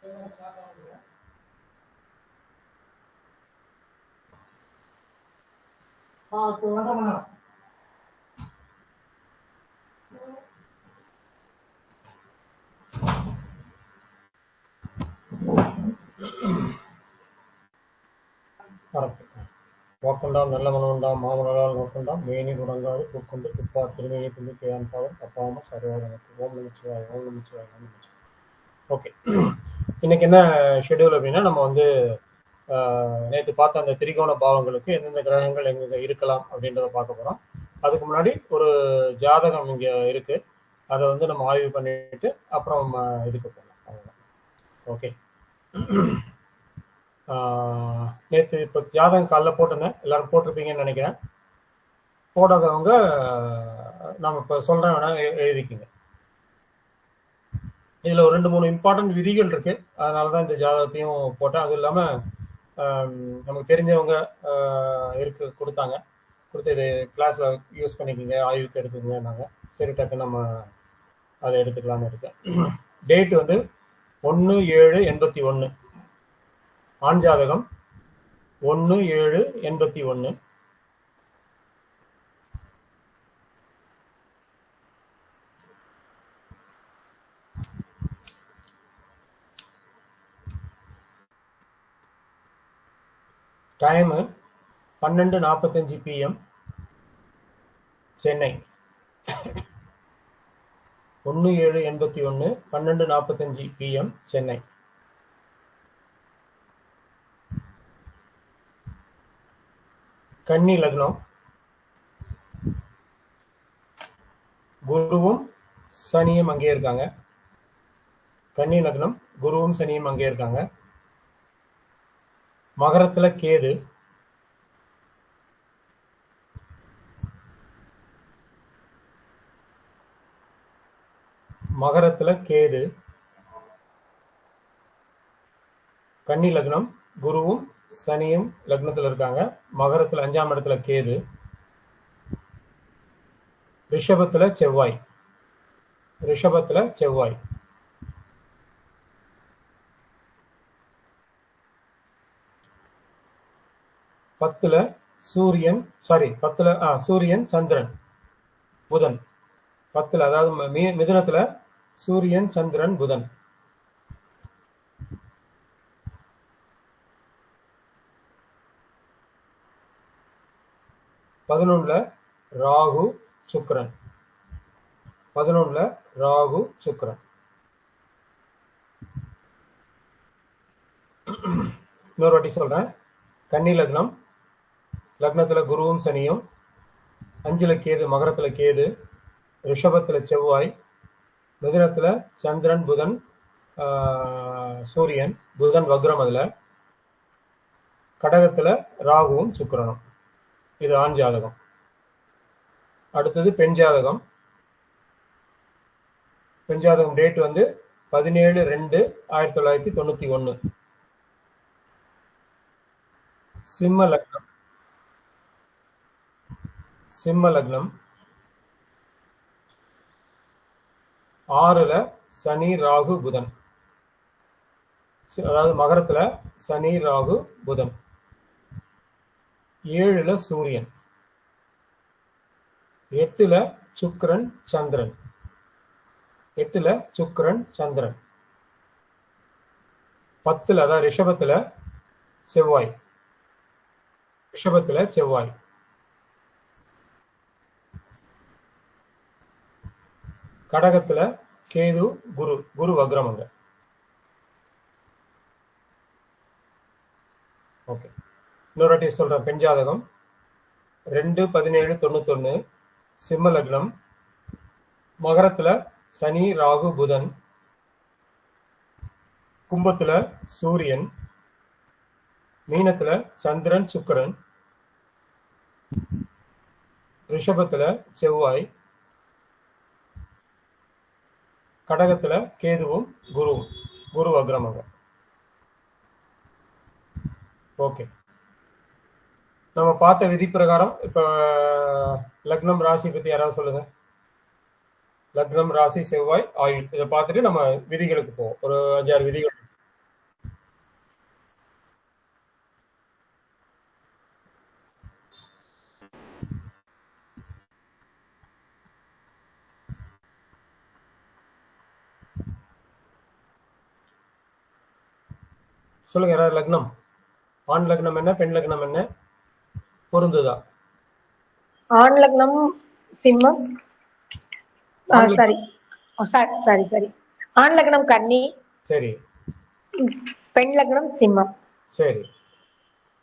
வாக்குண்டாம் நல்ல மனமுண்டாம் மாமனரால் நோக்குண்டாம் மேனி முடங்காது பூக்கொண்டு துப்பா திருமையை தும்பிக்கையான் பாவம் தப்பாம சரியாக ஓம் நமச்சிவாய் ஓம் நமச்சிவாய் ஓம் நமச்சிவாய். ஓகே, இன்னைக்கு என்ன ஷெடியூல் அப்படின்னா, நம்ம வந்து நேற்று பார்த்த அந்த திரிகோண பாவங்களுக்கு எந்தெந்த கிரகங்கள் எங்க இருக்கலாம் அப்படின்றத பார்க்க போறோம். அதுக்கு முன்னாடி ஒரு ஜாதகம் இங்க இருக்கு, அதை வந்து நம்ம ஆய்வு பண்ணிட்டு அப்புறம் இதுக்கு போகலாம். அவ்வளோதான். ஓகே, நேற்று இப்போ ஜாதகம் காலைல போட்டிருந்தேன், எல்லாரும் போட்டிருப்பீங்கன்னு நினைக்கிறேன். போடாதவங்க நம்ம இப்போ சொல்கிறேன், வேணா எழுதிக்கிங்க. இதில் ஒரு 2-3 இம்பார்ட்டன்ட் விதிகள் இருக்கு, அதனால தான் இந்த ஜாதகத்தையும் போட்டேன். அதுவும் இல்லாமல் நமக்கு தெரிஞ்சவங்க கொடுத்தாங்க, இது கிளாஸில் யூஸ் பண்ணிக்கிங்க, ஆய்வுக்கு எடுத்துக்கங்க. நாங்கள் சரி டக்கு நம்ம அதை எடுத்துக்கலாம்னு இருக்கேன். டேட் வந்து 1/7/81, ஆண் ஜாதகம் 1/7/81. Time 12:45 PM Chennai. 1/7/81 12:45 PM Chennai. கன்னி லக்னம், குருவும் சனியும் அங்கே இருக்காங்க. கன்னி லக்னம், குருவும் சனியும் அங்கே இருக்காங்க. மகரத்துல கேது, கன்னி லக்னம், குருவும் சனியும் லக்னத்துல இருக்காங்க. மகரத்துல 5ஆம் இடத்துல கேது. ரிஷபத்துல செவ்வாய். 10ல சூரியன், சந்திரன், புதன். 10ல, அதாவது மிதுனத்துல சூரியன், சந்திரன், புதன். பதினொன்னுல ராகு சுக்கிரன். இன்னொரு வாட்டி சொல்றேன். கன்னி லக்னம், லக்னத்துல குருவும் சனியும், 5ல கேது, மகரத்துல கேது, ரிஷபத்துல செவ்வாய், மிதுனத்துல சந்திரன், புதன், சூரியன், புதன் வக்ரம். அதுல கடகத்துல ராகுவும் சுக்கிரனும். இது ஆண் ஜாதகம். அடுத்தது பெண் ஜாதகம். டேட் வந்து 17/2/1991. சிம்ம லக்னம், 6ல சனி, ராகு, புதன். அதாவது மகரத்துல சனி, ராகு, புதன். 7ல சூரியன். 8ல சுக்கிரன், சந்திரன். 10ல, அதாவது ரிஷபத்துல செவ்வாய். கடகத்துல கேது, குரு வக்ரம் அங்க. ஓகே, இன்னொரு வாட்டி சொல்றேன். பெண் ஜாதகம் 2/17/91, சிம்ம லக்னம், மகரத்துல சனி, ராகு, புதன், கும்பத்துல சூரியன், மீனத்துல சந்திரன், சுக்கிரன், ரிஷபத்துல செவ்வாய், கடகத்துல கேதுவும் குரு வக்ரமாக. ஓகே, நம்ம பார்த்த விதி பிரகாரம் இப்ப லக்னம், ராசி பத்தி யாராவது சொல்லுங்க. லக்னம், ராசி, செவ்வாய், ஆயுள், இதை பார்த்துட்டு நம்ம விதிகளுக்கு போவோம். ஒரு 5-6 விதிகள். சொல்லுங்க யாராவது லக்னம், ஆண் லக்னம் என்ன, பெண் லக்னம் என்ன, பொருந்துதா? ஆண் லக்னம் சிம்மம். சாரி ஆண் லக்னம் கன்னி. சரி. பெண் லக்னம் சிம்மம். சரி.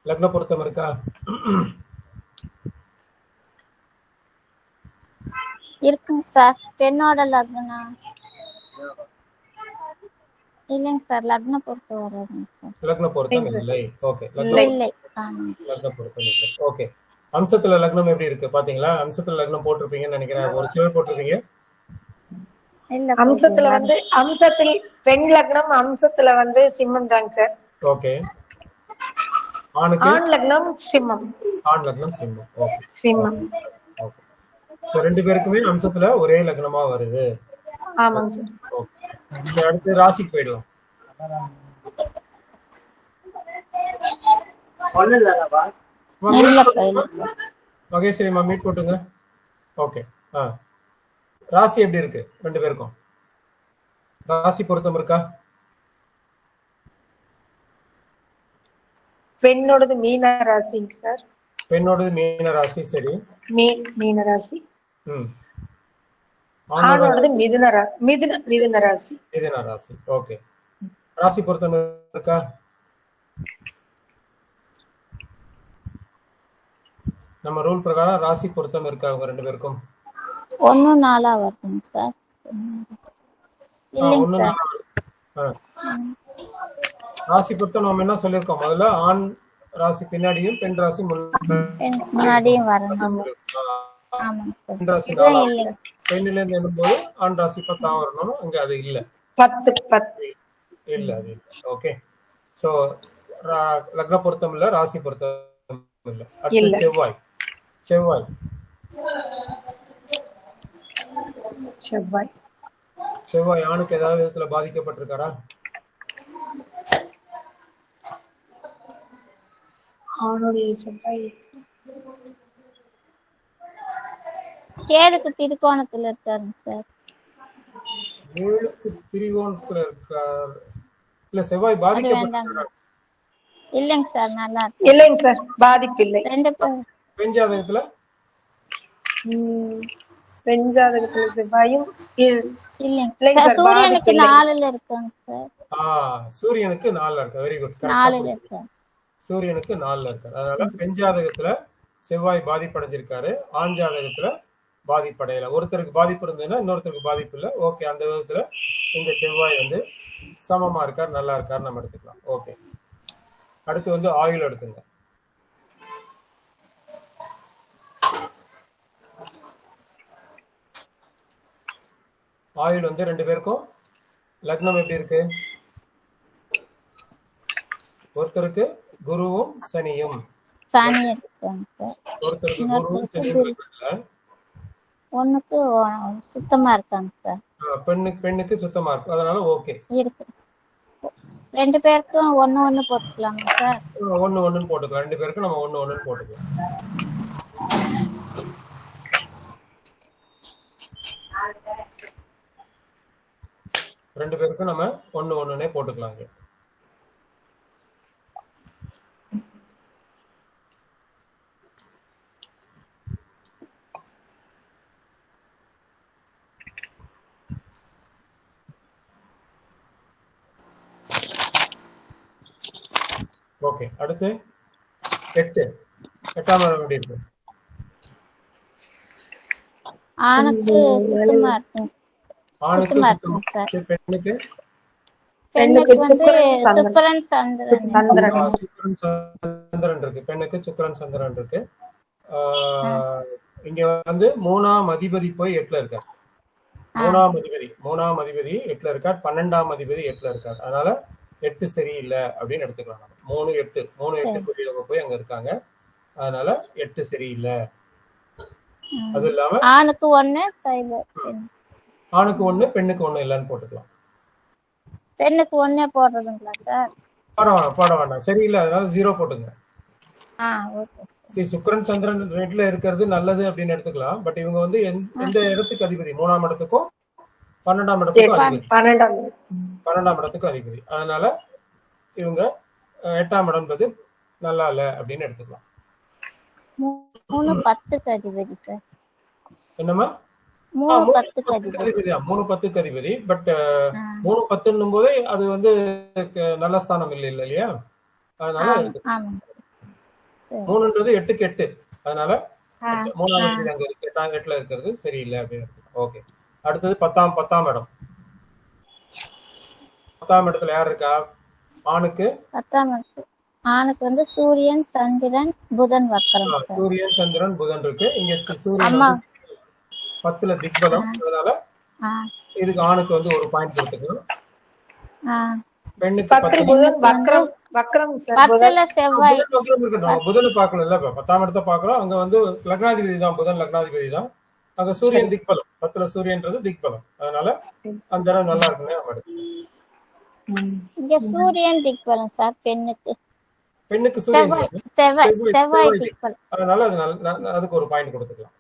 லக்ன பொருத்தம் இருக்கா? இருக்குங்க சார். பெண்ணோட லக்னம் இல்லைங்க சார். லக்ன பொருத்தம் வராதுங்க சார். லக்ன பொருத்தம் இல்லை. ஓகே. இல்லை. லக்ன பொருத்தம் இல்லை. ஓகே. அம்சத்துல லக்னம் எப்படி இருக்கு பாத்தீங்களா? அம்சத்துல லக்னம் போட்டிருப்பீங்கன்னு நினைக்கிறேன். ஒரு சிலர் போட்டிருப்பீங்க. அம்சத்தில் பெண் லக்னம் அம்சத்துல சிம்மம் தாங்க சார். ஓகே. ஆண் லக்னம் சிம்மம். ஆண் லக்னம் சிம்மம். ஓகே. சிம்மம். ஓகே. சோ ரெண்டு பேருக்குமே அம்சத்துல ஒரே லக்னமா வருது. ஆமாங்க சார். ஓகே. சோ அடுத்து ராசிக்கு போயிடலாம். மகேஸ்வரி மீட் போட்டுங்க. ஓகே. ராசி எப்படி இருக்கு ரெண்டு பேருக்கும்? ராசி பொருத்தம் இருக்கா? பெண்ணோடது மீன ராசிங்க சார். பெண்ணோடது மீன ராசி. சரி. மீன ராசி. ஆணோடது மிதுன ராசி. மிதுன ராசி. ஓகே. ராசி பொருத்தம் இருக்கா? நம்ம ரூல் பிரகாரம் ராசி பொருத்தம் இருக்கா அவங்க ரெண்டு பேருக்கும்? 1-4 வருதுங்க சார். இல்லைங்க சார். ராசி பொருத்தம் நம்ம என்ன சொல்லிருக்கோம்? முதல்ல ஆண் ராசி பின்னாடியும் பெண் ராசி முன்னாடியும் வரணும். ஆமாங்க சார். பெண் ராசி பெண்ணில இருந்து எழும்போது ஆண் ராசி 10 வரணும். அங்க அது இல்ல. 10 இல்ல அது. ஓகே. சோ லக்ன பொருத்தம் இல்ல, ராசி பொருத்தம் இல்ல. அடுத்து செவ்வாய். செவ்வாய் செவ்வாய் செவ்வாய் ஆணுக்கு ஏதாவது விதத்துல பாதிக்கப்பட்டிருக்காரா? ஆணுடைய செவ்வாய் கேதுக்கு திரிகோணத்துல இருக்காருங்க சார். ஏழுக்கு திரிகோணத்துல இருக்கார். இல்ல செவ்வாய் பாதிக்கப்பட்டிருக்காரா? இல்லைங்க சார். நல்லா இருக்கு. இல்லைங்க சார். பாதிப்பு இல்லை. பெண் ஜாதகத்துல செவ்வாயும் இல்லைங்க சார். சூரியனுக்கு 4ல இருக்காங்க சார். சூரியனுக்கு 4ல இருக்கு. Very good. 4ல சார். சூரியனுக்கு 4ல இருக்கு. அதனால பெண் ஜாதகத்துல செவ்வாய் பாதிப்படைஞ்சிருக்காரு. ஆண் ஜாதகத்துல பாதிப்படையல. ஒருத்தருக்கு பாதிப்பு இருந்ததுன்னா இன்னொருத்தருக்கு பாதிப்பு இல்லை. ஓகே. அந்த விதத்துல இந்த செவ்வாய் சமமா இருக்கார், நல்லா இருக்காரு நம்ம எடுத்துக்கலாம். ஓகே. அடுத்து ஆயுள் எடுத்துங்க. ஆயுள் ரெண்டு பேருக்கும் லக்னம் எப்படி இருக்கு? ஒருத்தருக்கு குருவும் சனியும். ஒருத்தருக்கு குருவும் சனியும் இருக்குல்ல. ஒண்ணுக்கு சுத்தமா இருக்காங்க சார். பெண்ணுக்கு சுத்தமா இருக்கு. அதனால ஓகே இருக்கு. ரெண்டு பேருக்கும் 1-1 போட்டுக்கலாமா சார்? 1-1 போட்டுக்கலாம். ரெண்டு பேருக்கும் நம்ம 1-1 போட்டுக்கலாம். ரெண்டு பேருக்கும் நம்ம 1-1 போட்டுக்கலாம். ஓகே. அடுத்து 8. 8ஆம் இடம் எப்படி இருக்கு? ஆணுக்கு சுத்தமா இருக்கு. பெண்ணுக்கு சுக்கிரன் சந்திரன் இருக்கு. பெண்ணுக்கு சுக்கிரன் சந்திரன் இருக்கு. இங்க 3ஆம் அதிபதி போய் 8ல இருக்கார். 3ஆம் அதிபதி 8ல இருக்கார். 12ஆம் அதிபதி 8ல இருக்கார். அதனால 8 சரியில்லை அப்படின்னு எடுத்துக்கலாம். 3-8 குறியவங்க போய் அங்க இருக்காங்க. அதனால 8 சரியில்லை. அது இல்லாம ஆணுக்கு 1 பெண்ணுக்கு 1 இல்லன்னு போட்டுக்கலாம். பெண்ணுக்கு 1 போடுறதுங்களா சார்? போட வேண்டாம். சரியில்லை. அதனால 0 போட்டுங்க. சுக்கிரன் சந்திரன் 8ல இருக்கிறது நல்லது அப்படின்னு எடுத்துக்கலாம். பட் இவங்க எந்த இடத்துக்கு அதிபதி? 3ஆம் இடத்துக்கும் 12ஆம் இடத்துக்கும் அதிபதி. 12ஆம் இடத்துக்கும் அதிபதி. அதனால இவங்க 8ஆம் இடம்ன்றது நல்லா இல்ல அப்படின்னு எடுத்துக்கலாம். 3-10க்கு அதிபதி சார். என்னமா? 3-10க்கு அதிபதி. 3-10க்கு அதிபதி. பட் 3-10 போதே அது வந்து நல்ல ஸ்தானம் இல்லை இல்லையா? அதனால 3ன்றது 8க்கு 8. அதனால 3ஆம் அதிபதி அங்க இருக்கு, 8ல இருக்கிறது சரியில்லை அப்படின்னு. ஓகே. அடுத்தது 10ஆம் இடம். 10ஆம் இடத்துல யார் இருக்கா? ஆணுக்கு 10ஆம் இடத்துல ஆணுக்கு வந்து சூரியன், சந்திரன், புதன் வக்கரம் சார். சூரியன், சந்திரன், புதன் இருக்கு. இங்க சூரியன் 10ல திக்பலம். அதனால இதுக்கு ஆணுக்கு வந்து ஒரு பாயிண்ட் கொடுத்துக்கணும். பெண்ணுக்கு 10 புதன் வக்ரம் சார். 10ல செவ்வாய். புதன் பார்க்கல இல்ல, 10ஆம் இடத்தை பார்க்கிறோம். அங்க வந்து லக்னாதிபதி தான், புதன் லக்னாதிபதி தான். அங்க சூரியன் திக்பலம். 10ல சூரியன்றது திக்பலம். அதனால அந்த இடம் நல்லா இருக்குன்னு நம்ம எடுத்துக்கணும். இங்க சூரியன் திக்பலம் சார். பெண்ணுக்கு சூரியன் செவ்வாய் திக்பலம். அதனால அதுக்கு ஒரு பாயிண்ட் கொடுத்துக்கலாம்.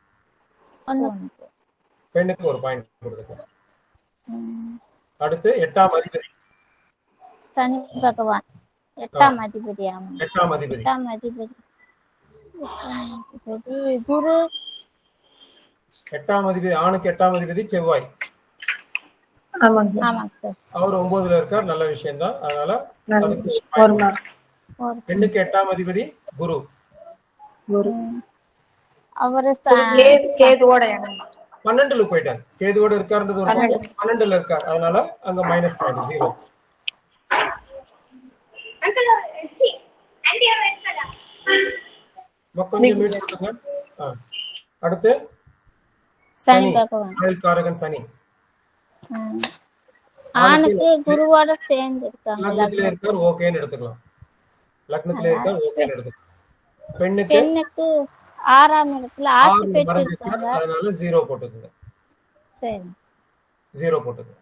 பெண்ணுக்கு ஒரு பாயிண்ட் கொடுத்துக்கலாம். அடுத்து 8ஆம் அதிபதி சனி பகவான். 8ஆம் அதிபதி. 8ஆம் அதிபதி குரு. 8ஆம் அதிபதி ஆணுக்கு 8ஆம் அதிபதி செவ்வாய். ஆமாங்க சார். அவர் 9ல இருக்கார், நல்ல விஷயம் தான். அதனால பெண்ணுக்கு 8ஆம் அதிபதி குரு. அவரு கேதுவோட 12ல போயிட்டார். கேதுவோட இருக்காருன்றது 12ல இருக்கார். அதனால அங்க மைனஸ் பாயிண்ட் 0. அடுத்து சனி பகவான். செயல்காரகன் சனி. ஆணுக்கு குருவோட சேர்ந்து இருக்காங்க. லக்னத்துல இருக்கார், ஓகேன்னு எடுத்துக்கலாம். லக்னத்துல இருக்கார், ஓகேன்னு எடுத்துக்கலாம். பெண்ணுக்கு 6ஆம் இடத்துல ஆட்சி பெற்று இருக்காங்க. அதனால 0 போட்டுக்குங்க. சரி, 0 போட்டுக்குங்க.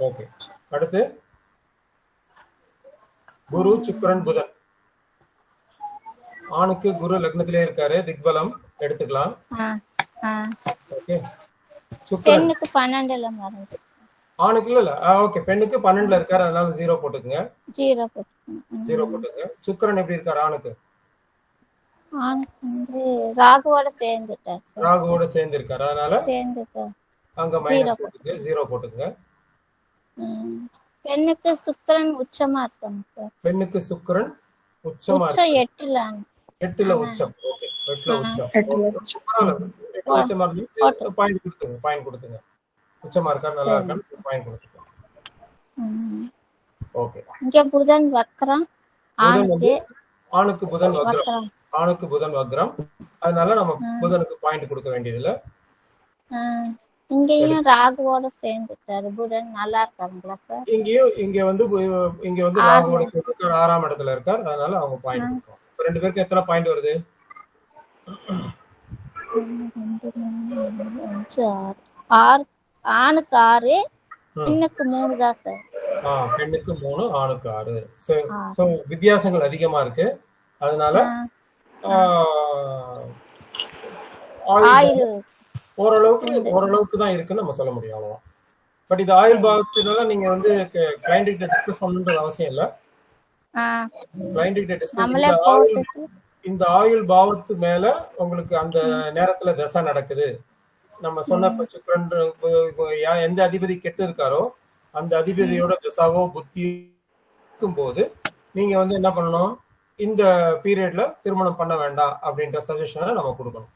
ஓகே. அடுத்து குரு, சுக்கிரன், புதன். ஆணுக்கு குரு லக்னத்திலே இருக்காரு, திக்பலம் எடுத்துக்கலாம். ஓகே. பெண்ணுக்கு 12ல மறைஞ்சு. ஆணுக்கு இல்ல. ஓகே. பெண்ணுக்கு 12ல இருக்காரு, அதனால 0 போட்டுக்குங்க. 0 போட்டுக்குங்க. சுக்கிரன் எப்படி இருக்காரு ஆணுக்கு? ஆணுக்கு வந்து ராகுவோட சேர்ந்துட்டார். ராகுவோட சேர்ந்து இருக்காரு, அதனால அங்க மைனஸ் போட்டுங்க. 0 போட்டுக்குங்க. பெண்ணுக்கு சுக்கிரன் உச்சமா இருக்காங்க சார். பெண்ணுக்கு சுக்கிரன் உச்சமா இருக்கு. 8ல உச்சம். ஓகே. 8ல உச்சம். உச்சமா இருக்கு. பாயிண்ட் கொடுத்துங்க. உச்சமா இருக்கா, நல்லா இருக்கா, பாயிண்ட் கொடுத்துங்க. ஓகே. இங்க புதன் வக்ரம். ஆணுக்கு புதன் வக்ரம். அதனால நம்ம புதனுக்கு பாயிண்ட் கொடுக்க வேண்டியது இல்ல. இங்கேயும் ராகுவோட சேர்ந்துட்டாரு. புதன் நல்லா இருக்காங்களா சார்? இங்க வந்து ராகுவோட சேர்ந்து 6ஆம் இடத்துல இருக்கார். அதனால அவங்க பாயிண்ட் கொடுக்கும். 2 பேருக்கு எத்தனை பாயிண்ட் வருது? 6. ஆணுக்கு 6, பெண்ணுக்கு 3 தான் சார். பெண்ணுக்கு 3, ஆணுக்கு 6. சோ வித்தியாசங்கள் அதிகமா இருக்கு. அதனால ஓரளவுக்கு தான் இருக்குன்னு நம்ம சொல்ல முடியும், அவ்வளவுதான். பட் இது ஆயுள் பாவத்தினால நீங்க வந்து கிளைண்ட் கிட்ட டிஸ்கஸ் பண்ணணும்ன்றது அவசியம் இல்ல. கிளைண்ட் கிட்ட டிஸ்கஸ் இந்த ஆயுள் பாவத்து மேல உங்களுக்கு அந்த நேரத்துல தசை நடக்குது. நம்ம சொன்ன சுக்கிரன் எந்த அதிபதி கெட்டு இருக்காரோ அந்த அதிபதியோட தசாவோ புத்தி இருக்கும் போது நீங்க வந்து என்ன பண்ணணும், இந்த பீரியட்ல திருமணம் பண்ண வேண்டாம் அப்படின்ற சஜஷனை நம்ம கொடுக்கணும்.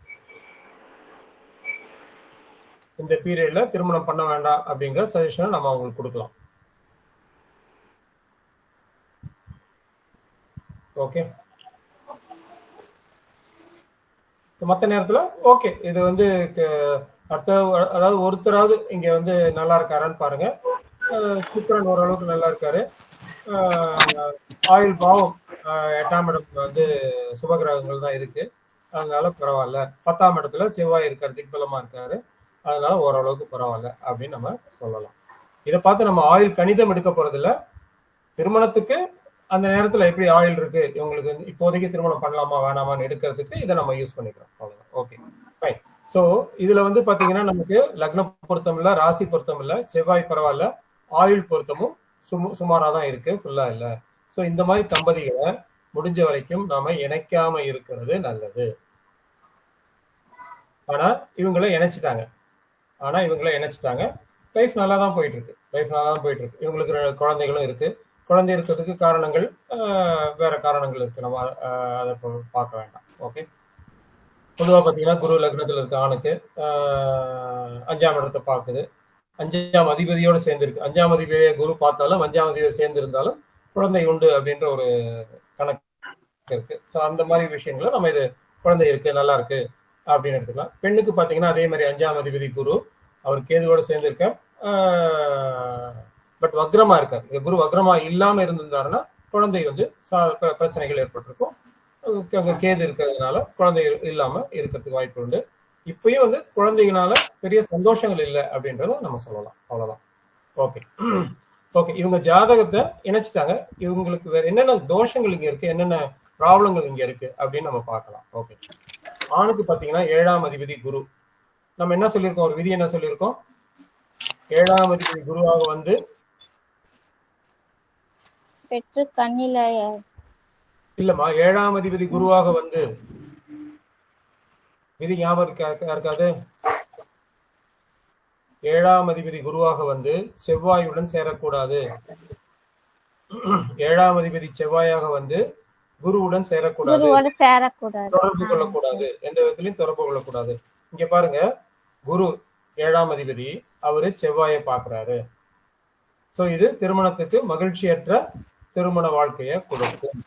இந்த பீரியட்ல திருமணம் பண்ண வேண்டாம் அப்படிங்கிற சஜஷனை நம்ம அவங்களுக்கு கொடுக்கலாம். ஓகே. மற்ற நேரத்துல ஓகே. இது வந்து அதாவது ஒருத்தராவது இங்க வந்து நல்லா இருக்காரான்னு பாருங்க. சுக்கிரன் ஓரளவுக்கு நல்லா இருக்காரு. ஆயுள் பாவம் 8ஆம் இடம் வந்து சுபகிரகங்கள் தான் இருக்கு, அதனால பரவாயில்ல. 10ஆம் இடத்துல செவ்வாய் இருக்காரு, திக்பலமா இருக்காரு, அதனால ஓரளவுக்கு பரவாயில்ல அப்படின்னு நம்ம சொல்லலாம். இதை பார்த்து நம்ம ஆயுள் கணிதம் எடுக்க போறது இல்ல. திருமணத்துக்கு அந்த நேரத்துல எப்படி ஆயுள் இருக்கு, இவங்களுக்கு இப்போதைக்கு திருமணம் பண்ணலாமா வேணாமான்னு எடுக்கிறதுக்கு இதை நம்ம யூஸ் பண்ணிக்கிறோம், அவ்வளவுதான். Okay, fine. ஸோ இதுல வந்து பாத்தீங்கன்னா நமக்கு லக்ன பொருத்தம் இல்ல, ராசி பொருத்தம் இல்ல, செவ்வாய் பரவாயில்ல, ஆயுள் பொருத்தமும் சுமாரா தான் இருக்கு, ஃபுல்லா இல்ல. ஸோ இந்த மாதிரி தம்பதிகளை முடிஞ்ச வரைக்கும் நாம இணைக்காம இருக்கிறது நல்லது. ஆனா இவங்களை இணைச்சிட்டாங்க, லைஃப் நல்லா தான் போயிட்டு இருக்கு. இவங்களுக்கு குழந்தைகளும் இருக்கு. குழந்தை இருக்கிறதுக்கு காரணங்கள் வேற காரணங்கள் இருக்கு, நம்ம அதை பார்க்க வேண்டாம். ஓகே, பொதுவா பாத்தீங்கன்னா குரு லக்னத்துல இருக்க ஆணுக்கு 5ஆம் இடத்தை பார்க்குது, 5ஆம் அதிபதியோட சேர்ந்து இருக்கு. 5ஆம் அதிபதியை குரு பார்த்தாலும் 5ஆம் அதிபதி சேர்ந்து இருந்தாலும் குழந்தை உண்டு அப்படின்ற ஒரு கணக்கு இருக்கு. ஸோ அந்த மாதிரி விஷயங்கள நம்ம இது குழந்தை இருக்கு, நல்லா இருக்கு அப்படின்னு எடுத்துக்கலாம். பெண்ணுக்கு பாத்தீங்கன்னா அதே மாதிரி 5ஆம் அதிபதி குரு, அவர் கேதுவோட சேர்ந்து இருக்க, பட் வக்ரமா இருக்காரு. இந்த குரு வக்ரமா இல்லாம இருந்திருந்தாருன்னா குழந்தை வந்து பிரச்சனைகள் ஏற்பட்டிருக்கும். கேது இருக்கிறதுனால குழந்தை இல்லாம இருக்கிறதுக்கு வாய்ப்பு உண்டு. இப்பயும் வந்து குழந்தைகளால பெரிய சந்தோஷங்கள் இல்லை அப்படின்றத நம்ம சொல்லலாம். அவ்வளவுதான். ஓகே ஓகே, இவங்க ஜாதகத்தை இணைச்சிட்டாங்க. இவங்களுக்கு வேற என்னென்ன தோஷங்கள் இங்க இருக்கு, என்னென்ன ப்ராப்ளங்கள் இங்க இருக்கு அப்படின்னு நம்ம பார்க்கலாம். ஓகே, ஆணுக்கு பாத்தீங்கன்னா 7ஆம் அதிபதி குரு. நம்ம என்ன சொல்லியிருக்கோம், ஒரு விதி என்ன சொல்லியிருக்கோம், 7ஆம் அதிபதி குருவாக வந்து பெற்று கண்ணில இல்லம்மா, 7ஆம் அதிபதி குருவாக வந்து விதி ஞாபகம் இருக்காது. 7ஆம் அதிபதி குருவாக வந்து செவ்வாயுடன் சேரக்கூடாது. 7ஆம் அதிபதி செவ்வாயாக வந்து குருவுடன் சேரக்கூடாது, தொடர்பு கொள்ளக்கூடாது, எந்த விதத்திலையும் தொடர்பு கொள்ளக்கூடாது. இங்க பாருங்க, குரு 7ஆம் அதிபதி, அவரு செவ்வாயை பார்க்கிறாரு. சோ இது திருமணத்துக்கு மகிழ்ச்சியற்ற திருமண வாழ்க்கைய கொடுக்கும்.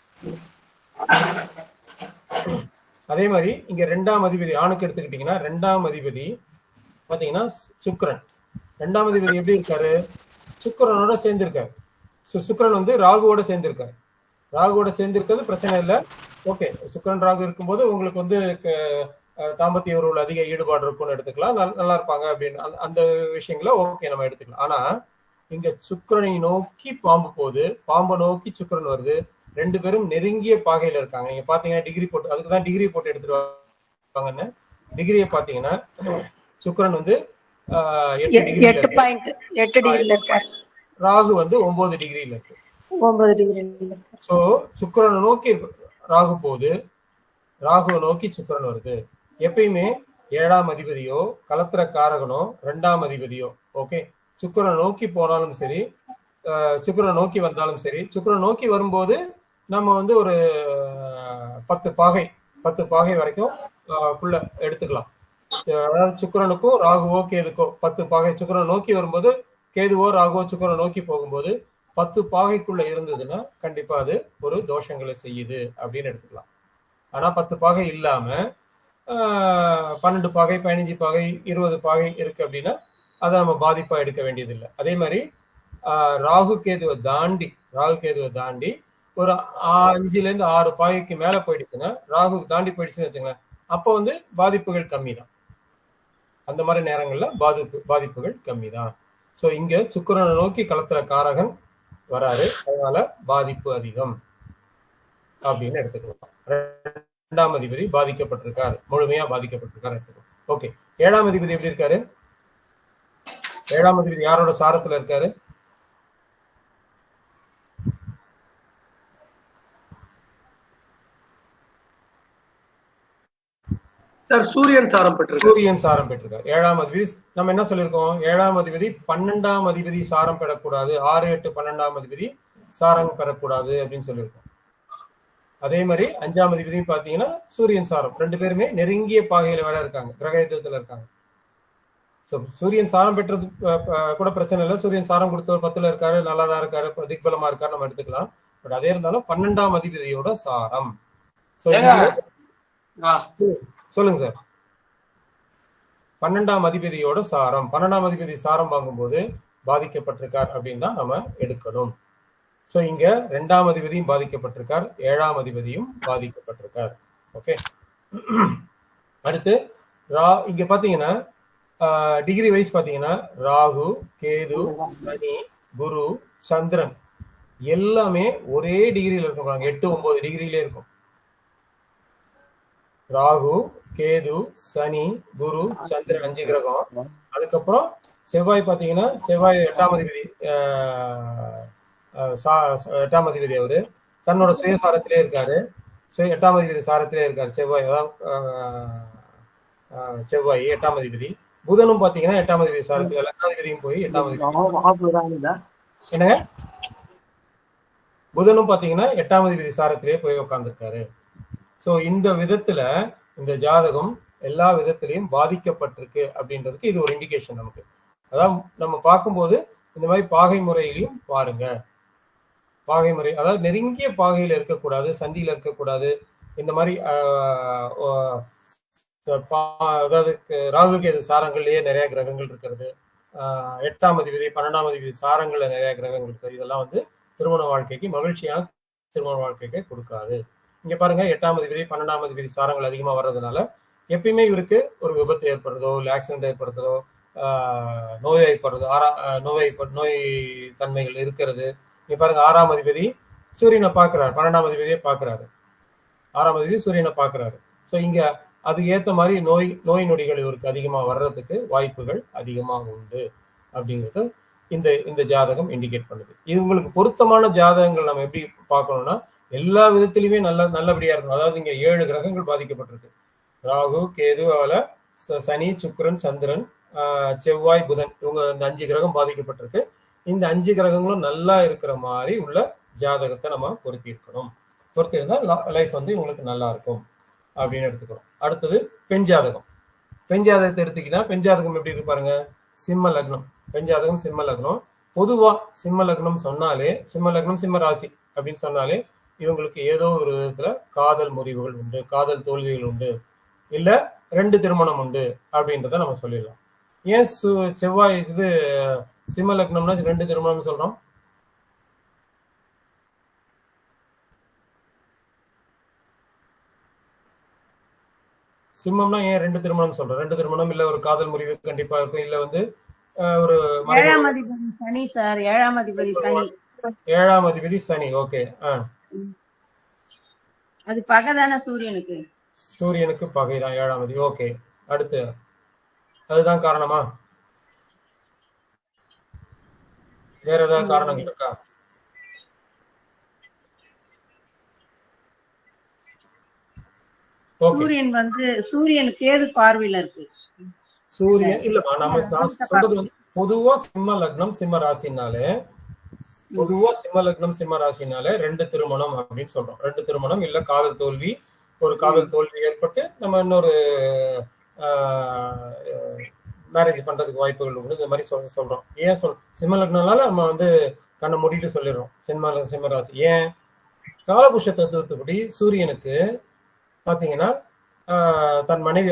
அதே மாதிரி இங்க 2ஆம் அதிபதி ஆணுக்கு எடுத்துக்கிட்டீங்கன்னா, 2ஆம் அதிபதி பாத்தீங்கன்னா சுக்கிரன். 2ஆம் அதிபதி எப்படி இருக்காரு, சுக்கிரனோட சேர்ந்திருக்காரு. சுக்கிரன் வந்து ராகுவோட சேர்ந்திருக்காரு. ராகுவோட சேர்ந்திருக்கிறது பிரச்சனை இல்லை. ஓகே, சுக்கிரன் ராகு இருக்கும்போது உங்களுக்கு வந்து தாம்பத்திய உறவுல அதிக ஈடுபாடு இருக்கும்னு எடுத்துக்கலாம், நல்லா இருப்பாங்க அப்படின்னு அந்த விஷயங்கள ஓகே நம்ம எடுத்துக்கலாம். ஆனா இங்க சுக்கிரனை நோக்கி பாம்பு போகுது, பாம்பை நோக்கி சுக்கிரன் வருது, 2 பேரும் நெருங்கிய பாகையில இருக்காங்க. நீங்க பாத்தீங்கன்னா டிகிரி போட்டு, அதுக்குதான் டிகிரி போட்டு எடுத்துட்டு வாங்கன்னு. டிகிரியை பாத்தீங்கன்னா சுக்கிரன் வந்து 8 டிகிரில இருக்காரு, ராகு வந்து 9 டிகிரில இருக்கு. 9 டிகிரி. சோ சுக்கிரனை நோக்கி ராகு போகுது, ராகுவை நோக்கி சுக்கிரன் வருது. எப்பயுமே 7ஆம் அதிபதியோ கலத்திர காரகனோ 2ஆம் அதிபதியோ ஓகே சுக்கிரனை நோக்கி போனாலும் சரி, சுக்கிரனை நோக்கி வந்தாலும் சரி, சுக்கிரனை நோக்கி வரும்போது நம்ம வந்து ஒரு 10 பாகை வரைக்கும் எடுத்துக்கலாம். அதாவது சுக்கிரனுக்கும் ராகுவோ கேதுக்கோ 10 பாகை, சுக்கிரனை நோக்கி வரும்போது கேதுவோ ராகுவோ சுக்கிரனை நோக்கி போகும்போது 10 பாகைக்குள்ள இருந்ததுன்னா கண்டிப்பா அது ஒரு தோஷங்களை செய்யுது அப்படின்னு எடுத்துக்கலாம். ஆனா 10 பாகை இல்லாம 12 பாகை, 15 பாகை, 20 பாகை இருக்கு அப்படின்னா அதை நம்ம பாதிப்பா எடுக்க வேண்டியது இல்லை. அதே மாதிரி ராகு கேதுவை தாண்டி ஒரு 5ல இருந்து 6 பாகைக்கு மேல போயிடுச்சுன்னா, ராகு தாண்டி போயிடுச்சுன்னு வச்சுங்களேன், அப்போ வந்து பாதிப்புகள் கம்மி தான். அந்த மாதிரி நேரங்கள்ல பாதிப்புகள் கம்மி தான். ஸோ இங்க சுக்கிரனை நோக்கி கலத்திர காரகன் வராரு, அதனால பாதிப்பு அதிகம் அப்படின்னு எடுத்துக்கலாம். 2ஆம் அதிபதி பாதிக்கப்பட்டிருக்காரு, முழுமையா பாதிக்கப்பட்டிருக்காரு எடுத்துக்கலாம். ஓகே, 7ஆம் அதிபதி எப்படி இருக்காரு, 7ஆம் அதிபதி யாரோட சாரத்துல இருக்காரு, சூரியன் சாரம் பெற்றிருக்காரு. 7ஆம் அதிபதி நம்ம என்ன சொல்லியிருக்கோம், 7ஆம் அதிபதி 12ஆம் அதிபதி சாரம் பெறக்கூடாது, 6, 8, 12ஆம் அதிபதி சாரம் பெறக்கூடாது அப்படின்னு சொல்லியிருக்கோம். அதே மாதிரி 5ஆம் அதிபதியும் பாத்தீங்கன்னா சூரியன் சாரம், 2 பேருமே நெருங்கிய பாகையில வேற இருக்காங்க, கிரகயுத்தத்துல இருக்காங்க. சூரியன் சாரம் பெற்றது கூட பிரச்சனை இல்லை, சூரியன் சாரம் கொடுத்தவர் 10ல இருக்காரு, நல்லாதான் இருக்காரு, திக்பலமா இருக்காரு நம்ம எடுத்துக்கலாம். பட் அதே இருந்தாலும் 12ஆம் அதிபதியோட சாரம். சொல்லுங்க சார், 12ஆம் அதிபதியோட சாரம், 12ஆம் அதிபதி சாரம் வாங்கும்போது பாதிக்கப்பட்டிருக்கார் அப்படின்னு தான் நம்ம எடுக்கணும். சோ இங்க 2ஆம் அதிபதியும் பாதிக்கப்பட்டிருக்கார், 7ஆம் அதிபதியும் பாதிக்கப்பட்டிருக்கார். ஓகே, அடுத்து இங்க பாத்தீங்கன்னா டிகிரி வைஸ் பாத்தீங்கன்னா ராகு, கேது, சனி, குரு, சந்திரன் எல்லாமே ஒரே டிகிரியில இருக்கும், 8, 9 டிகிரியிலே இருக்கும். ராகு, கேது, சனி, குரு, சந்திரன் 5 கிரகம். அதுக்கப்புறம் செவ்வாய் பாத்தீங்கன்னா செவ்வாய் 8ஆம் அதிபதி, 8ஆம் அதிபதி அவரு தன்னோட சுயசாரத்திலே இருக்காரு. 8ஆம் அதிபதி சாரத்திலே இருக்காரு செவ்வாய், அதாவது செவ்வாய் 8ஆம் அதிபதி. புதனும் பாத்தீங்கன்னா 8ஆம் அதிபதி சாரத்தில், லக்னாதிபதியும் போய் 8ஆம் அதிபதி. என்னங்க, புதனும் பாத்தீங்கன்னா 8ஆம் அதிபதி சாரத்திலே போய் உட்கார்ந்துருக்காரு. சோ இந்த விதத்துல இந்த ஜாதகம் எல்லா விதத்திலையும் பாதிக்கப்பட்டிருக்கு அப்படின்றதுக்கு இது ஒரு இண்டிகேஷன் நமக்கு. அதான் நம்ம பார்க்கும்போது இந்த மாதிரி பாகை முறையிலையும் பாருங்க. பாகை முறை அதாவது நெருங்கிய பாகையில இருக்கக்கூடாது, சந்தியில இருக்கக்கூடாது. இந்த மாதிரி அதாவது ராகு கேது சாரங்கள்லயே நிறைய கிரகங்கள் இருக்கிறது, 8ஆம் அதிபதி 12ஆம் அதிபதி சாரங்கள்ல நிறைய கிரகங்கள் இருக்கிறது. இதெல்லாம் வந்து திருமண வாழ்க்கைக்கு, மகிழ்ச்சியான திருமண வாழ்க்கைக்கு கொடுக்காது. இங்க பாருங்க, 8ஆம் அதிபதி 12ஆம் அதிபதி சாரங்கள் அதிகமா வர்றதுனால எப்பயுமே இவருக்கு ஒரு விபத்து ஏற்படுறதோ, இல்லை ஆக்சிடென்ட் ஏற்படுறதோ, நோய் ஏற்படுறதோ, நோய் தன்மைகள் இருக்கிறது. இங்க பாருங்க, 6ஆம் அதிபதி சூரியனை பார்க்கிறாரு, 12ஆம் அதிபதியை பார்க்கிறாரு, 6ஆம் அதிபதி சூரியனை பார்க்கிறாரு. ஸோ இங்க அது ஏற்ற மாதிரி நோய் நொடிகள் இவருக்கு அதிகமா வர்றதுக்கு வாய்ப்புகள் அதிகமா உண்டு அப்படிங்கிறது இந்த ஜாதகம் இண்டிகேட் பண்ணுது. இது உங்களுக்கு பொருத்தமான ஜாதகங்கள் நம்ம எப்படி பார்க்கணும்னா, எல்லா விதத்திலுமே நல்லபடியா இருக்கணும். அதாவது இங்க 7 கிரகங்கள் பாதிக்கப்பட்டிருக்கு. ராகு, கேது, சனி, சுக்கிரன், சந்திரன், செவ்வாய், புதன், இவங்க இந்த 5 கிரகம் பாதிக்கப்பட்டிருக்கு. இந்த 5 கிரகங்களும் நல்லா இருக்கிற மாதிரி உள்ள ஜாதகத்தை நம்ம பொருத்தி இருக்கணும். பொருத்தி இருந்தா லைஃப் வந்து உங்களுக்கு நல்லா இருக்கும் அப்படின்னு எடுத்துக்கிறோம். அடுத்தது பெண் ஜாதகம். பெண் ஜாதகத்தை எடுத்துக்கிட்டா பெண் ஜாதகம் எப்படி இருக்கு பாருங்க. சிம்ம லக்னம், பெண் ஜாதகம் சிம்ம லக்னம். பொதுவா சிம்ம லக்னம் சொன்னாலே, சிம்ம லக்னம் சிம்ம ராசி அப்படின்னு சொன்னாலே இவங்களுக்கு ஏதோ ஒரு விதத்துல காதல் முறிவுகள் உண்டு, காதல் தோல்விகள் உண்டு, இல்ல 2 திருமணம் உண்டு அப்படின்றத நம்ம சொல்லிடலாம். ஏன் செவ்வாய் இது சிம்ம லக்னம்னா 2 திருமணம் சொல்றோம்? சிம்மம்னா ஏன் 2 திருமணம் சொல்றோம்? 2 திருமணம் இல்ல ஒரு காதல் முறிவு கண்டிப்பா இருக்கும், இல்ல வந்து ஒரு 7ஆம் அதிபதி சனி சார், 7ஆம் அதிபதி சனி. 7ஆம் அதிபதி சனி. ஓகே, அது பகைதானே சூரியனுக்கு? சூரியனுக்கு பகைதான் 7ஆம் அதிபதி. ஓகே, அடுத்து அதுதான் காரணமா? வேற ஏதாவது காரணங்கள் இருக்கா? சூரியன் வந்து சூரியன் கேது பார்வையில இருக்கு. சூரியன் இல்லமா, நம்ம சொல்றது வந்து பொதுவா சிம்ம லக்னம் சிம்ம ராசினாலே, பொதுவா சிம்ம லக்னம் சிம்ம ராசினாலே 2 திருமணம் அப்படின்னு சொல்றோம். 2 திருமணம் இல்ல காதல் தோல்வி, ஒரு காதல் தோல்வி ஏற்பட்டு நம்ம இன்னொரு மேரேஜ் பண்றதுக்கு வாய்ப்புகள் உண்டு. இந்த மாதிரி சொல்றோம். ஏன் சிம்ம லக்னால நம்ம வந்து கண்ணை மூடிட்டு சொல்லிடுறோம் சிம்ம ராசி. ஏன்? காலபுருஷ தத்துவத்துப்படி சூரியனுக்கு பாத்தீங்கன்னா தன் மனைவி,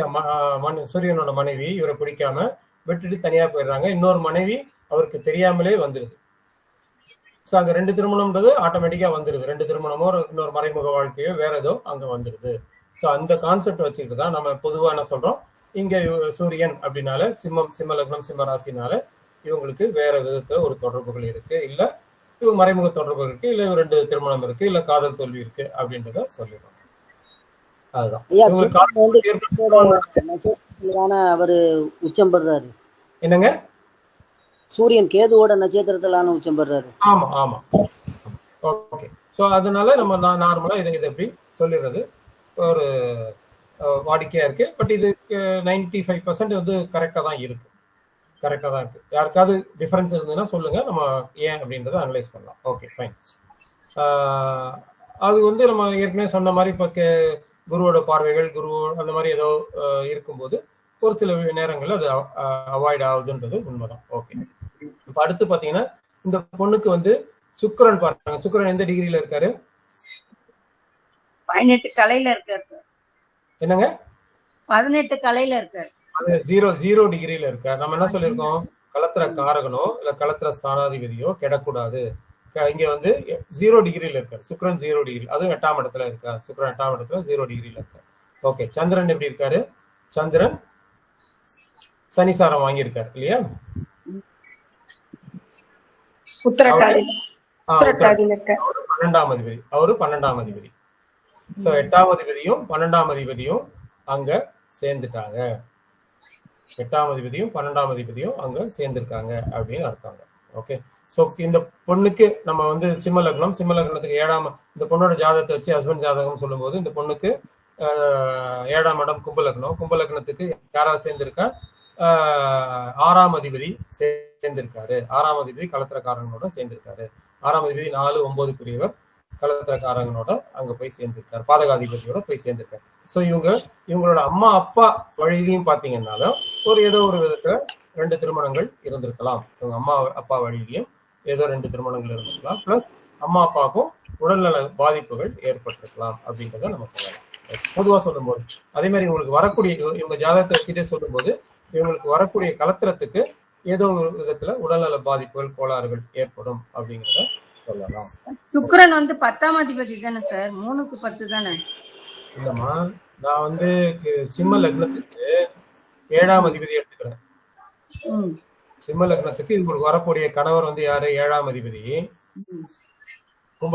சூரியனோட மனைவி இவரை பிடிக்காம விட்டுட்டு தனியா போயிடுறாங்க. இன்னொரு மனைவி அவருக்கு தெரியாமலே வந்துருது. ஸோ அங்க 2 திருமணம்ன்றது ஆட்டோமேட்டிக்கா வந்துருது. 2 திருமணமோ இன்னொரு மறைமுக வாழ்க்கையோ வேற ஏதோ அங்க வந்துருது. ஸோ அந்த கான்செப்ட் வச்சுக்கிட்டு தான் நம்ம பொதுவா என்ன சொல்றோம், இங்க சூரியன் அப்படின்னால சிம்ம லக்னம் சிம்ம ராசினால இவங்களுக்கு வேற விதத்துல ஒரு தொடர்புகள் இருக்கு, இல்ல இவங்க மறைமுக தொடர்பு இருக்கு, இல்ல 2 திருமணம் இருக்கு, இல்ல காதல் தோல்வி இருக்கு அப்படின்றத சொல்லிடுறோம். அதுதான் அவரு உச்சம் பெறாரு. என்னங்க? சூரியன் கேதுவோட நட்சத்திரத்திலான உச்சம் பெறாரு. ஆமா ஆமா, ஓகே. சோ அதனால நம்ம நார்மலா இதை எப்படி சொல்லிடுறது ஒரு வாடிக்கையா இருக்கு. பட் இதுக்கு 95% வந்து கரெக்டா தான் இருக்கு. யாருக்காவது டிஃபரன்ஸ் இருந்ததுன்னா சொல்லுங்க, நம்ம ஏன் அப்படின்றத அனலைஸ் பண்ணலாம். Okay, fine. அது வந்து நம்ம ஏற்கனவே சொன்ன மாதிரி இப்போ குருவோட பார்வைகள், குரு அந்த மாதிரி ஏதோ இருக்கும்போது ஒரு சில நேரங்கள் அது அவாய்ட் ஆகுதுன்றது உண்மைதான். ஓகே, இப்ப அடுத்து பாத்தீங்கன்னா இந்த பொண்ணுக்கு வந்து சுக்கிரன் பாருங்க. சுக்கிரன் எந்த டிகிரியில இருக்காரு? 18 கலையில இருக்காரு. என்னங்க? 18 கலையில இருக்காரு. 0 டிகிரியில இருக்காரு. நம்ம என்ன சொல்லியிருக்கோம், களத்திர காரகனோ இல்ல களத்திர ஸ்தானாதிபதியோ கெடக்கூடாது. இங்க வந்து 0 டிகிரியில இருக்காரு சுக்கிரன். 0 டிகிரி, அதுவும் 8ஆம் இடத்துல இருக்காரு சுக்கிரன். 8ஆம் இடத்துல 0 டிகிரியில இருக்காரு. ஓகே, சந்திரன் எப்படி இருக்காரு? சந்திரன் சனிசாரம் வாங்கியிருக்காரு இல்லையா? அவரு 12ஆம் அதிபதி. சோ 8ஆம் அதிபதியும் 12ஆம் அதிபதியும் அங்க சேர்ந்துட்டாங்க. 8ஆம் அதிபதியும் 12ஆம் அதிபதியும் அங்க சேர்ந்திருக்காங்க அப்படின்னு அர்த்தம். ஓகே. ஸோ இந்த பொண்ணுக்கு நம்ம வந்து சிம்ம லக்னத்துக்கு இந்த பொண்ணோட ஜாதகத்தை வச்சு ஹஸ்பண்ட் ஜாதகம் சொல்லும்போது இந்த பொண்ணுக்கு 7ஆம் இடம் கும்ப லக்னத்துக்கு யாரா சேர்ந்திருக்கா? 6ஆம் அதிபதி சேர்ந்திருக்காரு. 6ஆம் அதிபதி களத்திரக்காரங்களோட சேர்ந்திருக்காரு. 6ஆம் அதிபதி 4, 9 களத்திரக்காரங்களோட அங்க போய் சேர்ந்திருக்காரு. பாதகாதிபதியோட போய் சேர்ந்திருக்காரு. ஸோ இவங்களோட அம்மா அப்பா வழியிலையும் பாத்தீங்கன்னாலும் ஏதோ ஒரு விதத்துல 2 திருமணங்கள் இருந்திருக்கலாம். இவங்க அம்மா அப்பா வழியிலையும் ஏதோ 2 திருமணங்கள் இருந்திருக்கலாம். பிளஸ் அம்மா அப்பாவுக்கும் உடல்நல பாதிப்புகள் ஏற்பட்டிருக்கலாம் அப்படின்றத நம்ம சொல்லலாம். பொதுவா சொல்லும் போது அதே மாதிரி இவங்களுக்கு வரக்கூடிய இவங்க ஜாதகத்தை வச்சுட்டே சொல்லும் போது இவங்களுக்கு வரக்கூடிய கலத்திரத்துக்கு ஏதோ ஒரு விதத்துல உடல்நல பாதிப்புகள் கோளாறுகள் ஏற்படும் அப்படிங்கிறத சொல்லலாம். சுக்கிரன் வந்து 10ஆம் அதிபதி தானே சார்? 3க்கு 10 தானே? இல்லம்மா, நான் வந்து சிம்ம லக்னத்துக்கு 7ஆம் அதிபதி எடுத்துக்கிறேன். சிம்ம லக்னத்துக்கு இவங்களுக்கு வரக்கூடிய கணவர் வந்து யாரு? 7ஆம் அதிபதி. கும்ப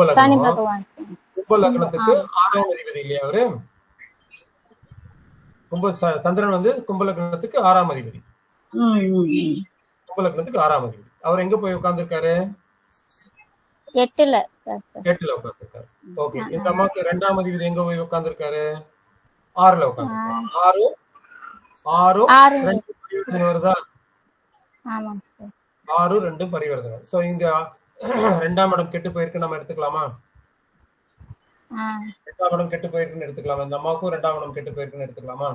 லக்னத்துக்கு 6ஆம் அதிபதி இல்லையா அவரு? சந்திரன் வந்து கும்ப லக்னத்துக்கு 6ஆம் அதிபதி. கும்ப லக்னத்துக்கு 6ஆம் அதிபதி. அவர் எங்க போய் உட்கார்ந்துருக்காரு? 8ல உட்கார்ந்துருக்காரு. ஓகே. இந்த அம்மாவுக்கு 2ஆம் அதிபதி எங்க போய் உட்கார்ந்துருக்காரு? 6ல உட்கார்ந்துருக்காரு. 6 2 பரிவர்த்தனை வருதா? 6 2 பரிவர்த்தனை. சோ இங்க 2ஆம் இடம் கெட்டு போயிருக்கு நம்ம எடுத்துக்கலாமா? 2ஆம் இடம் கெட்டு போயிருக்குன்னு எடுத்துக்கலாமா? இந்த அம்மாவுக்கும் 2ஆம் இடம் கெட்டு போயிருக்குன்னு எடுத்துக்கலாமா?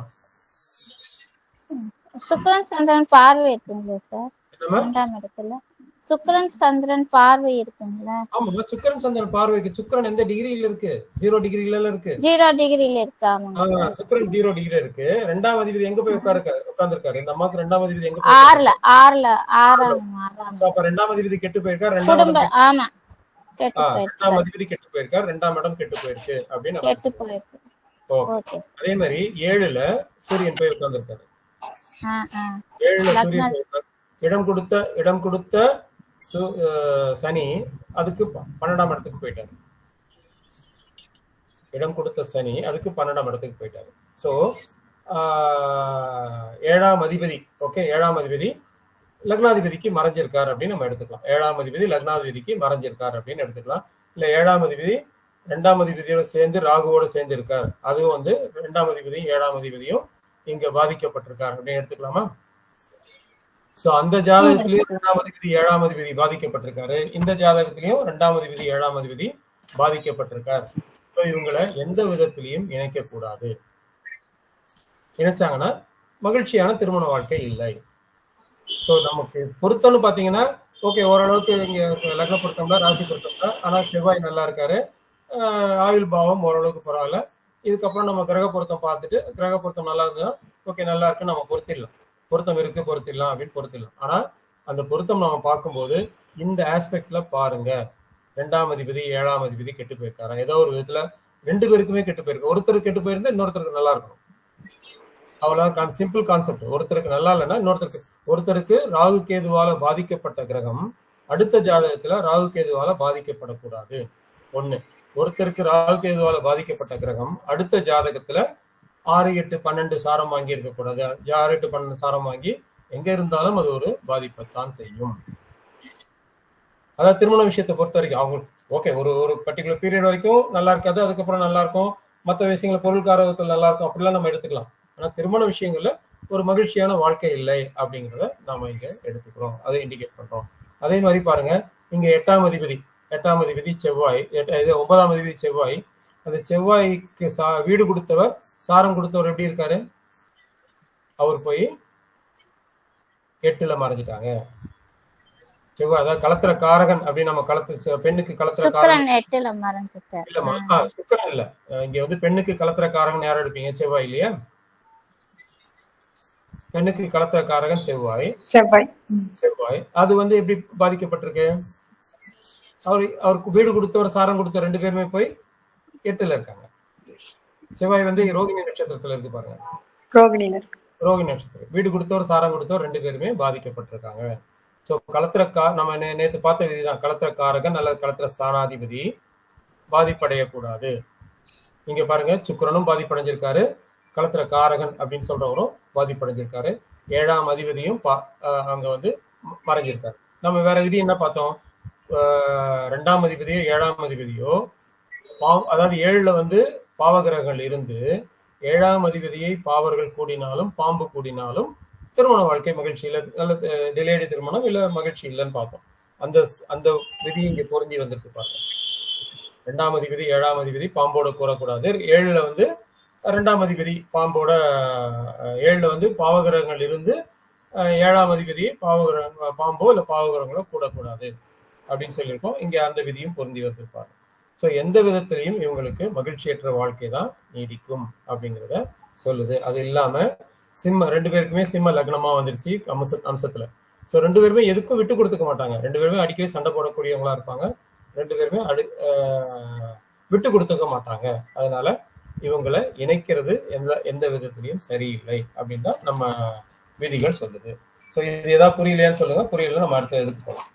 சுக்கிரன் சந்திரன் பார்வை இருக்குங்களா சார்? 2ஆம் இடத்துல சுக்கிரன் சந்திரன் பார்வை இருக்குங்களா? ஆமா, சுக்கிரன் சந்திரன் பார்வைக்கு சுக்கிரன் எந்த டிகிரியில இருக்கு? 0 டிகிரில இருக்கு. 0 டிகிரில இருக்கு. ஆமா, சுக்கிரன் 0 டிகிரில இருக்கு. 2ஆம் அதிபதி எங்க போய் உட்கார்ந்திருக்காரு? இந்த அம்மாக்கு 2ஆம் அதிபதி எங்க? 6ல. அப்ப 2ஆம் அதிபதி கெட்டு போயிருக்காரு. 2ஆம் அதிபதி கெட்டு போயிருக்காரு. 2ஆம் இடம் கெட்டு போயிருக்கு அப்படின்னு கெட்டு போயிருக்கு. ஓகே. அதே மாதிரி 7ல சூரியன் போய் உட்கார்ந்திருக்காரு. 7ல சூரியன் இடம் கொடுத்த சனி அதுக்கு 12ஆம் இடத்துக்கு போயிட்டாரு. இடம் கொடுத்த சனி அதுக்கு 12ஆம் இடத்துக்கு போயிட்டாரு. சோ 7ஆம் அதிபதி, ஓகே, 7ஆம் அதிபதி லக்னாதிபதிக்கு மறைஞ்சிருக்காரு அப்படின்னு நம்ம எடுத்துக்கலாம். 7ஆம் அதிபதி லக்னாதிபதிக்கு மறைஞ்சிருக்காரு அப்படின்னு எடுத்துக்கலாம். இல்ல 7ஆம் அதிபதி 2ஆம் அதிபதியோட சேர்ந்து ராகுவோட சேர்ந்து இருக்காரு. அதுவும் வந்து 2ஆம் அதிபதியும் 7ஆம் அதிபதியும் இங்க பாதிக்கப்பட்டிருக்காரு அப்படின்னு எடுத்துக்கலாமா? சோ அந்த ஜாதகத்திலயும் 2ஆம் அதிபதி 7ஆம் அதிபதி பாதிக்கப்பட்டிருக்காரு. இந்த ஜாதகத்திலயும் 2ஆம் அதிபதி 7ஆம் அதிபதி பாதிக்கப்பட்டிருக்காரு. சோ இவங்களை எந்த விதத்திலையும் இணைக்க கூடாது. இணைச்சாங்கன்னா மகிழ்ச்சியான திருமண வாழ்க்கை இல்லை. சோ நமக்கு பொருத்தம்னு பாத்தீங்கன்னா ஓகே, ஓரளவுக்கு இங்க லக்ன பொருத்தம்ல ராசி பொருத்தம்ல, ஆனா செவ்வாய் நல்லா இருக்காரு. ஆயுள் பாவம் ஓரளவுக்கு பரவாயில்ல. இதுக்கப்புறம் நம்ம கிரக பொருத்தம் பார்த்துட்டு கிரக பொருத்தம் நல்லா இருந்தா ஓகே, நல்லா இருக்கு, நம்ம பொருத்திடலாம். பொருத்தம் இருக்கு, பொருத்திடலாம் அப்படின்னு பொருத்திடலாம். ஆனா அந்த பொருத்தம் நம்ம பார்க்கும்போது இந்த ஆஸ்பெக்ட்ல பாருங்க, 2ஆம் அதிபதி 7ஆம் அதிபதி கெட்டு போயிருக்காரு. ஏதோ ஒரு விதத்துல 2 பேருக்குமே கெட்டு போயிருக்கு. ஒருத்தருக்கு கெட்டு போயிருந்தா இன்னொருத்தருக்கு நல்லா இருக்கும். அவ்வளவு சிம்பிள் கான்செப்ட். ஒருத்தருக்கு நல்லா இல்லைன்னா ஒருத்தருக்கு ராகு கேதுவால பாதிக்கப்பட்ட கிரகம் அடுத்த ஜாதகத்துல ராகு கேதுவால பாதிக்கப்படக்கூடாது. ஒருத்தருக்கு ராகு கேதுவால பாதிக்கப்பட்ட கிரகம் அடுத்த ஜாதகத்துல 6, 8, 12 சாரம் வாங்கி இருக்கக்கூடாது. 6, 8, 12 சாரம் வாங்கி எங்க இருந்தாலும் அது ஒரு பாதிப்பைத்தான் செய்யும். அதாவது திருமண விஷயத்தை பொறுத்த வரைக்கும் அவங்க ஓகே, ஒரு பர்டிகுலர் பீரியட் வரைக்கும் நல்லா இருக்காது, அதுக்கப்புறம் நல்லா இருக்கும், மற்ற விஷயங்கள பொருள்காரகத்தில் நல்லா இருக்கும், அப்படிலாம் நம்ம எடுத்துக்கலாம். ஆனா திருமண விஷயங்கள்ல ஒரு மகிழ்ச்சியான வாழ்க்கை இல்லை அப்படிங்கிறத நாம இங்க எடுத்துக்கிறோம், அதை இண்டிகேட் பண்றோம். அதே மாதிரி பாருங்க, இங்க 8ஆம் அதிபதி செவ்வாய், 9ஆம் அதிபதி செவ்வாய். அந்த செவ்வாய்க்கு வீடு கொடுத்தவர் சாரம் கொடுத்தவர் எப்படி இருக்காரு? அவர் போய் 8ல மறைஞ்சிட்டாங்க. செவ்வாய் அதாவது கலத்திர காரகன் அப்படின்னு நம்ம பெண்ணுக்கு கலத்திர காரகன் இல்லம்மா, சுக்கிரன் இல்ல. இங்க வந்து பெண்ணுக்கு கலத்திர காரகன் யாரும் எடுப்பீங்க? செவ்வாய் இல்லையா? பெண்ணுக்கு கலத்திர காரகன் செவ்வாய். அது வந்து எப்படி பாதிக்கப்பட்டிருக்கு? அவருக்கு வீடு கொடுத்தவர் சாரம் கொடுத்த 2 பேருமே போய் 8ல இருக்காங்க. செவ்வாய் வந்து ரோகிணி நட்சத்திரத்துல இருக்கு பாருங்க. ரோகிணி நட்சத்திரம் வீடு கொடுத்தவர் சாரம் கொடுத்தவர் 2 பேருமே பாதிக்கப்பட்டிருக்காங்க. சோ நம்ம நேற்று பார்த்த இதுதான், கலத்திரக்காரகன் அல்லது கலத்திர ஸ்தானாதிபதி பாதிப்படையக்கூடாது. இங்க பாருங்க, சுக்கிரனும் பாதிப்படைஞ்சிருக்காரு, களத்திர காரகன் அப்படின்னு சொல்றவரும் பாதிப்படைஞ்சிருக்காரு. 7ஆம் அதிபதியும் அங்க வந்து மறைஞ்சிருக்காரு. நம்ம வேற விதி என்ன பார்த்தோம்? 2ஆம் அதிபதியோ 7ஆம் அதிபதியோ அதாவது 7ல வந்து பாவகிரகங்கள் இருந்து 7ஆம் அதிபதியை பாவர்கள் கூடினாலும் பாம்பு கூடினாலும் திருமண வாழ்க்கை மகிழ்ச்சி இல்லை, நல்ல டிலேடு திருமணம் இல்ல மகிழ்ச்சி இல்லைன்னு பார்த்தோம். அந்த அந்த விதி இங்க பொருந்தி வந்திருக்கு பார்த்தோம். 2ஆம் அதிபதி 7ஆம் அதிபதி பாம்போட கூறக்கூடாது. 7ல வந்து 2ஆம் அதிபதி பாம்போட 7ல வந்து பாவகிரகங்கள் இருந்து 7ஆம் அதிபதியை பாம்போ இல்ல பாவகிரகங்களோ கூடக்கூடாது அப்படின்னு சொல்லியிருக்கோம். இங்க அந்த விதியும் பொருந்தி வந்திருப்பாங்க. ஸோ எந்த விதத்திலையும் இவங்களுக்கு மகிழ்ச்சியற்ற வாழ்க்கை தான் நீடிக்கும் அப்படிங்கிறத சொல்லுது. அது இல்லாம சிம்ம 2 பேருக்குமே சிம்ம லக்னமா வந்துருச்சு அம்சத்துல. ஸோ 2 பேருமே எதுக்கும் விட்டு கொடுத்துக்க மாட்டாங்க. 2 பேருமே அடிக்கடி சண்டை போடக்கூடியவங்களா இருப்பாங்க. 2 பேருமே விட்டு கொடுத்துக்க மாட்டாங்க. அதனால இவங்களை இணைக்கிறது எந்த விதத்திலையும் சரியில்லை அப்படின்னு தான் நம்ம விதிகள் சொல்லுது. ஸோ இது ஏதாவது புரியலையான்னு சொல்லுங்க. புரியல நம்ம அடுத்த இதுக்கு போகலாம்.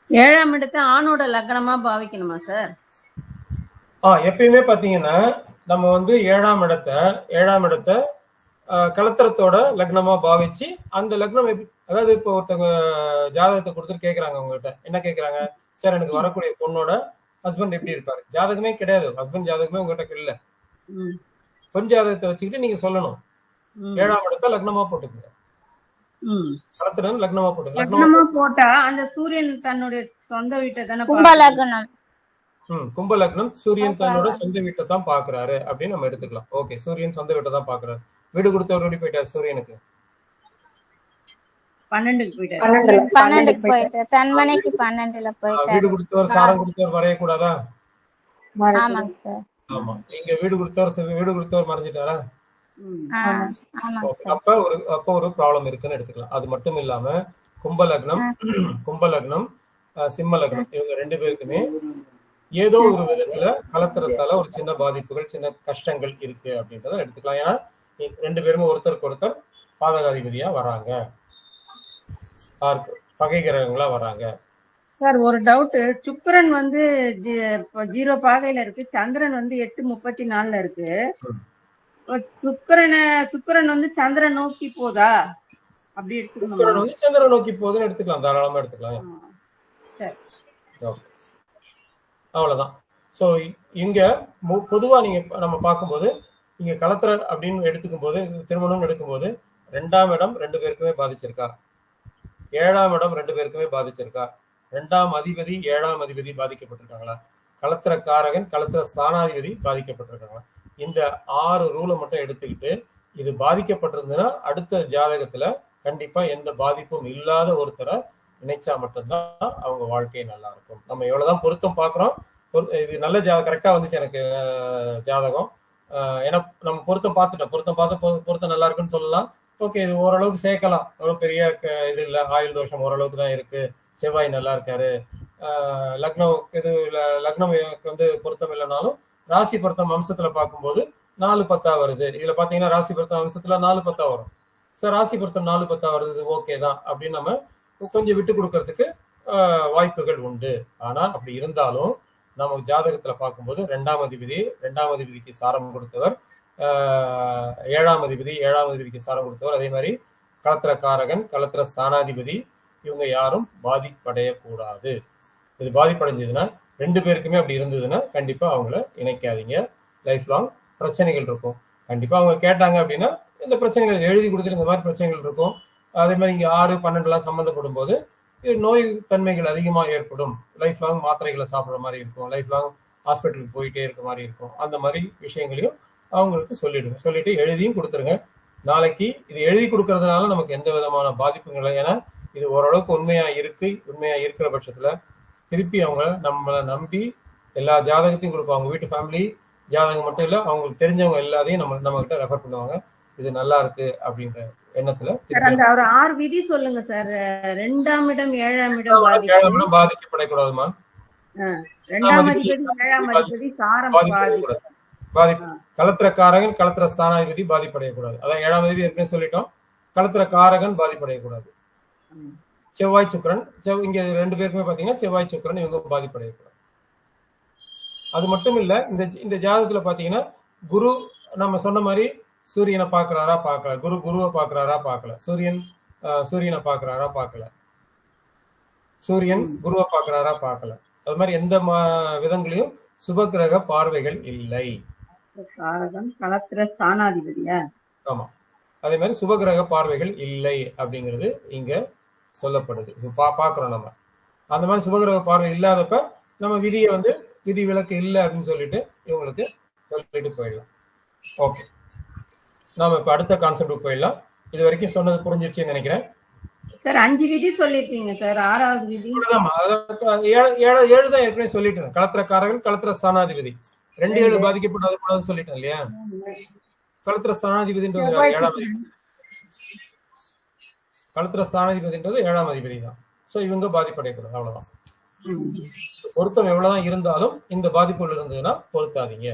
7ஆம் இடத்தை ஆணோட லக்னமா பாவிக்கணுமா சார்? எப்பயுமே பாத்தீங்கன்னா நம்ம வந்து 7ஆம் இடத்தை கலத்திரத்தோட லக்னமா பாவிச்சு அந்த லக்னம் அதாவது இப்போ ஒருத்தவங்க ஜாதகத்தை கொடுத்துட்டு கேட்கறாங்க உங்ககிட்ட, என்ன கேட்கறாங்க? சார் எனக்கு வரக்கூடிய பொண்ணோட ஹஸ்பண்ட் எப்படி இருப்பாரு? ஜாதகமே கிடையாது, ஹஸ்பண்ட் ஜாதகமே உங்ககிட்ட இல்ல. பொன் ஜாதகத்தை வச்சுக்கிட்டு நீங்க சொல்லணும். 7ஆம் இடத்தை லக்னமா போட்டுக்கோங்க. லக்னமா போட்டா அந்த சூரியன் தன்னுடைய சொந்த வீட்டை தானே கும்பலக்னம். கும்பலக்னம் சூரியன் தன்னோட சொந்த வீட்டை தான் பாக்குறாரு அப்படின்னு நம்ம எடுத்துக்கலாம். ஓகே, சூரியன் சொந்த வீட்டை தான் பாக்குறாரு. வீடு கொடுத்தவர் ஓடி போயிட்டாரு சூரியனுக்கு 12க்கு போயிட்டாரு. தன்மனைக்கு 12ல போயிட்டாரு. வீடு கொடுத்தவர் சாரம் கொடுத்தவர் வரையக்கூடாதா? ஆமாங்க சார். ஆமா, இங்க வீடு கொடுத்தவர் மறைஞ்சிட்டாரா? அப்ப ஒரு ப்ராப்ளம் இருக்குன்னு எடுத்துக்கலாம். அது மட்டும் இல்லாம கும்பலக்னம் சிம்ம லக்னம் இவங்க 2 பேருக்குமே ஏதோ ஒரு விதத்துல கலத்திரத்தால ஒரு சின்ன பாதிப்புகள், சின்ன கஷ்டங்கள் இருக்கு அப்படின்றத எடுத்துக்கலாம். ஏன்னா 2 பேருமே ஒருத்தருக்கு ஒருத்தர் பாதகாதிபதியா வராங்க, பகை கிரகங்களா வராங்க. சார் ஒரு டவுட், சுக்கிரன் வந்து 0 பாகையில இருக்கு, சந்திரன் வந்து 8:34 இருக்கு. சுக்கிரன் வந்து சந்திரன் நோக்கி போதா அப்படி எடுத்துக்கணும்? சந்திரன் நோக்கி போகுதுன்னு எடுத்துக்கலாம், தாராளமா எடுத்துக்கலாம். அவ்வளவுதான். சோ இங்க பொதுவா நம்ம பார்க்கும்போது இங்க கலத்திர அப்படின்னு எடுத்துக்கும் போது, திருமணம் எடுக்கும்போது 2ஆம் இடம் 2 பேருக்குமே பாதிச்சிருக்கா, 7ஆம் இடம் 2 பேருக்குமே பாதிச்சிருக்கா, 2ஆம் அதிபதி 7ஆம் அதிபதி பாதிக்கப்பட்டிருக்காங்களா, கலத்திர காரகன் கலத்திர ஸ்தானாதிபதி பாதிக்கப்பட்டிருக்காங்களா? இந்த 6 ரூலை மட்டும் எடுத்துக்கிட்டு இது பாதிக்கப்பட்டிருந்ததுன்னா அடுத்த ஜாதகத்துல கண்டிப்பா எந்த பாதிப்பும் இல்லாத ஒருத்தரை நினைச்சா மட்டும்தான் அவங்க வாழ்க்கை நல்லா இருக்கும். நம்ம எவ்வளவுதான் பொருத்தம் பாக்குறோம், இது நல்ல கரெக்டா வந்துச்சு எனக்கு ஜாதகம். ஏன்னா நம்ம பொருத்தம் பொருத்தம் நல்லா இருக்குன்னு சொல்லலாம். ஓகே, இது ஓரளவுக்கு சேர்க்கலாம், அவ்வளவு பெரிய இது இல்ல, ஆயுள் தோஷம் ஓரளவுக்கு தான் இருக்கு, செவ்வாய் நல்லா இருக்காரு, லக்னம் வந்து பொருத்தம் இல்லைனாலும் ராசி பொருத்தம் அம்சத்துல பார்க்கும்போது 4-10 வருது. இதுல பாத்தீங்கன்னா ராசி பொருத்தம் அம்சத்துல 4-10 வரும். சார் ராசி பொருத்தம் 4-10 வருது, ஓகே தான் அப்படின்னு நம்ம கொஞ்சம் விட்டு கொடுக்கறதுக்கு வாய்ப்புகள் உண்டு. ஆனா அப்படி இருந்தாலும் நம்ம ஜாதகத்துல பார்க்கும்போது 2ஆம் அதிபதிக்கு சாரம் கொடுத்தவர், 7ஆம் அதிபதிக்கு சாரம் கொடுத்தவர், அதே மாதிரி கலத்திர காரகன் கலத்திர ஸ்தானாதிபதி இவங்க யாரும் பாதிப்படையக்கூடாது. இது பாதிப்படைஞ்சதுன்னா 2 பேருக்குமே அப்படி இருந்ததுன்னா கண்டிப்பா அவங்கள இணைக்காதீங்க. லைஃப் லாங் பிரச்சனைகள் இருக்கும். கண்டிப்பா அவங்க கேட்டாங்க அப்படின்னா இந்த பிரச்சனைகள் எழுதி கொடுத்துட்டு இந்த மாதிரி பிரச்சனைகள் இருக்கும். அதே மாதிரி இங்க 6-12 சம்மந்தப்படும் போது நோய் தன்மைகள் அதிகமா ஏற்படும். லைஃப் லாங் மாத்திரைகளை சாப்பிட்ற மாதிரி இருக்கும், லைஃப் லாங் ஹாஸ்பிட்டலுக்கு போயிட்டே இருக்க மாதிரி இருக்கும். அந்த மாதிரி விஷயங்களையும் அவங்களுக்கு சொல்லிட்டு எழுதியும் கொடுத்துருங்க. நாளைக்கு இது எழுதி கொடுக்கறதுனால நமக்கு எந்த விதமான பாதிப்பும் இல்லை. ஏன்னா இது ஓரளவுக்கு உண்மையா இருக்கிற பட்சத்துல திருப்பி அவங்க நம்மளை நம்பி எல்லா ஜாதகத்தையும் கொடுப்பாங்க. அவங்க வீட்டு ஃபேமிலி ஜாதகம் மட்டும் இல்ல, அவங்களுக்கு தெரிஞ்சவங்க எல்லாத்தையும் நம்ம கிட்ட ரெஃபர் பண்ணுவாங்க. இது நல்லா இருக்கு அப்படின்ற எண்ணத்துல. ஒரு 6 விதி சொல்லுங்க சார். 2ஆம் இடம் 7ஆம் இடம் பாதிக்கப்படக்கூடாதுமா. 2ஆம் அதிபதி 7ஆம் அதிபதி சாரம் பாதிப்பு. கலத்திர காரகன் கலத்திர ஸ்தானாதிபதி பாதிப்படையக்கூடாது. அதான் 7ஆம் அதிபதி ஏற்கனவே சொல்லிட்டோம். கலத்திர காரகன் பாதிப்படையக்கூடாது. செவ்வாய் சுக்கிரன் இங்க 2 பேருக்குமே பாத்தீங்கன்னா செவ்வாய் சுக்கிரன் இவங்க பாதிப்படையக்கூடாது. அது மட்டும் இல்ல, இந்த இந்த ஜாதகத்துல பாத்தீங்கன்னா குரு நம்ம சொன்ன மாதிரி சூரியனை பாக்குறாரா பார்க்கல, குருவை பாக்குறாரா பார்க்கல, சூரியனை பாக்குறாரா பார்க்கல, சூரியன் குருவை பாக்குறாரா பார்க்கல. அது மாதிரி எந்த விதங்களையும் சுபகிரக பார்வைகள் இல்லை. களத்திர ஸ்தானாதிபதியா? ஆமா, அதே மாதிரி சுபகிரக பார்வைகள் இல்லை அப்படிங்கிறது இங்க சொல்லப்படுது. பாக்குறோம் நம்ம. அந்த மாதிரி சுபகிரக பார்வை இல்லாதப்ப நம்ம விதியை வந்து விதி விலக்கு இல்லை அப்படின்னு சொல்லிட்டு இவங்களுக்கு சொல்லிட்டு போயிடலாம். ஓகே, நாம இப்ப அடுத்த கான்செப்ட் போயிடலாம். இது வரைக்கும் சொன்னது புரிஞ்சிருச்சுன்னு நினைக்கிறேன். சார் 5 விதி சொல்லிருக்கீங்க சார். 6வது விதி 7 தான் ஏற்கனவே சொல்லிட்டேன். களத்திரக்காரர்கள், களத்திர ஸ்தானாதிபதி 2 பாதிக்கப்படாத சொல்லிட்டேன் இல்லையா? களத்திர ஸ்தானாதிபதின்றது 7ஆம் அதிபதி. களத்திர ஸ்தானாதிபதின்றது 7ஆம் அதிபதி தான். சோ இவங்க பாதிப்படையக்கூடாது, அவ்வளவுதான். பொருத்தம் எவ்வளவுதான் இருந்தாலும் இந்த பாதிப்புகள் இருந்ததுன்னா பொருத்தாதீங்க.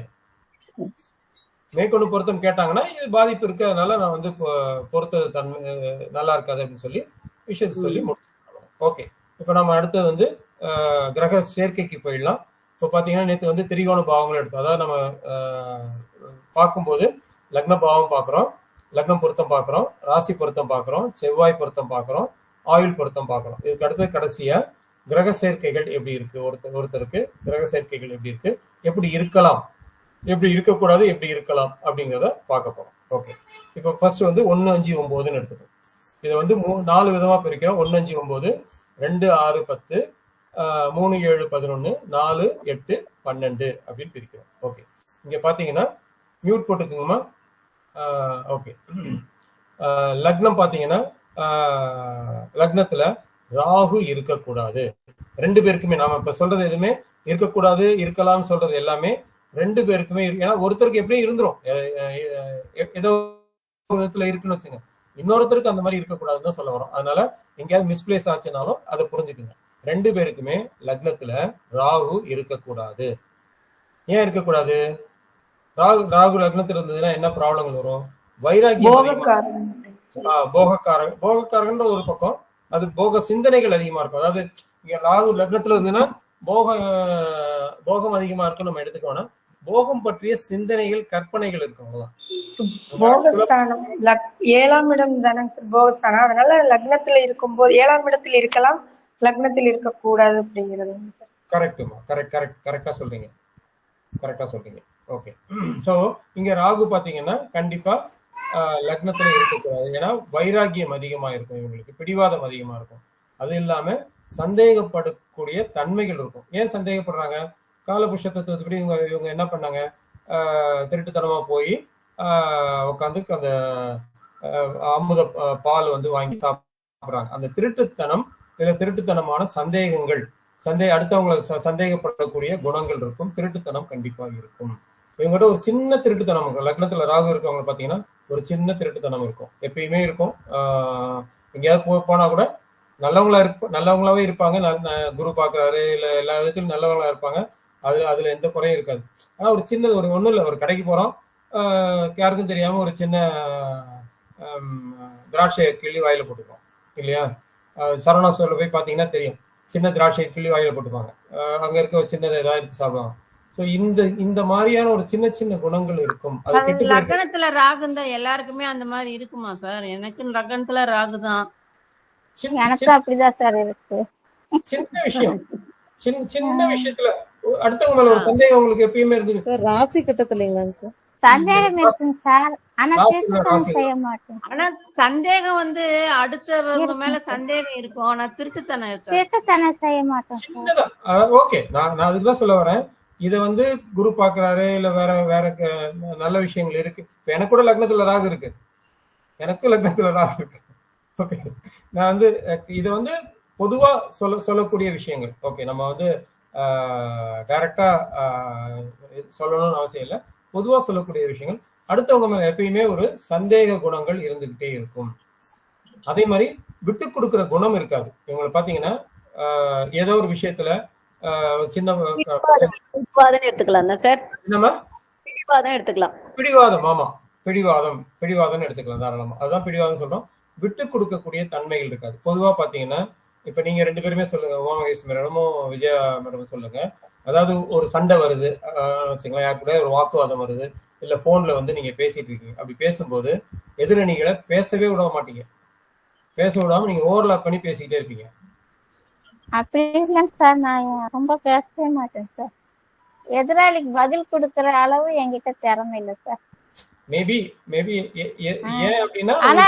மேற்கொண்டு பொருத்தம் கேட்டாங்கன்னா இது பாதிப்பு இருக்கு, அதனால நான் வந்து பொருத்தது தன்மை நல்லா இருக்காது அப்படின்னு சொல்லி விஷயத்தை சொல்லி முடிச்சுக்கலாம். ஓகே, இப்ப நம்ம அடுத்தது வந்து கிரக சேர்க்கைக்கு போயிடலாம். இப்போ பாத்தீங்கன்னா நேற்று வந்து திரிகோண பாவங்கள் எடுத்தோம். அதாவது நம்ம பார்க்கும்போது லக்ன பாவம் பார்க்குறோம், லக்னம் பொருத்தம் பார்க்குறோம், ராசி பொருத்தம் பார்க்குறோம், செவ்வாய் பொருத்தம் பார்க்குறோம், ஆயுள் பொருத்தம் பார்க்குறோம். இதுக்கு அடுத்து கடைசியா கிரக சேர்க்கைகள் எப்படி இருக்கு, ஒருத்தருக்கு கிரக சேர்க்கைகள் எப்படி இருக்கு, எப்படி இருக்கலாம், எப்படி இருக்கக்கூடாது, எப்படி இருக்கலாம் அப்படிங்கிறத பார்க்க போறோம். ஓகே, இப்போ ஃபர்ஸ்ட் வந்து 1, 5, 9ன்னு எடுத்துக்கோம். இதை வந்து 4 விதமா பிரிக்கிறோம். 1, 5, 9, 2, 6, 10, 3, 7, 11, 4, 8, 12 அப்படின்னு பிரிக்கிறோம். ஓகே, இங்க பாத்தீங்கன்னா மியூட் போட்டுக்குங்கம்மா. ஓகே, லக்னம் பாத்தீங்கன்னா லக்னத்துல ராகு இருக்கக்கூடாது. 2 பேருக்குமே நாம இப்ப சொல்றது எதுவுமே இருக்கக்கூடாது, இருக்கலாம்னு சொல்றது எல்லாமே 2 பேருக்குமே இருக்கு. ஏன்னா ஒருத்தருக்கு எப்படியும் இருந்துரும், ஏதோ விதத்துல இருக்குன்னு வச்சுங்க, இன்னொருத்தருக்கு அந்த மாதிரி இருக்கக்கூடாதுன்னு தான் சொல்ல வரோம். அதனால எங்கேயாவது மிஸ்பிளேஸ் ஆச்சுனாலும் அதை புரிஞ்சுக்குங்க. 2 பேருக்குமே லக்னத்துல ராகு இருக்கக்கூடாது. ஏன் இருக்கக்கூடாது? ராகு லக்னத்துல இருந்ததுன்னா என்ன ப்ராப்ளங்கள் வரும்? வைராகியம், போகக்காரகன்ற ஒரு பக்கம், அது போக சிந்தனைகள் அதிகமா இருக்கும். அதாவது இங்க ராகு லக்னத்துல இருந்ததுன்னா போகம் அதிகமா இருக்கும். நம்ம எடுத்துக்கோனா போகம் பற்றிய சிந்தனைகள், கற்பனைகள் இருக்கும். போகஸ்தானம் 7ஆம் இடம் தானே சார் போகஸ்தானம். அதனால லக்னத்துல இருக்கும்போது 7ஆம் இடத்தில் இருக்கலாம், லக்னத்தில் இருக்கக்கூடாது அப்படிங்கிறது சார். கரெக்டுமா, கரெக்டா சொல்றீங்க. ஓகே, சோ இங்க ராகு பாத்தீங்கன்னா கண்டிப்பா லக்னத்துல இருக்கக்கூடாது. ஏன்னா வைராகியம் அதிகமா இருக்கும், இவங்களுக்கு பிடிவாதம் அதிகமா இருக்கும். அது இல்லாம சந்தேகப்படக்கூடிய தன்மைகள் இருக்கும். ஏன் சந்தேகப்படுறாங்க? காலபுருஷ தத்துவத்துப்படி இவங்க என்ன பண்ணாங்க? திருட்டுத்தனமா போய் உட்காந்து அந்த அமுத பால் வந்து வாங்கி சாப்பிடுறாங்க. அந்த திருட்டுத்தனம், இல்ல திருட்டுத்தனமான சந்தேகங்கள், அடுத்தவங்களை சந்தேகப்படக்கூடிய குணங்கள் இருக்கும். திருட்டுத்தனம் கண்டிப்பா இருக்கும். இவங்ககிட்ட ஒரு சின்ன திருட்டுத்தனம் இருக்கும். லக்னத்துல ராகு இருக்கவங்க பாத்தீங்கன்னா ஒரு சின்ன திருட்டுத்தனம் இருக்கும், எப்பயுமே இருக்கும். எங்கேயாவது போனா கூட நல்லவங்களாவே இருப்பாங்க. குரு பாக்குறாரு, இல்ல எல்லா விதத்திலும் நல்லவங்களா இருப்பாங்க. அதுல எந்த குறையும் இருக்காது. ஆனா ஒரு சின்னது, ஒண்ணும் இல்லை, ஒரு கடைக்கு போறோம், யாருக்கும் தெரியாம ஒரு சின்ன திராட்சையை கிள்ளி வாயில போட்டுப்போம் இல்லையா? சரவணா ஸ்டோர்ல போய் பாத்தீங்கன்னா தெரியும், சின்ன திராட்சையை கிள்ளி வாயில போட்டுப்பாங்க. அங்க இருக்க ஒரு சின்னதை ஏதாவது எடுத்து சாப்பிடுவாங்க. இந்த மாதிரியான ஒரு சின்ன சின்ன குணங்கள் இருக்கும். லக்னத்துல ராகு தான் எல்லாருக்குமே அந்த மாதிரி இருக்குமா சார்? எனக்கு லக்னத்துல ராகு தான். எனக்கு அப்படிதான் சார் இருக்கு. சின்ன விஷயம், சின்ன விஷயத்துல அடுத்தவங்க மேல ஒரு சந்தேகம் உங்களுக்கு எப்பயுமே இருக்கு. ராசி கட்டத்துலங்களா சார்? சந்தேகம் இருக்குங்க சார், ஆனா திருட்டுத்தனம் செய்ய மாட்டேன். ஆனா சந்தேகம் வந்து அடுத்தவங்க மேல சந்தேகம் இருக்கும், ஆனா திருட்டுத்தனம் செய்ய மாட்டேன். ஓகே, நான் அதுக்குதான் சொல்ல வரேன். இத வந்து குரு பாக்குறாரு, இல்ல வேற நல்ல விஷயங்கள் இருக்கு. இப்ப எனக்கு கூட லக்னத்துல ராகு இருக்கு, ஓகே, நான் வந்து இத வந்து பொதுவா சொல்லக்கூடிய விஷயங்கள். ஓகே, நம்ம வந்து டைரக்டா சொல்லணும்னு அவசியம் இல்லை, பொதுவா சொல்லக்கூடிய விஷயங்கள். அடுத்தவங்க மேல எப்பயுமே ஒரு சந்தேக குணங்கள் இருந்துகிட்டே இருக்கும். அதே மாதிரி விட்டு கொடுக்கிற குணம் இருக்காது. இவங்களை பாத்தீங்கன்னா ஏதோ ஒரு விஷயத்துல சின்ன எடுத்துக்கலாம் சார். என்னமா எடுத்துக்கலாம், பிடிவாதம். ஆமா, பிடிவாதம் எடுத்துக்கலாம் தாராளமா. அதுதான் பிடிவாதம் சொல்றோம். விட்டு கொடுக்கக்கூடிய தன்மைகள் இருக்காது. பொதுவா பாத்தீங்கன்னா இப்ப நீங்க 2 பேருமே சொல்லுங்க, ஓமகேஷ் மேடமும் விஜயா மேடமும் சொல்லுங்க. அதாவது ஒரு சண்டை வருது வச்சுங்களேன், யாரு கூட ஒரு வாக்குவாதம் வருது, இல்ல போன்ல வந்து நீங்க பேசிட்டு இருக்கீங்க. அப்படி பேசும்போது எதிரணிகளை பேசவே விட மாட்டீங்க, பேச விடாம நீங்க ஓவர்லாப் பண்ணி பேசிக்கிட்டே இருப்பீங்க. அப்படி இல்லைங்க சார், நான் ரொம்ப பேசவே மாட்டேன் சார். எதிராளிக்கு பதில் கொடுக்கற அளவு என்கிட்ட திறமை இல்லை சார். மேபி ஏன் அப்படின்னா ஆனா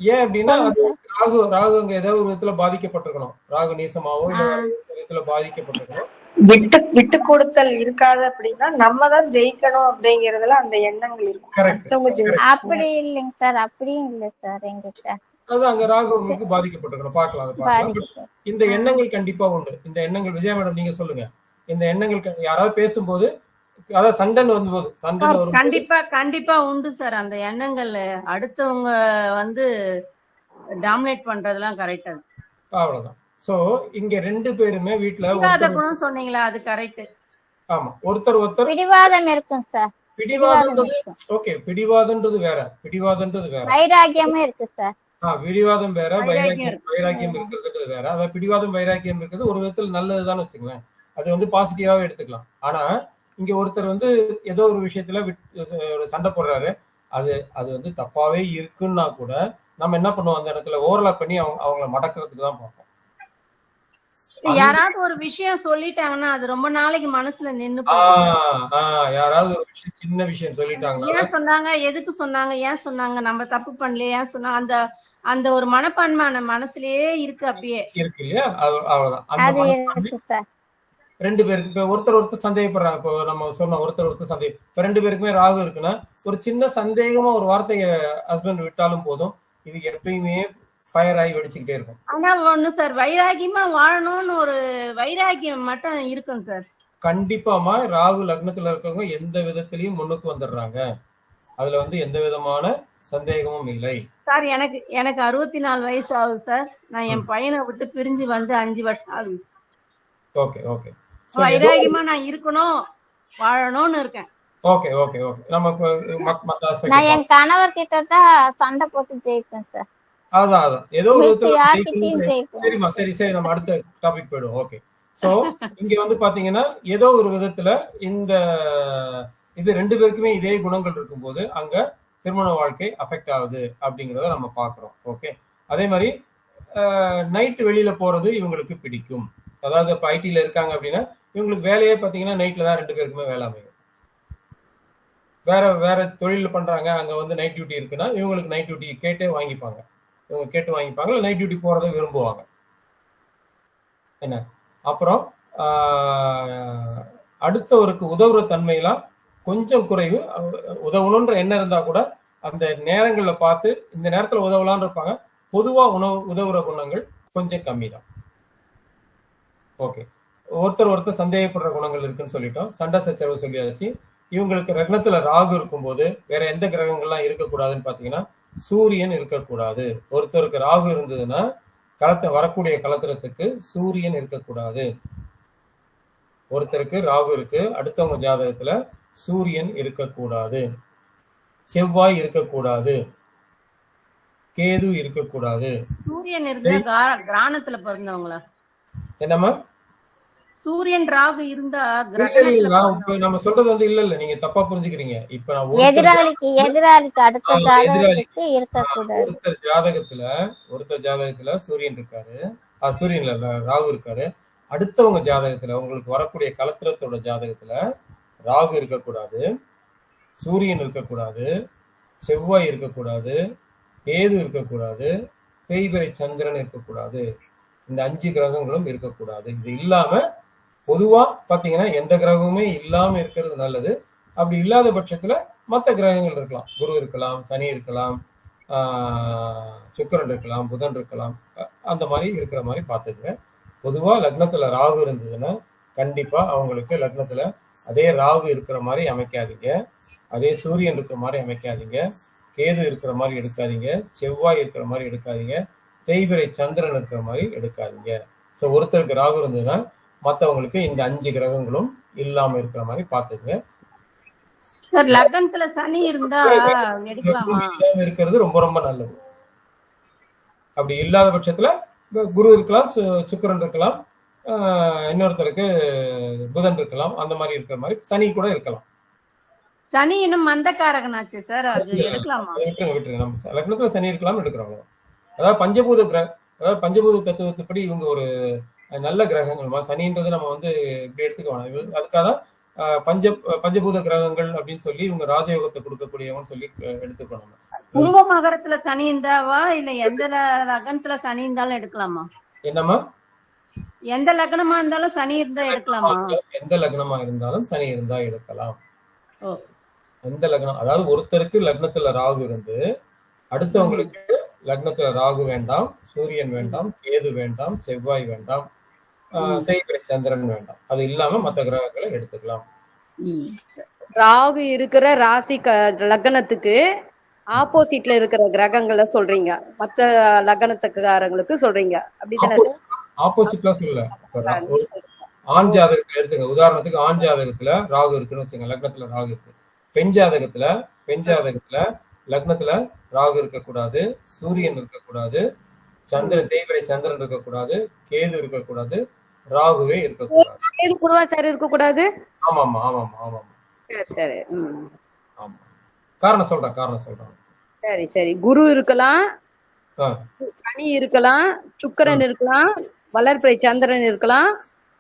ஏன் அப்படின்னா அது ராகு அங்க ஏதாவது ஒரு விதத்துல பாதிக்கப்பட்டிருக்கணும். ராகு நீசமாவோ இல்ல விதத்துல பாதிக்கப்பட்டிருக்கணும். விட்டு கொடுத்தல் இருக்காது அப்படின்னா நம்ம தான் ஜெயிக்கணும் அப்படிங்கறதுல அந்த எண்ணங்கள் இருக்கும். கரெக்ட். அப்படி இல்லைங்க சார், அப்படியும் இல்லை சார் என்கிட்ட. அது அங்க ராகு உங்களுக்கு பாதிக்கப்பட்டிருக்கணும். பார்க்கலாம், அதை பார்க்கலாம். இந்த எண்ணங்கள் கண்டிப்பா உண்டு. இந்த எண்ணங்கள் விஜயா மேடம் நீங்க சொல்லுங்க. இந்த எண்ணங்கள் யாராவது பேசும்போது, அதாவது சண்டைன்னு வரும்போது, சண்டைன்னு வரும் கண்டிப்பா உண்டு சார். அந்த எண்ணங்கள் அடுத்தவங்க வந்து டாமினேட் பண்றதெல்லாம் கரெக்டா. அவ்வளவுதான். சோ இங்க 2 பேருமே வீட்டுல குணம் சொன்னீங்களா, அது கரெக்ட். ஆமா, ஒருத்தர் பிடிவாதம் இருக்கும் சார். பிடிவாதம்ன்றது ஓகே, பிடிவாதம்ன்றது வேற, வைராகியமே இருக்கு சார். பிடிவாதம் வேற, வைராக்கியம் இருக்கிறது வேற. அதாவது பிடிவாதம் வைராக்கியம் இருக்கிறது ஒரு விதத்துல நல்லதுதான் வச்சுக்கோங்களேன், அது வந்து பாசிட்டிவாவே எடுத்துக்கலாம். ஆனா இங்க ஒருத்தர் வந்து ஏதோ ஒரு விஷயத்துல சண்டை போடுறாரு, அது வந்து தப்பாவே இருக்குன்னா கூட நம்ம என்ன பண்ணுவோம், அந்த இடத்துல ஓவர்லாப் பண்ணி அவங்கள மடக்கிறதுக்கு தான் பார்ப்போம். யாராவது ஒரு விஷயம் சொல்லிட்டாங்கன்னா அது ரொம்ப நாளைக்கு மனசுல நின்னு யாராவது ஒரு விஷயம், சின்ன விஷயம் சொல்லிட்டாங்க, ஏன் சொன்னாங்க, எதுக்கு சொன்னாங்க, ஏன் சொன்னாங்க, நம்ம தப்பு பண்ணல, ஏன் சொன்னாங்க, அந்த அந்த ஒரு மனப்பான்மை மனசுலயே இருக்கு, அப்படியே இருக்கு இல்லையா? அவ்வளவுதான். அந்த 2 பேருக்கு இப்ப ஒருத்தர் சந்தேகப்படுறாங்க. இப்போ நம்ம சொன்ன ஒருத்தர் சந்தேகம், இப்ப 2 பேருக்குமே ராகு இருக்குன்னா ஒரு சின்ன சந்தேகமா ஒரு வார்த்தைய ஹஸ்பண்ட் விட்டாலும் போதும், இது எப்பயுமே ஃபயர் ஆகி வெடிச்சுக்கிட்டே இருக்கும். ஆனா ஒண்ணு சார், வைராகியமா வாழணும்னு ஒரு வைராகியம் மட்டும் இருக்கும் சார். கண்டிப்பாமா ராகு லக்னத்துல இருக்கவங்க எந்த விதத்திலயும் முன்னுக்கு வந்துடுறாங்க, அதுல வந்து எந்த விதமான சந்தேகமும் இல்லை சார். எனக்கு 64 வயசு ஆகுது சார். நான் என் பையனை விட்டு பிரிஞ்சு வந்து 5 வருஷம் ஆகுது. ஓகே ஓகே, வைராகியமா நான் இருக்கணும், வாழணும்னு இருக்கேன். Okay okay okay. நம்ம நான் என் கணவர் கிட்ட தான் சண்டை போட்டு ஜெயிப்பேன் சார். அதான் ஏதோ சரிம்மா, சரி நம்ம அடுத்த டாபிக் போயிடுவோம். ஓகே. சோ இங்க வந்து பாத்தீங்கன்னா ஏதோ ஒரு விதத்துல இந்த இது 2 பேருக்குமே இதே குணங்கள் இருக்கும்போது அங்க திருமண வாழ்க்கை அஃபெக்ட் ஆகுது அப்படிங்கறத நம்ம பாக்குறோம். ஓகே. அதே மாதிரி நைட் வெளியில போறது இவங்களுக்கு பிடிக்கும். அதாவது இப்ப ஐடில இருக்காங்க அப்படின்னா இவங்களுக்கு வேலையே பாத்தீங்கன்னா நைட்ல தான் 2 பேருக்குமே வேலை அமையும். வேற தொழில் பண்றாங்க, அங்க வந்து நைட் டியூட்டி இருக்குன்னா இவங்களுக்கு நைட் டியூட்டி கேட்டு வாங்கிப்பாங்க, இல்லை நைட் டியூட்டி போறதை விரும்புவாங்க. என்ன அப்புறம் அடுத்தவருக்கு உதவுற தன்மையெல்லாம் கொஞ்சம் குறைவு. உதவணுன்ற எண்ணம் இருந்தா கூட அந்த நேரங்கள்ல பார்த்து இந்த நேரத்துல உதவலான்னு இருப்பாங்க. பொதுவா உதவுற குணங்கள் கொஞ்சம் கம்மி தான். ஓகே. ஒருத்தர் சந்தேகப்படுற குணங்கள் இருக்குன்னு சொல்லிட்டோம். சண்டை சச்சரவு சொல்லியாச்சு. இவங்களுக்கு லக்னத்துல ராகு இருக்கும்போது வேற எந்த கிரகங்கள்லாம் இருக்கக்கூடாதுன்னு பாத்தீங்கன்னா சூரியன் இருக்கக்கூடாது. ஒருத்தருக்கு ராகு இருந்ததுன்னா வரக்கூடிய கலத்திரத்துக்கு சூரியன் இருக்கக்கூடாது. ஒருத்தருக்கு ராகு இருக்கு, அடுத்தவங்க ஜாதகத்துல சூரியன் இருக்கக்கூடாது, செவ்வாய் இருக்கக்கூடாது, கேது இருக்கக்கூடாது. சூரியன் இருந்தா கிராணத்துல பிறந்தவங்களா? என்னம்மா? சூரியன் ராகு இருந்தா நம்ம சொல்றது வந்து இல்ல, நீங்க தப்பா புரிஞ்சுக்கிறீங்க. இப்ப நான் எதிராளிக்கு அடுத்த ஜாதகத்துக்கு இருக்கக்கூடாது. ஒருத்தர் ஜாதகத்துல சூரியன் இருக்காரு, சூரியன்ல ராகு இருக்காரு. அடுத்தவங்க ஜாதகத்துல உங்களுக்கு வரக்கூடிய கலத்திரத்தோட ஜாதகத்துல ராகு இருக்கக்கூடாது, சூரியன் இருக்கக்கூடாது, செவ்வாய் இருக்கக்கூடாது, கேது இருக்கக்கூடாது, தேய்பிறை சந்திரன் இருக்கக்கூடாது. இந்த 5 கிரகங்களும் இருக்கக்கூடாது. இது இல்லாம பொதுவா பாத்தீங்கன்னா எந்த கிரகமுமே இல்லாம இருக்கிறது நல்லது. அப்படி இல்லாத பட்சத்துல மற்ற கிரகங்கள் இருக்கலாம், குரு இருக்கலாம், சனி இருக்கலாம், சுக்கிரன் இருக்கலாம், புதன் இருக்கலாம், அந்த மாதிரி இருக்கிற மாதிரி பார்த்துங்க. பொதுவா லக்னத்துல ராகு இருந்ததுன்னா கண்டிப்பா அவங்களுக்கு லக்னத்துல அதே ராகு இருக்கிற மாதிரி அமைக்காதீங்க, அதே சூரியன் இருக்கிற மாதிரி அமைக்காதீங்க, கேது இருக்கிற மாதிரி எடுக்காதீங்க, செவ்வாய் இருக்கிற மாதிரி எடுக்காதீங்க, தேய்பிறை சந்திரன் இருக்கிற மாதிரி எடுக்காதீங்க. ஸோ ஒருத்தருக்கு ராகு இருந்ததுன்னா மற்றவங்களுக்கு இந்த 5 கிரகங்களும் இல்லாம இருக்கிற மாதிரி பாத்துங்க. சார் லக்னத்துல சனி இருந்தா எடுக்கலாமா? இருக்கிறது ரொம்ப ரொம்ப நல்லது. அப்படி இல்லாத பட்சத்துல குரு இருக்கலாம், சுக்கிரன் இருக்கலாம், இன்னொருத்தருக்கு புதன் இருக்கலாம், அந்த மாதிரி இருக்கிற மாதிரி சனி கூட இருக்கலாம். சனி இன்னும் மந்தக்காரகனாச்சு சார், அது எடுக்கலாமா? விட்டுருங்க நம்ம லக்னத்துல சனி இருக்கலாம் எடுக்கிறவங்க. அதாவது பஞ்சபூத தத்துவத்துப்படி இவங்க ஒரு நல்ல கிரகங்கள். சனின்றது நம்ம வந்து இப்படி எடுத்துக்க வேணாம். அதுக்காக பஞ்சபூத கிரகங்கள் அப்படின்னு சொல்லி இவங்க ராஜயோகத்தை கொடுக்கக்கூடியவங்க சொல்லி எடுத்துக்கணும். கும்ப மகரத்துல சனி இருந்தாவா இல்ல எந்த லக்னத்துல சனி இருந்தாலும் எடுக்கலாமா? என்னம்மா? எந்த லக்னமா இருந்தாலும் சனி இருந்தா எடுக்கலாமா? எந்த லக்னமா இருந்தாலும் சனி இருந்தா எடுக்கலாம். எந்த லக்னம், அதாவது ஒருத்தருக்கு லக்னத்துல ராகு இருந்து அடுத்தவங்களுக்கு லக்னத்துல ராகு வேண்டாம், சூரியன் வேண்டாம், கேது வேண்டாம், செவ்வாய் வேண்டாம், தேய்பிறை சந்திரன் வேண்டாம். அது இல்லாம மற்ற கிரகங்களை எடுத்துக்கலாம். ராகு இருக்கிற ராசி லக்னத்துக்கு ஆப்போசிட்ல இருக்கிற கிரகங்களை சொல்றீங்க, மத்த லக்னத்துக்காரங்களுக்கு சொல்றீங்க, அப்படித்தானே? ஆப்போசிட்ல சொல்லல. ஆண் ஜாதகத்துல எடுத்துங்க. உதாரணத்துக்கு ஆண் ஜாதகத்துல ராகு இருக்குன்னு வச்சுங்க, லக்னத்துல ராகு இருக்கு. பெண் ஜாதகத்துல லக்னத்துல ராகு இருக்கக்கூடாது, சூரியன் இருக்கக்கூடாது, தேய்பிறை சந்திரன் இருக்கக்கூடாது, கேது இருக்கக்கூடாது, ராகுவே இருக்கக்கூடாது. கேது கூடவா சார் இருக்கக்கூடாது? ஆமாமா. சரி. ஆமா, காரணம் சொல்றேன். சரி. குரு இருக்கலாம், சனி இருக்கலாம், சுக்கிரன் இருக்கலாம், வளர்பிறை சந்திரன் இருக்கலாம்,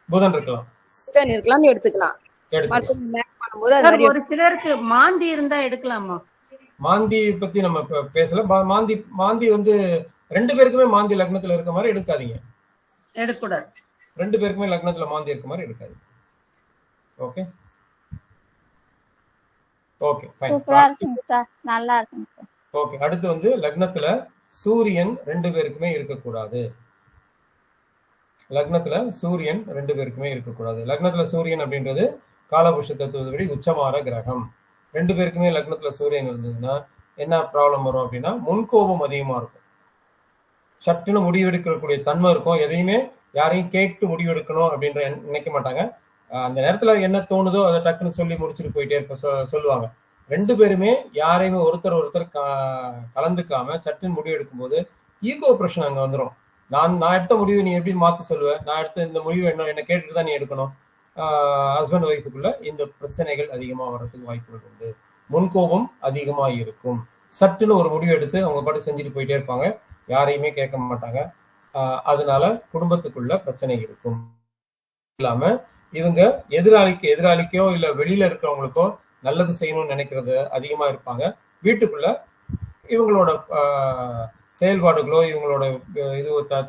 புதன் இருக்கலாம், எடுத்துக்கலாம். ஒரு சிலருக்கு மாந்தி இருந்தா எடுக்கலாமா? மாந்தி பத்தி நம்ம பேசல. மாந்தி வந்து ரெண்டு பேருக்குமே மாந்தி லக்னத்துல இருக்க மாதிரி எடுக்காதீங்க. எடுக்கக்கூடாது. ரெண்டு பேருக்குமே லக்னத்துல மாந்தி இருக்க மாதிரி எடுக்காது. Okay fine. நல்லா இருக்குங்க சார். ஓகே, அடுத்து வந்து லக்னத்துல சூரியன் ரெண்டு பேருக்குமே இருக்கக்கூடாது. லக்னத்துல சூரியன் அப்படின்றது காலபுருஷ தத்துவப்படி உச்சமாற கிரகம். ரெண்டு பேருக்குமே லக்னத்துல சூரியன் இருந்ததுன்னா என்ன ப்ராப்ளம் வரும் அப்படின்னா, முன்கோபம் அதிகமா இருக்கும், சட்டுன்னு முடிவெடுக்கக்கூடிய தன்மை இருக்கும். எதையுமே யாரையும் கேட்டு முடிவெடுக்கணும் அப்படின்ற நினைக்க மாட்டாங்க. அந்த நேரத்துல என்ன தோணுதோ அதை டக்குன்னு சொல்லி முடிச்சுட்டு போயிட்டே இருக்க சொல்லுவாங்க. ரெண்டு பேருமே யாரையுமே ஒருத்தர் கலந்துக்காம சட்டுன்னு முடிவு எடுக்கும் போது ஈகோ பிரச்சனை அங்க வந்துடும். நான் எடுத்த முடிவு நீ எப்படி மாத்த சொல்லுவேன், நான் எடுத்த இந்த முடிவு என்ன கேட்டுட்டு தான் நீ எடுக்கணும். ஹஸ்பண்ட் ஒய்ஃபுக்குள்ள இந்த பிரச்சனைகள் அதிகமா வர்றதுக்கு வாய்ப்புகள் உண்டு. முன்கோபம் அதிகமா இருக்கும். சட்டுன்னு ஒரு முடிவு எடுத்து அவங்க பாட்டு செஞ்சுட்டு போயிட்டே இருப்பாங்க, யாரையுமே கேட்க மாட்டாங்க. அதனால குடும்பத்துக்குள்ள பிரச்சனை இருக்கும். இல்லாம இவங்க எதிராளிக்கோ இல்ல வெளியில இருக்கிறவங்களுக்கோ நல்லது செய்யணும்னு நினைக்கிறது அதிகமா இருப்பாங்க. வீட்டுக்குள்ள இவங்களோட செயல்பாடுகளோ இவங்களோட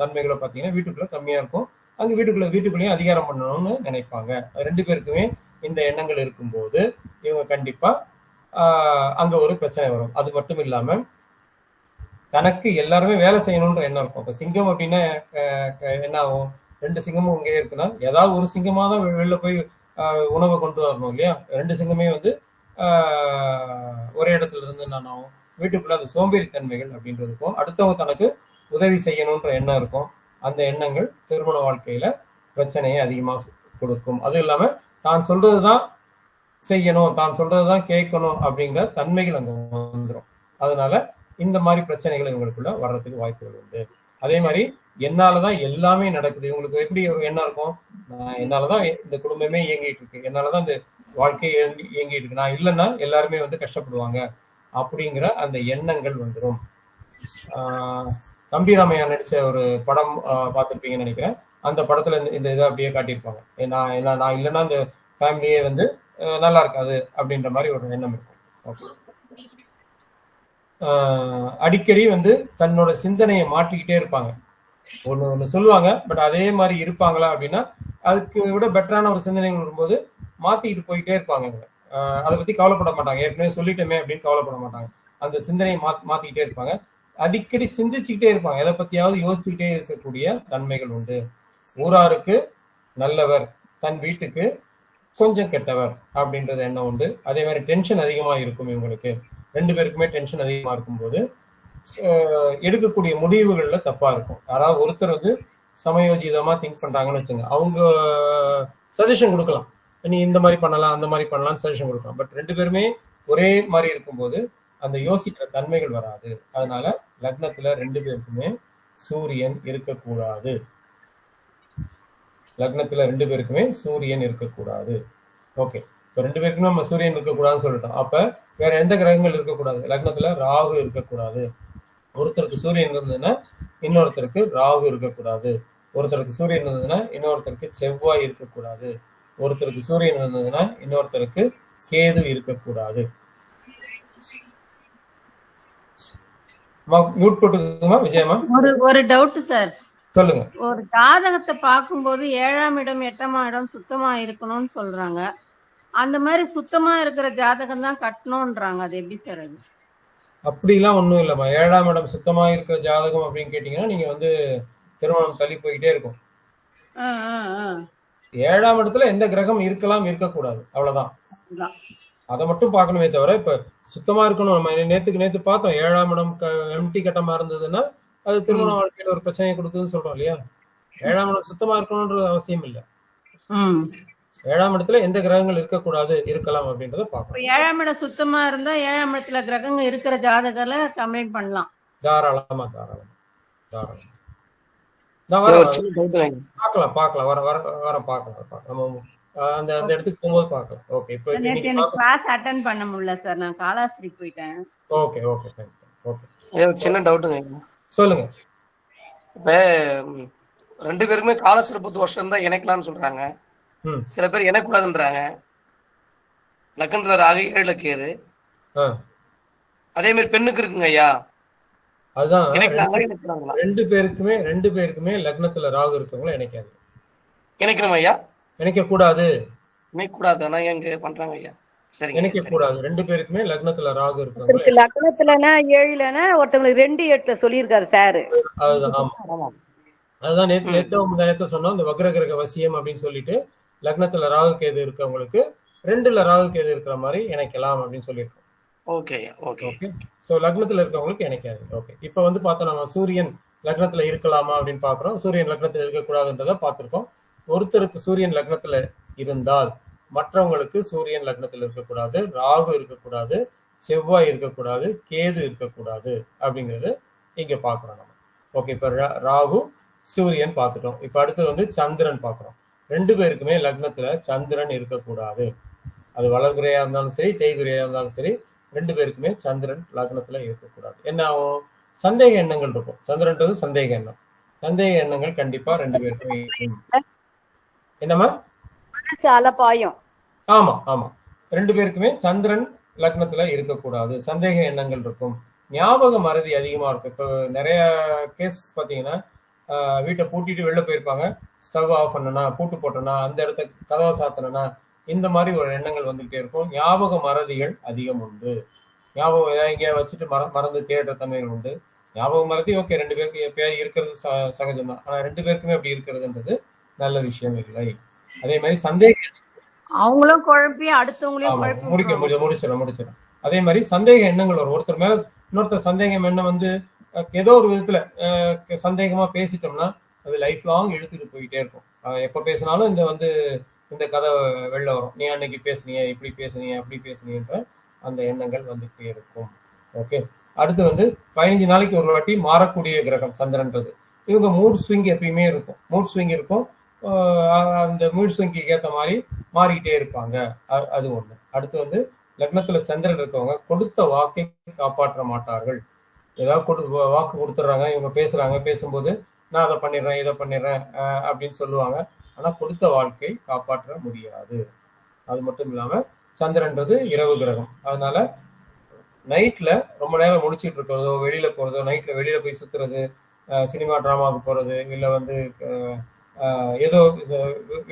தன்மைகளோ பார்த்தீங்கன்னா வீட்டுக்குள்ள கம்மியா இருக்கும். அங்க வீட்டுக்குள்ளேயும் அதிகாரம் பண்ணணும்னு நினைப்பாங்க. ரெண்டு பேருக்குமே இந்த எண்ணங்கள் இருக்கும்போது இவங்க கண்டிப்பா அங்க ஒரு பிரச்சனை வரும். அது மட்டும் இல்லாம தனக்கு எல்லாருமே வேலை செய்யணும்ன்ற எண்ணம் இருக்கும். இப்ப சிங்கம் அப்படின்னா என்ன ஆகும், ரெண்டு சிங்கமும் இங்கே இருக்குன்னா ஏதாவது ஒரு சிங்கமா தான் வெளில போய் உணவை கொண்டு வரணும் இல்லையா? ரெண்டு சிங்கமே வந்து ஒரே இடத்துல இருந்து நான் ஆகும். வீட்டுக்குள்ள அந்த சோம்பேறி தன்மைகள் அப்படின்றதுக்கும் அடுத்தவங்க தனக்கு உதவி செய்யணும்ன்ற எண்ணம் இருக்கும். அந்த எண்ணங்கள் திருமண வாழ்க்கையில பிரச்சனையை அதிகமா கொடுக்கும். அதுவும் இல்லாம தான் சொல்றதுதான் செய்யணும், தான் சொல்றதுதான் கேட்கணும் அப்படிங்கிற தன்மைகள் அங்க வந்துடும். அதனால இந்த மாதிரி பிரச்சனைகள் இவங்களுக்குள்ள வர்றதுக்கு வாய்ப்புகள் உண்டு. அதே மாதிரி என்னாலதான் எல்லாமே நடக்குது, இவங்களுக்கு எப்படி ஒரு எண்ணம் இருக்கும், என்னாலதான் இந்த குடும்பமே இயங்கிட்டு இருக்கு, என்னாலதான் இந்த வாழ்க்கை இயங்கிட்டு இருக்கு, நான் இல்லைன்னா எல்லாருமே வந்து கஷ்டப்படுவாங்க அப்படிங்கிற அந்த எண்ணங்கள் வந்துடும். நம்பிராமையா நடிச்ச ஒரு படம் பார்த்துருப்பீங்கன்னு நினைக்கிறேன். அந்த படத்துல இந்த இதை அப்படியே காட்டியிருப்பாங்க. நான் இல்லைன்னா இந்த ஃபேமிலியே வந்து நல்லா இருக்காது அப்படின்ற மாதிரி ஒரு எண்ணம் இருக்கும். ஓகே, அடிக்கடி வந்து தன்னோட சிந்தனையை மாற்றிக்கிட்டே இருப்பாங்க. ஒண்ணு சொல்லுவாங்க, பட் அதே மாதிரி இருப்பாங்களா அப்படின்னா அதுக்கு விட பெட்டரான ஒரு சிந்தனைகள் வரும்போது மாத்திக்கிட்டு போயிட்டே இருப்பாங்க. அதை பத்தி கவலைப்பட மாட்டாங்க, ஏற்கனவே சொல்லிட்டோமே அப்படின்னு கவலைப்பட மாட்டாங்க. அந்த சிந்தனையை மாத்திக்கிட்டே இருப்பாங்க. அடிக்கடி சிந்திச்சுக்கிட்டே இருப்பாங்க, எதை பத்தியாவது யோசிச்சுக்கிட்டே இருக்கக்கூடிய தன்மைகள் உண்டு. ஊராருக்கு நல்லவர், தன் வீட்டுக்கு கொஞ்சம் கெட்டவர் அப்படின்றது எண்ணம் உண்டு. அதே மாதிரி டென்ஷன் அதிகமா இருக்கும் இவங்களுக்கு. ரெண்டு பேருக்குமே டென்ஷன் அதிகமா இருக்கும்போது எடுக்கக்கூடிய முடிவுகள்ல தப்பா இருக்கும். யாராவது ஒருத்தர் வந்து சமயோஜிதமா திங்க் பண்றாங்கன்னு வச்சுங்க, அவங்க சஜஷன் கொடுக்கலாம், நீ இந்த மாதிரி பண்ணலாம் அந்த மாதிரி பண்ணலாம்னு சஜஷன் கொடுக்கலாம். பட் ரெண்டு பேருமே ஒரே மாதிரி இருக்கும்போது அந்த யோசிக்கிற தன்மைகள் வராது. அதனால லக்னத்துல ரெண்டு பேருக்குமே சூரியன் இருக்கக்கூடாது. லக்னத்துல 2 பேருக்குமே சூரியன் இருக்கக்கூடாது. ஓகே, இப்போ 2 பேருக்குமே நம்ம சூரியன் இருக்கக்கூடாதுன்னு சொல்லிட்டோம். அப்ப வேற எந்த கிரகங்கள் இருக்கக்கூடாது? லக்னத்துல ராகு இருக்கக்கூடாது. ஒருத்தருக்கு சூரியன் இருந்ததுன்னா இன்னொருத்தருக்கு ராகு இருக்கக்கூடாது. ஒருத்தருக்கு சூரியன் இருந்ததுன்னா இன்னொருத்தருக்கு செவ்வாய் இருக்கக்கூடாது. ஒருத்தருக்கு சூரியன் இருந்ததுன்னா இன்னொருத்தருக்கு கேது இருக்கக்கூடாது. மியூட் போட்டுக்குமா விஜயமா? ஒரு டவுட் சார். சொல்லுங்க. ஒரு ஜாதகத்தை பார்க்கும்போது 7ஆம் இடம் 8ஆம் இடம் சுத்தமா இருக்கணும்னு சொல்றாங்க. அந்த மாதிரி சுத்தமா இருக்கிற ஜாதகம் தான் கட்டணும்ன்றாங்க. அது எப்படி சார்? அது அப்படிலாம் ஒண்ணும் இல்லம்மா. 7ஆம் இடம் சுத்தமா இருக்கிற ஜாதகம் அப்படின்னு கேட்டீங்கன்னா நீங்க வந்து திருமணம் தள்ளி போய்கிட்டே இருக்கும். 7ஆம் இடத்துல எந்த கிரகம் இருக்கலாம் இருக்கக்கூடாது, அவ்வளவுதான். அதை மட்டும் பார்க்கணுமே தவிர இப்ப சுத்தமா இருக்கணும். நம்ம நேத்து பார்த்தோம் 7ஆம் இடம் எம்டி கட்டமா இருந்ததுன்னா அது திருமண வாழ்க்கையில ஒரு பிரச்சனையை கொடுக்குதுன்னு சொல்றோம் இல்லையா? 7ஆம் இடம் சுத்தமா இருக்கணும்ன்றது அவசியம் இல்லை. 7ஆம் இடத்துல எந்த கிரகங்கள் இருக்கக்கூடாது இருக்கலாம் அப்படின்றத பார்க்கணும். 7ஆம் இடம் சுத்தமா இருந்தா 7ஆம் இடத்துல கிரகங்கள் இருக்கிற ஜாதகங்களை கம்ப்ளைண்ட் பண்ணலாம். தாராளமா. பார்க்கலாம் வர பார்க்கலாம். நம்ம அந்த இடத்துக்கு போகும்போது பார்க்கலாம். ஓகே, இப்போ எனக்கு கிளாஸ் அட்டெண்ட் பண்ண முடியல சார், நான் காலாஸ்திரி போயிட்டேன். ஓகே. சின்ன டவுட்டுங்க. சொல்லுங்க. இப்ப 2 பேருமே காலசிறப்பு தோஷம் தான் இணைக்கலாம்னு சொல்றாங்க. சில பேர் இணைக்கூடாதுன்றாங்க. லக்னத்துல ராகு 7ல கேது. அதே மாதிரி பெண்ணுக்கு இருக்குங்க ஐயா. அதுதான் 2 பேருக்குமே லக்னத்துல ராகு இருக்கவங்கள இணைக்காது. இணைக்கணும் ஐயா? இணைக்க கூடாது. ஆனா எங்க பண்றாங்க ஐயா? சரி, இணைக்க கூடாது. 2 பேருக்குமே லக்னத்துல ராகு இருக்கவங்க. லக்னத்துலனா 7லனா ஒருத்தங்களுக்கு 2 8ல சொல்லியிருக்காரு சார். அதுதான் நேத்து சொன்னோம். இந்த வக்ர கிரக வசியம் அப்படின்னு சொல்லிட்டு லக்னத்துல ராகு கேது இருக்கவங்களுக்கு 2ல ராகு கேது இருக்கிற மாதிரி இணைக்கலாம் அப்படின்னு சொல்லியிருக்கோம். ஓகே. சோ லக்னத்துல இருக்கவங்களுக்கு இணைக்காது. ஓகே, இப்ப வந்து பார்த்தோம் நம்ம சூரியன் லக்னத்துல இருக்கலாமா அப்படின்னு பாக்குறோம். சூரியன் லக்னத்துல இருக்கக்கூடாதுன்றத பார்த்திருக்கோம். ஒருத்தருக்கு சூரியன் லக்னத்துல இருந்தால் மற்றவங்களுக்கு சூரியன் லக்னத்துல இருக்கக்கூடாது, ராகு இருக்கக்கூடாது, செவ்வாய் இருக்கக்கூடாது, கேது இருக்கக்கூடாது அப்படிங்கிறது இங்க பாக்குறோம் நம்ம. ஓகே, இப்ப ராகு சூரியன் பார்த்துட்டோம். இப்ப அடுத்து வந்து சந்திரன் பாக்குறோம். 2 பேருக்குமே லக்னத்துல சந்திரன் இருக்கக்கூடாது. அது வளர்குறையா இருந்தாலும் சரி, தேய்குறையா இருந்தாலும் சரி, 2 பேருக்குமே சந்திரன் லக்னத்துல இருக்கக்கூடாது. என்ன ஆகும்? சந்தேக எண்ணங்கள் இருக்கும். சந்திரன்றது சந்தேக எண்ணம். சந்தேக எண்ணங்கள் கண்டிப்பா 2 பேருக்குமே இருக்கும். என்னமா? அலப்பாயம். ஆமா. 2 பேருக்குமே சந்திரன் லக்னத்துல இருக்கக்கூடாது. சந்தேக எண்ணங்கள் இருக்கும். ஞாபக மறதி அதிகமா இருக்கும். இப்போ நிறைய கேஸ் பாத்தீங்கன்னா வீட்டை பூட்டிட்டு வெளில போயிருப்பாங்க. ஸ்டவ் ஆஃப் பண்ணனா, பூட்டு போட்டனா, அந்த இடத்த கதவை சாத்தனா, இந்த மாதிரி ஒரு எண்ணங்கள் வந்துகிட்டே இருக்கும். ஞாபக மறதிகள் அதிகம் உண்டு. ஞாபகம் ஏதாவது இங்கே வச்சுட்டு மறந்து தேடுற தன்மைகள் உண்டு. ஞாபக மறதி ஓகே, 2 பேருக்கு எப்பயாவது இருக்கிறது சகஜம்தான். ஆனா 2 பேருக்குமே அப்படி இருக்கிறதுன்றது நல்ல விஷயம் இல்லை. அதே மாதிரி சந்தேக அவங்களும் குழப்பி அடுத்தவங்களையும் முடிச்சிடும். அதே மாதிரி சந்தேக எண்ணங்கள் வரும். ஒருத்தர் மேல இன்னொருத்தர் சந்தேகம் எண்ணம் வந்து ஏதோ ஒரு விதத்துல சந்தேகமா பேசிட்டோம்னா அது லைஃப் லாங் இழுத்துட்டு போயிட்டே இருக்கும். எப்ப பேசினாலும் இந்த கதை வெளில வரும். நீ அன்னைக்கு பேசுனீங்க, இப்படி பேசுனீங்க, அப்படி பேசுனீன்ற அந்த எண்ணங்கள் வந்துட்டே இருக்கும். ஓகே, அடுத்து வந்து 15 நாளைக்கு ஒரு வாட்டி மாறக்கூடிய கிரகம் சந்திரன்றது. இவங்க மூட் ஸ்விங் எப்பயுமே இருக்கும். மூட் ஸ்விங் இருக்கும். அந்த மூட் ஸ்விங்க்கு ஏற்ற மாதிரி மாறிக்கிட்டே இருப்பாங்க. அது ஒண்ணு. அடுத்து வந்து லக்னத்துல சந்திரன் இருக்கவங்க கொடுத்த வாக்கை காப்பாற்ற மாட்டார்கள். ஏதாவது வாக்கு கொடுத்துட்றாங்க, இவங்க பேசும்போது நான் அதை பண்ணிடுறேன், இதை பண்ணிடுறேன் அப்படின்னு சொல்லுவாங்க. ஆனா கொடுத்த வாழ்க்கை காப்பாற்ற முடியாது. அது மட்டும் இல்லாம சந்திரன்றது இரவு கிரகம். அதனால நைட்ல ரொம்ப நேரம் முடிச்சிட்டு இருக்கிறதோ, வெளியில போறதோ, நைட்ல வெளியில போய் சுத்துறது, சினிமா டிராமாவுக்கு போறது, இல்ல வந்து ஏதோ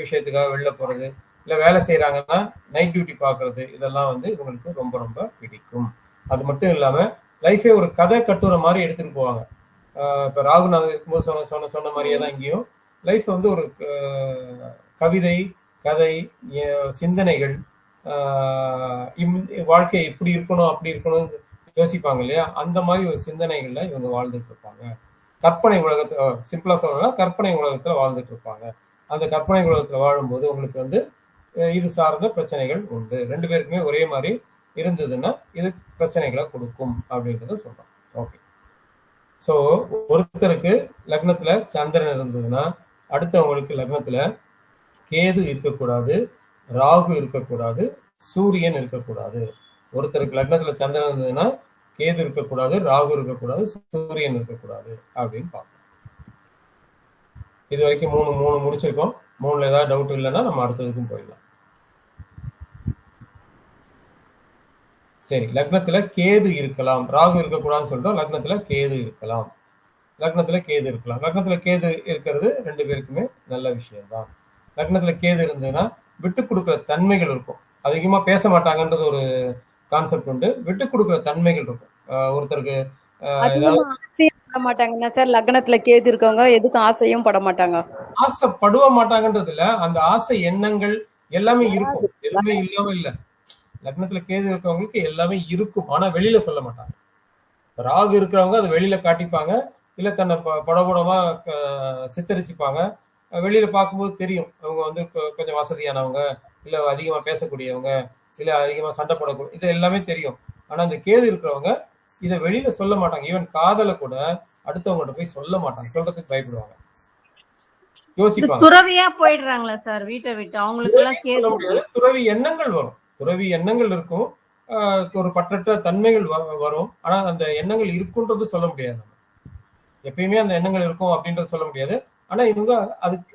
விஷயத்துக்காக வெளில போறது, இல்ல வேலை செய்யறாங்கன்னா நைட் டியூட்டி பாக்குறது, இதெல்லாம் வந்து இவங்களுக்கு ரொம்ப ரொம்ப பிடிக்கும். அது மட்டும் இல்லாம லைஃபே ஒரு கதை கட்டுற மாதிரி எடுத்துட்டு போவாங்க. இப்ப ராகுநாதன் இருக்கும்போது சொன்ன மாதிரியே தான் இங்கேயும் லைஃப் வந்து ஒரு கவிதை, கதை, சிந்தனைகள், வாழ்க்கை இப்படி இருக்கணும் அப்படி இருக்கணும் யோசிப்பாங்க இல்லையா? அந்த மாதிரி ஒரு சிந்தனைகள்ல இவங்க வாழ்ந்துட்டு இருப்பாங்க. கற்பனை உலகத்துல, சிம்பிளா சொல்லணும்னா கற்பனை உலகத்துல வாழ்ந்துட்டு இருப்பாங்க. அந்த கற்பனை உலகத்துல வாழும்போது உங்களுக்கு வந்து இது சார்ந்த பிரச்சனைகள் உண்டு. 2 பேருக்குமே ஒரே மாதிரி இருந்ததுன்னா இது பிரச்சனைகளை கொடுக்கும் அப்படின்றத சொல்றோம். ஓகே. ஸோ ஒருத்தருக்கு லக்னத்துல சந்திரன் இருந்ததுன்னா அடுத்தவங்களுக்கு லக்னத்துல கேது இருக்கக்கூடாது, ராகு இருக்கக்கூடாது, சூரியன் இருக்கக்கூடாது. ஒருத்தருக்கு லக்னத்துல சந்திரன் இருந்ததுன்னா கேது இருக்கக்கூடாது, ராகு இருக்கக்கூடாது, சூரியன் இருக்கக்கூடாது அப்படின்னு பார்ப்போம். இது வரைக்கும் மூணு முடிச்சிருக்கோம். 3ல ஏதாவது டவுட் இல்லைன்னா நம்ம அடுத்ததுக்கும் போயிடலாம். சரி, லக்னத்துல கேது இருக்கலாம், ராகு இருக்கக்கூடாதுன்னு சொல்லிட்டோம். லக்னத்துல கேது இருக்கலாம், லக்னத்துல கேது இருக்கலாம். லக்னத்துல கேது இருக்கிறது 2 பேருக்குமே நல்ல விஷயம்தான். லக்னத்துல கேது இருந்ததுன்னா விட்டு கொடுக்குற தன்மைகள் இருக்கும். அதிகமா பேச மாட்டாங்கன்றது ஒரு கான்செப்ட் உண்டு. விட்டு கொடுக்குற தன்மைகள் இருக்கும். ஒருத்தருக்கு பட மாட்டாங்கன்னா சார், லக்னத்துல கேது இருக்கவங்க எதுக்கும் ஆசையும் பட மாட்டாங்க. ஆசைப்படுவ மாட்டாங்கன்றது இல்ல, அந்த ஆசை எண்ணங்கள் எல்லாமே இருக்கும். எதுவுமே இல்லாம இல்ல. லக்னத்துல கேது இருக்கிறவங்களுக்கு எல்லாமே இருக்கும், ஆனா வெளியில சொல்ல மாட்டாங்க. ராகு இருக்கிறவங்க அதை வெளியில காட்டிப்பாங்க, இல்ல தன்னை படபடமா சித்தரிச்சுப்பாங்க. வெளியில பார்க்கும்போது தெரியும் அவங்க வந்து கொஞ்சம் வசதியானவங்க, இல்ல அதிகமா பேசக்கூடியவங்க, இல்ல அதிகமா சண்டை போடக்கூடிய, இது எல்லாமே தெரியும். ஆனா அந்த கேது இருக்கிறவங்க இதை வெளியில சொல்ல மாட்டாங்க. ஈவன் காதல கூட அடுத்தவங்கள்ட்ட போய் சொல்ல மாட்டாங்க, சொல்றதுக்கு பயப்படுவாங்க, யோசிப்பாங்க. துறவியா போயிடுறாங்களா சார் வீட்டை விட்டு? அவங்களுக்கு எல்லாம் கேது துறவி எண்ணங்கள் வரும், துறவி எண்ணங்கள் இருக்கும், ஒரு பற்றற்ற தன்மைகள் வரும். ஆனா அந்த எண்ணங்கள் இருக்குன்றது சொல்ல முடியாது. நம்ம எப்பயுமே அந்த எண்ணங்கள் இருக்கும் அப்படின்றது சொல்ல முடியாது. ஆனா இவங்க அதுக்கு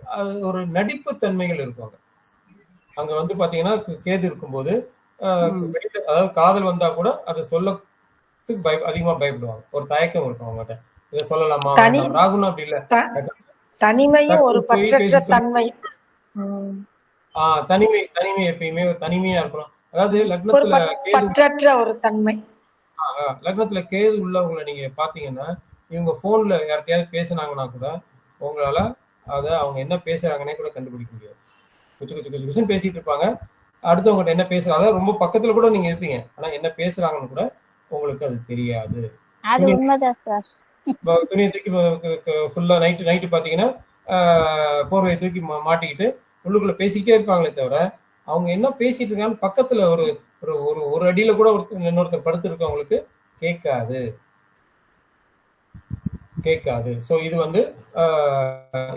ஒரு நடிப்பு தன்மைகள் இருக்கும். அங்க வந்து பாத்தீங்கன்னா கேது இருக்கும்போது அதாவது காதல் வந்தா கூட அதை சொல்லத்துக்கு அதிகமா பயப்படுவாங்க, ஒரு தயக்கம் இருக்கும் அவங்ககிட்ட. இதை சொல்லலாமா? ராகுனா அப்படி இல்ல, தனிமையும் ஒரு பற்றற்ற தன்மை. தனிமை எப்பயுமே தனிமையா இருக்கணும். அதாவது லக்னத்துல பற்றற்ற ஒரு தன்மை. லக்னத்துல கேது உள்ளவங்களை நீங்க பாத்தீங்கன்னா இவங்க போன்ல யார்கிட்டயாவது பேசினாங்கன்னா கூட உங்களால அவங்க என்ன பேசுறாங்கன்னே கூட கண்டுபிடிக்க முடியாது. குச்சு பேசிட்டு இருப்பாங்க, அடுத்தவங்ககிட்ட என்ன பேசுறாங்க, அதாவது ரொம்ப பக்கத்துல கூட நீங்க இருப்பீங்க, ஆனா என்ன பேசுறாங்கன்னு கூட உங்களுக்கு அது தெரியாது. துணியை தூக்கி ஃபுல்லா நைட்டு பாத்தீங்கன்னா போர்வையை தூக்கி மாட்டிக்கிட்டு உள்ளுக்குள்ள பேசிக்கிட்டே இருப்பாங்களே தவிர அவங்க என்ன பேசிட்டு இருக்காங்கன்னு பக்கத்துல ஒரு அடியில கூட இன்னொருத்தர் படுத்து இருக்கவங்களுக்கு கேட்காது. ஸோ இது வந்து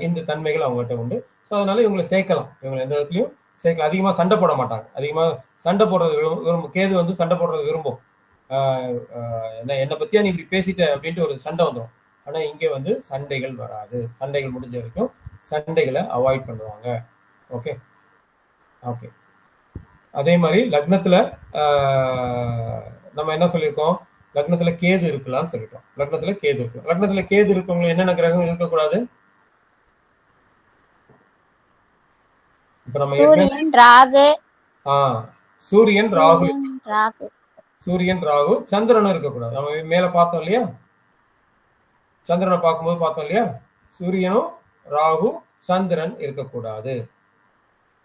இந்த தன்மைகள் அவங்ககிட்ட உண்டு. ஸோ அதனால இவங்களை சேர்க்கலாம், இவங்களை எந்த இடத்துலையும் சேர்க்கலாம். அதிகமா சண்டை போட மாட்டாங்க, அதிகமா சண்டை போடுறது விரும்பும். கேது வந்து சண்டை போடுறது விரும்பும். என்னை பத்தியா நீ இப்படி பேசிட்ட அப்படின்ட்டு ஒரு சண்டை வந்துடும். ஆனா இங்கே வந்து சண்டைகள் வராது. சண்டைகள் முடிஞ்ச வரைக்கும் சண்டைகளை அவாய்ட் பண்ணுவாங்க. ஓகே. அதே மாதிரி லக்னத்துல நம்ம என்ன சொல்லியிருக்கோம், லக்னத்துல கேது இருக்கலாம்னு சொல்லிட்டோம். லக்னத்துல கேது இருக்கு. லக்னத்துல கேது இருக்கவங்க என்னென்ன கிரகம் இருக்கக்கூடாது? இப்ப நம்ம சூரியன் ராகு சந்திரனும் இருக்கக்கூடாது. நம்ம மேல பார்த்தோம் இல்லையா, சந்திரனை பார்க்கும்போது பார்த்தோம் இல்லையா, சூரியனும் ராகு சந்திரன் இருக்கக்கூடாது.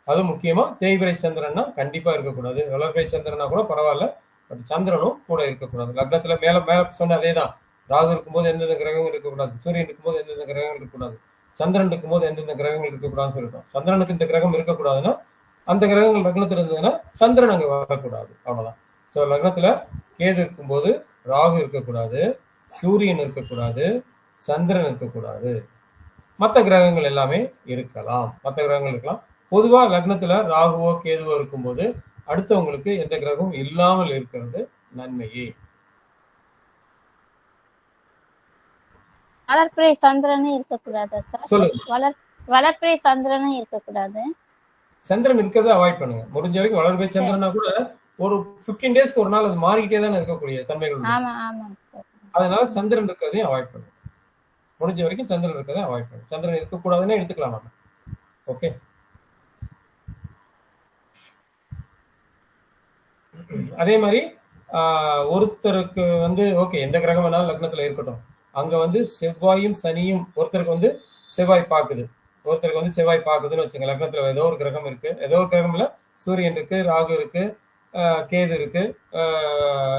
அது முக்கியமா தேய்பிரை சந்திரன்னா கண்டிப்பா இருக்கக்கூடாது. வளர்பிரை சந்திரனா கூட பரவாயில்ல, பட் சந்திரனும் கூட இருக்கக்கூடாது. லக்னத்துல மேல சொன்ன அதேதான். ராகு இருக்கும்போது எந்தெந்த கிரகங்கள் இருக்கக்கூடாது, சூரியன் இருக்கும்போது எந்தெந்த கிரகங்கள் இருக்கக்கூடாது, சந்திரன் இருக்கும்போது எந்தெந்த கிரகங்கள் இருக்கக்கூடாதுன்னு சொல்லிட்டோம். சந்திரனுக்கு இந்த கிரகம் இருக்கக்கூடாதுன்னா அந்த கிரகங்கள் லக்னத்துல இருந்ததுன்னா சந்திரன் அங்க வரக்கூடாது, அவ்வளவுதான். ஸோ லக்னத்துல கேது இருக்கும்போது ராகு இருக்கக்கூடாது, சூரியன் இருக்கக்கூடாது, சந்திரன் இருக்கக்கூடாது. மற்ற கிரகங்கள் எல்லாமே இருக்கலாம், மற்ற கிரகங்கள் இருக்கலாம். பொதுவா லக்னத்துல ராகுவோ கேதுவோ இருக்கும்போது அடுத்தவங்களுக்கு எந்த கிரகமும் இல்லாமல் இருக்கிறது நன்மையே. வளர்பிறை சந்திரனும் இருக்கக்கூடாது சார். சொல்லுங்க. வளர்பிறை சந்திரனும் இருக்கக்கூடாது. சந்திரன் இருக்கிறத அவாய்ட் பண்ணுங்க முடிஞ்ச வரைக்கும். வளர்பிறை சந்திரனா கூட ஒரு 15 டேஸ்க்கு ஒரு நாள் அது மாறிக்கிட்டே தானே இருக்கக்கூடிய தன்மைகள். அதனால சந்திரன் இருக்கிறதையும் அவாய்ட் பண்ணுங்க முடிஞ்ச வரைக்கும். சந்திரன் இருக்கிறத அவாய்ட் பண்ணுங்க. சந்திரன் இருக்கக்கூடாதுன்னு எடுத்துக்கலாம் நம்ம. ஓகே. அதே மாதிரி ஒருத்தருக்கு வந்து ஓகே எந்த கிரகம் வேணாலும் லக்னத்துல இருக்கட்டும், அங்க வந்து செவ்வாயும் சனியும் ஒருத்தருக்கு வந்து செவ்வாய் பார்க்குது, ஒருத்தருக்கு வந்து செவ்வாய் பார்க்குதுன்னு வச்சுங்க. லக்னத்துல ஏதோ ஒரு கிரகம் இருக்கு, ஏதோ ஒரு கிரகம் இல்ல, சூரியன் இருக்கு, ராகு இருக்கு, கேது இருக்கு,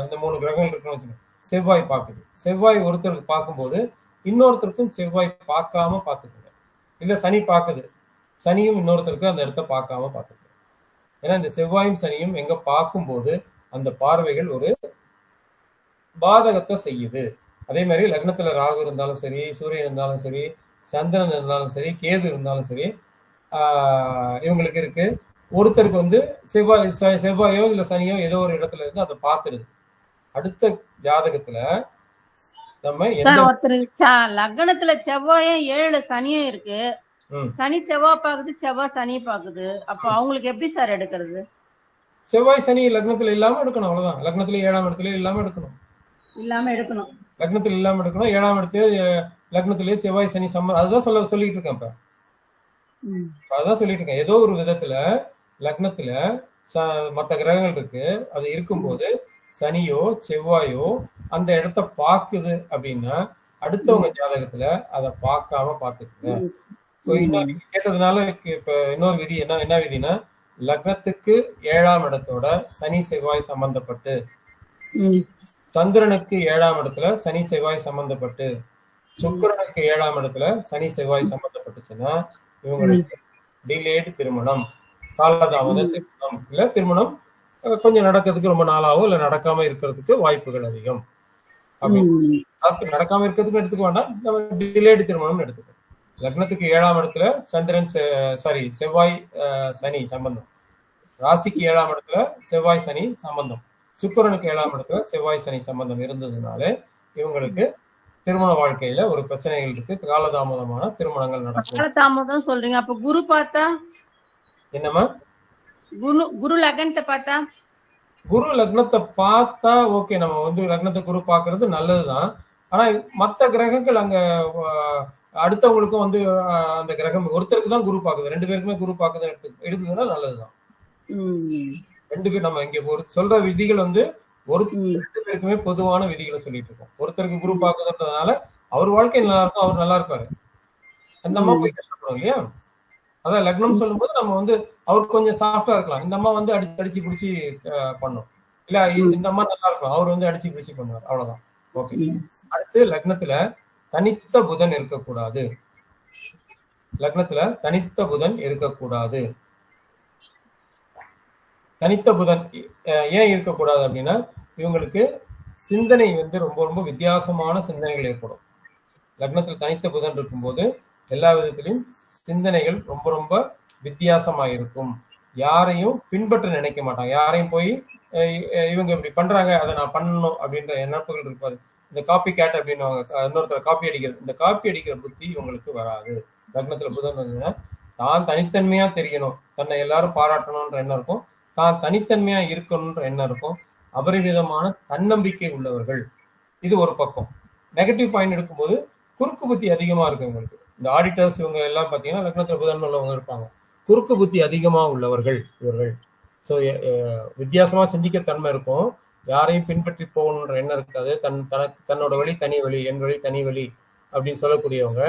இந்த 3 கிரகங்கள் இருக்குன்னு வச்சுக்கோங்க. செவ்வாய் பார்க்குது. செவ்வாய் ஒருத்தருக்கு பார்க்கும்போது இன்னொருத்தருக்கும் செவ்வாய் பார்க்காம பார்த்துக்கோங்க. இல்ல சனி பார்க்குது, சனியும் இன்னொருத்தருக்கு அந்த இடத்த பார்க்காம பார்த்துக்கோங்க. ஏன்னா இந்த செவ்வாயும் சனியும் எங்க பார்க்கும்போது அந்த பார்வைகள் ஒரு பாதகத்தை செய்யுது. அதே மாதிரி லக்னத்துல ராகு இருந்தாலும் சரி, சூரியன் இருந்தாலும் சரி, சந்திரன் இருந்தாலும் சரி, கேது இருந்தாலும் சரி, இவங்களுக்கு இருக்கு. ஒருத்தருக்கு வந்து செவ்வாயோ இல்ல சனியோ ஏதோ ஒரு இடத்துல இருந்து அதை பார்த்துருது. அடுத்த ஜாதகத்துல நம்ம சார் ஒருத்தர் லக்னத்துல செவ்வாயும் 7 சனியும் இருக்கு, சனி செவ்வாய் பாக்குது, செவ்வாய் சனி பாக்குது, அப்ப அவங்களுக்கு எப்படி சார் எடுக்கிறது? செவ்வாய் சனி லக்னத்துல இல்லாம எடுக்கணும், அவ்வளவுதான். லக்னத்துல 7ஆம் இடத்துல இல்லாம எடுக்கணும், லக்னத்துல இல்லாம எடுக்கணும். 7ஆம் இடத்துல லக்னத்திலேயே செவ்வாய் சனி அதுதான் சொல்லிட்டு இருக்கேன். இப்ப அதுதான் சொல்லிட்டு இருக்கேன். ஏதோ ஒரு விதத்துல லக்னத்துல மற்ற கிரகங்கள் இருக்கு, அது இருக்கும்போது சனியோ செவ்வாயோ அந்த இடத்த பாக்குது அப்படின்னா அடுத்தவங்க ஜாதகத்துல அதை பார்க்காம பாத்துக்குங்க. கேட்டதுனால இப்ப இன்னொரு விதி என்ன விதினா, லக்னத்துக்கு 7ஆம் இடத்தோட சனி செவ்வாய் சம்பந்தப்பட்டு, சந்திரனுக்கு 7ஆம் இடத்துல சனி செவ்வாய் சம்பந்தப்பட்டு, சுக்கிரனுக்கு 7ஆம் இடத்துல சனி செவ்வாய் சம்பந்தப்பட்டுச்சுன்னா இவங்களுக்கு டிலேடு திருமணம், காலதாமத திருமணம், இல்ல திருமணம் கொஞ்சம் நடக்கிறதுக்கு ரொம்ப நாளாகும், இல்ல நடக்காம இருக்கிறதுக்கு வாய்ப்புகள் அதிகம். நடக்காம இருக்கிறதுக்கு எடுத்துக்க வேண்டாம், நம்ம டிலேடு திருமணம் எடுத்துக்கணும். லக்னத்துக்கு 7ஆம் இடத்துல சந்திரன் செவ்வாய் சனி சம்பந்தம், ராசிக்கு 7ஆம் இடத்துல செவ்வாய் சனி சம்பந்தம், சுக்கிரனுக்கு 7ஆம் இடத்துல செவ்வாய் சனி சம்பந்தம் இருந்ததுனால இவங்களுக்கு திருமண வாழ்க்கையில ஒரு பிரச்சனைகள் இருக்கு, காலதாமதமான திருமணங்கள் நடக்கும். காலதாமதம் சொல்றீங்க, அப்ப குரு பார்த்தா என்னமா? குரு லக்னத்தை பார்த்தா, குரு லக்னத்தை பார்த்தா ஓகே, நம்ம வந்து லக்னத்தை குரு பாக்குறது நல்லதுதான். ஆனா மற்ற கிரகங்கள் அங்க அடுத்தவங்களுக்கும் வந்து அந்த கிரகம் ஒருத்தருக்கு தான் குரு பாக்குது, 2 பேருக்குமே குரு பாக்குது எடுத்ததுன்னா நல்லதுதான். 2 பேர் நம்ம இங்க சொல்ற விதிகள் வந்து 2 பேருக்குமே பொதுவான விதிகளை சொல்லிட்டு இருக்கோம். ஒருத்தருக்கு குரு பாக்குதுன்றதுனால அவர் வாழ்க்கை நல்லா இருக்கும், அவர் நல்லா இருப்பாரு, அந்த அம்மா போய் கஷ்டப்படும் இல்லையா? அதான் லக்னம் சொல்லும் போது நம்ம வந்து அவருக்கு கொஞ்சம் சாஃப்டா இருக்கலாம், இந்த அம்மா வந்து அடிச்சு பிடிச்சி பண்ணும், இல்ல இந்த அம்மா நல்லா இருக்கும், அவர் வந்து அடிச்சு பிடிச்சி பண்ணுவார், அவ்வளவுதான். ஓகே. அடுத்து லக்னத்துல தனித்த புதன் இருக்கக்கூடாது, லக்னத்துல தனித்த புதன் இருக்கக்கூடாது. தனித்த புதன் ஏன் இருக்கக்கூடாது அப்படின்னா இவங்களுக்கு சிந்தனை வந்து ரொம்ப ரொம்ப வித்தியாசமான சிந்தனைகள் ஏற்படும். லக்னத்துல தனித்த புதன் இருக்கும்போது எல்லா விதத்திலையும் சிந்தனைகள் ரொம்ப ரொம்ப வித்தியாசமா இருக்கும். யாரையும் பின்பற்ற நினைக்க மாட்டாங்க, யாரையும் போய் இவங்க இப்படி பண்றாங்க அதை நான் பண்ணணும் அப்படின்ற எண்ணப்புகள் இருப்பாது. இந்த காப்பி கேட் அப்படின்னு இன்னொருத்தர் காப்பி அடிக்கிறது, இந்த காப்பி அடிக்கிற புத்தி இவங்களுக்கு வராது. லக்னத்துல புதன் வந்ததுன்னா தான் தனித்தன்மையா தெரியணும், தன்னை எல்லாரும் பாராட்டணும்ன்ற எண்ணம் இருக்கும், தான் தனித்தன்மையா இருக்கணும்ன்ற எண்ணம் இருக்கும், அபரிமிதமான தன்னம்பிக்கை உள்ளவர்கள். இது ஒரு பக்கம். நெகட்டிவ் பாயிண்ட் எடுக்கும்போது குறுக்கு புத்தி அதிகமா இருக்கு இவங்களுக்கு. இந்த ஆடிட்டர்ஸ் இவங்க எல்லாம் பாத்தீங்கன்னா லக்னத்துல புதன் உள்ளவங்க இருப்பாங்க, குறுக்கு புத்தி அதிகமா உள்ளவர்கள் இவர்கள். ஸோ வித்தியாசமா சிந்திக்க தன்மை இருக்கும், யாரையும் பின்பற்றி போகணுன்ற எண்ணம் இருக்காது, தன்னோட வழி தனி வழி, என் வழி தனி வழி அப்படின்னு சொல்லக்கூடியவங்க,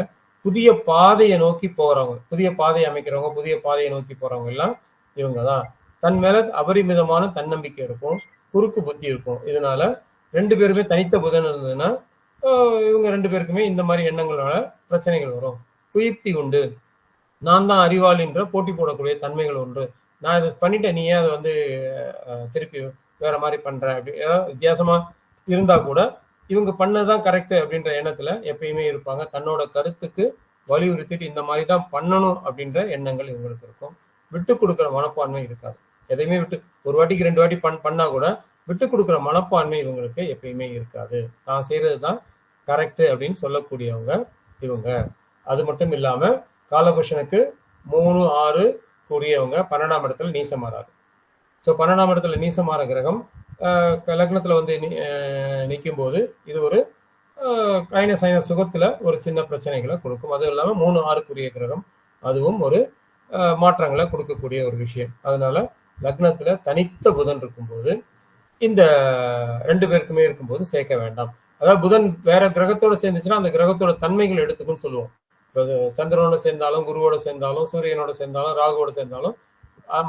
புதிய பாதையை நோக்கி போறவங்க, புதிய பாதையை அமைக்கிறவங்க, புதிய பாதையை நோக்கி போறவங்க எல்லாம் இவங்க தான். தன் மேல அபரிமிதமான தன்னம்பிக்கை இருக்கும், குறுக்கு புத்தி இருக்கும். இதனால 2 பேருமே தனித்த புதன் இருந்ததுன்னா இவங்க 2 பேருக்குமே இந்த மாதிரி எண்ணங்களோட பிரச்சனைகள் வரும். குயுக்தி உண்டு, நான் தான் அறிவாளின்ற போட்டி போடக்கூடிய தன்மைகள் உண்டு. நான் இதை பண்ணிட்டேன், நீ ஏன் அதை வந்து திருப்பி வேற மாதிரி பண்ற அப்படி ஏதாவது வித்தியாசமா இருந்தா கூட இவங்க பண்ணதான் கரெக்ட் அப்படின்ற எண்ணத்துல எப்பயுமே இருப்பாங்க. தன்னோட கருத்துக்கு வலியுறுத்திட்டு இந்த மாதிரி தான் பண்ணணும் அப்படின்ற எண்ணங்கள் இவங்களுக்கு இருக்கும். விட்டு கொடுக்குற மனப்பான்மை இருக்காது. எதையுமே ஒரு வாட்டிக்கு 2 வாட்டி பண்ணா கூட விட்டு கொடுக்குற மனப்பான்மை இவங்களுக்கு எப்பயுமே இருக்காது. நான் செய்யறதுதான் கரெக்ட் அப்படின்னு சொல்லக்கூடியவங்க இவங்க. அது மட்டும் இல்லாம காலபுருஷனுக்கு 3, 6 கூடியவங்க 12ஆம் இடத்துல நீசமாறாரு. ஸோ 12ஆம் இடத்துல நீசமாற கிரகம் லக்னத்துல வந்து நிற்கும் போது இது ஒரு கைன சுகத்துல ஒரு சின்ன பிரச்சனைகளை கொடுக்கும். அதுவும் இல்லாம 3, 6 கூடிய கிரகம், அதுவும் ஒரு மாற்றங்களை கொடுக்கக்கூடிய ஒரு விஷயம். அதனால லக்னத்துல தனித்த புதன் இருக்கும்போது இந்த 2 பேருக்குமே இருக்கும்போது சேர்க்க வேண்டாம். அதாவது புதன் வேற கிரகத்தோட சேர்ந்துச்சுன்னா அந்த கிரகத்தோட தன்மைகள் எடுத்துக்குன்னு சொல்லுவோம். சந்திரனோட சேர்ந்தாலும், குருவோட சேர்ந்தாலும், சூரியனோட சேர்ந்தாலும், ராகுவோட சேர்ந்தாலும்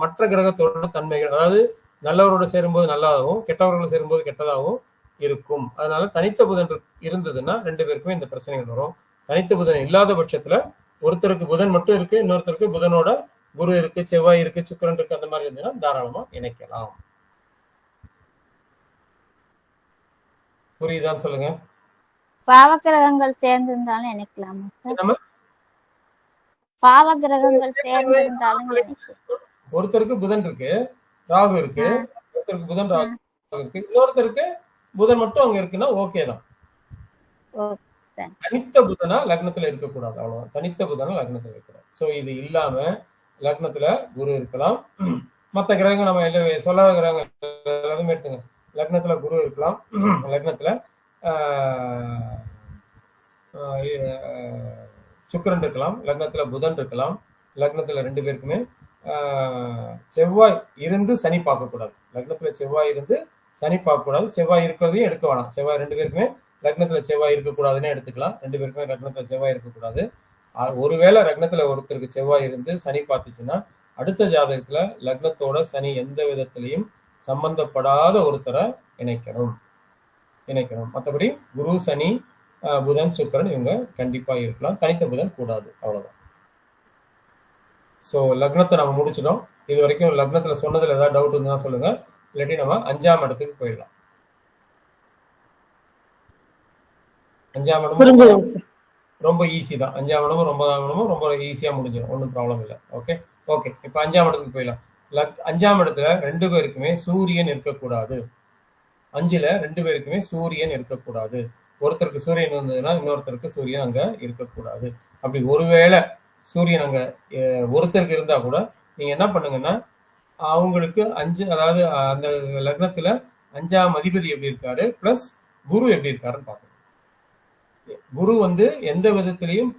மற்ற கிரகத்தோட தன்மைகள், அதாவது நல்லவரோட சேரும்போது நல்லாகவும் கெட்டவர்களோட சேரும்போது கெட்டதாகவும் இருக்கும். அதனால தனித்த புதன் இருந்ததுன்னா 2 பேருக்குமே இந்த பிரச்சனைகள் வரும். தனித்த புதன் இல்லாத பட்சத்துல ஒருத்தருக்கு புதன் மட்டும் இருக்கு, இன்னொருத்தருக்கு புதனோட குரு இருக்கு, செவ்வாய் இருக்கு, சுக்கிரன் இருக்கு, அந்த மாதிரி இருந்ததுன்னா தாராளமா இணைக்கலாம். புரியுதான்னு சொல்லுங்க. பாவகிரகங்கள் சேர்ந்திருந்தாலும் இணைக்கலாமா சார்? நம்ம பாவகிரகங்கள் சேர்ந்திருந்தாலும் இணைக்கலாம். ஒருத்தருக்கு புதன் இருக்கு, ராகு இருக்கு, ஒருத்தருக்கு புதன் ராகு இருக்கு, இன்னொருத்தருக்கு புதன் மட்டும் அங்க இருக்குன்னா ஓகே தான். Okay sir. தனித்த புதனா லக்னத்துல இருக்கக்கூடாது, அவ்வளவுதான். தனித்த புதனா லக்னத்துல இருக்கக்கூடாது. சோ இது இல்லாம லக்னத்துல குரு இருக்கலாம். மற்ற கிரகங்கள் நம்ம எல்லாம் சொல்லாத கிரகங்கள் எல்லாத்தையுமே எடுத்துங்க. லக்னத்துல குரு இருக்கலாம், லக்னத்துல சுக்கிரன் இருக்கலாம், லக்னத்துல புதன் இருக்கலாம், லக்னத்துல ரெண்டு பேருக்குமே செவ்வாய் இருந்து சனி பார்க்கக்கூடாது. லக்னத்துல செவ்வாய் இருந்து சனி பார்க்கக்கூடாது. செவ்வாய் இருக்கிறதையும் எடுக்க வேணாம். செவ்வாய் ரெண்டு பேருக்குமே லக்னத்துல செவ்வாய் இருக்கக்கூடாதுன்னு எடுத்துக்கலாம். ரெண்டு பேருக்குமே லக்னத்துல செவ்வாய் இருக்கக்கூடாது. ஒருவேளை லக்னத்துல ஒருத்தருக்கு செவ்வாய் இருந்து சனி பார்த்துச்சுன்னா அடுத்த ஜாதகத்துல லக்னத்தோட சனி எந்த விதத்திலையும் சம்பந்தப்படாத ஒருத்தரை இணைக்கணும். மற்றபடி குரு, சனி, புதன், சுக்கிரன் இவங்க கண்டிப்பா இருக்கலாம். தனித்த புதன் கூடாது, அவ்வளவுதான். ஸோ லக்னத்தை நம்ம முடிச்சிடும். இது வரைக்கும் லக்னத்துல சொன்னதுல ஏதாவது டவுட் இருந்தா சொல்லுங்க, இல்லாட்டி நம்ம 5ஆம் இடத்துக்கு போயிடலாம். 5ஆம் இடம் ரொம்ப ஈஸி தான். 5ஆம் இடமும் 9ஆம் இடமும் ரொம்ப ஈஸியா முடிஞ்சிடும், ஒன்றும் ப்ராப்ளம் இல்லை. ஓகே. இப்போ 5ஆம் இடத்துக்கு போயிடலாம். 5ஆம் இடத்துல ரெண்டு பேருக்குமே சூரியன் இருக்கக்கூடாது. 5ல ரெண்டு பேருக்குமே சூரியன் இருக்கக்கூடாது. ஒருத்தருக்கு சூரியன் இருந்ததுன்னா இன்னொருத்தருக்கு சூரியன் அங்க இருக்கக்கூடாது. அப்படி ஒருவேளை சூரியன் அங்க ஒருத்தருக்கு இருந்தா கூட நீங்க என்ன பண்ணுங்கன்னா அவங்களுக்கு 5, அதாவது அந்த லக்னத்துல 5ஆம் அதிபதி எப்படி இருக்காரு பிளஸ் குரு எப்படி இருக்காருன்னு பார்க்கணும். குரு எந்த விதத்திலையும்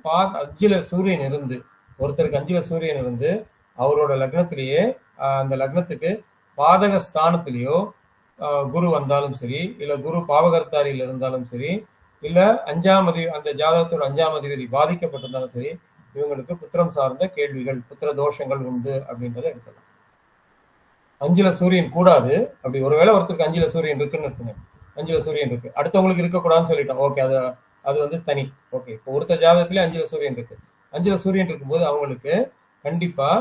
5ல சூரியன் இருந்து, ஒருத்தருக்கு 5ல சூரியன் இருந்து அவரோட லக்னத்திலேயே அந்த லக்னத்துக்கு பாதக ஸ்தானத்திலேயோ குரு வந்தாலும் சரி, இல்ல குரு பாவகர்த்தாரியில் இருந்தாலும் சரி, இல்ல அந்த ஜாதகத்தோட 5ஆம் அதிபதி பாதிக்கப்பட்டிருந்தாலும் சரி, இவங்களுக்கு புத்திரம் சார்ந்த கேள்விகள், புத்திர தோஷங்கள் உண்டு அப்படின்றத எடுக்கலாம். 5ல சூரியன் கூடாது. அப்படி ஒருவேளை ஒருத்தருக்கு 5ல சூரியன் இருக்குன்னு இருக்குங்க, 5ல சூரியன் இருக்கு, அடுத்தவங்களுக்கு இருக்கக்கூடாதுன்னு சொல்லிட்டோம். ஓகே, அது தனி. ஓகே, இப்போ ஒருத்தர் ஜாதகத்திலே 5ல சூரியன் இருக்கு. 5ல சூரியன் இருக்கும்போது அவங்களுக்கு கண்டிப்பா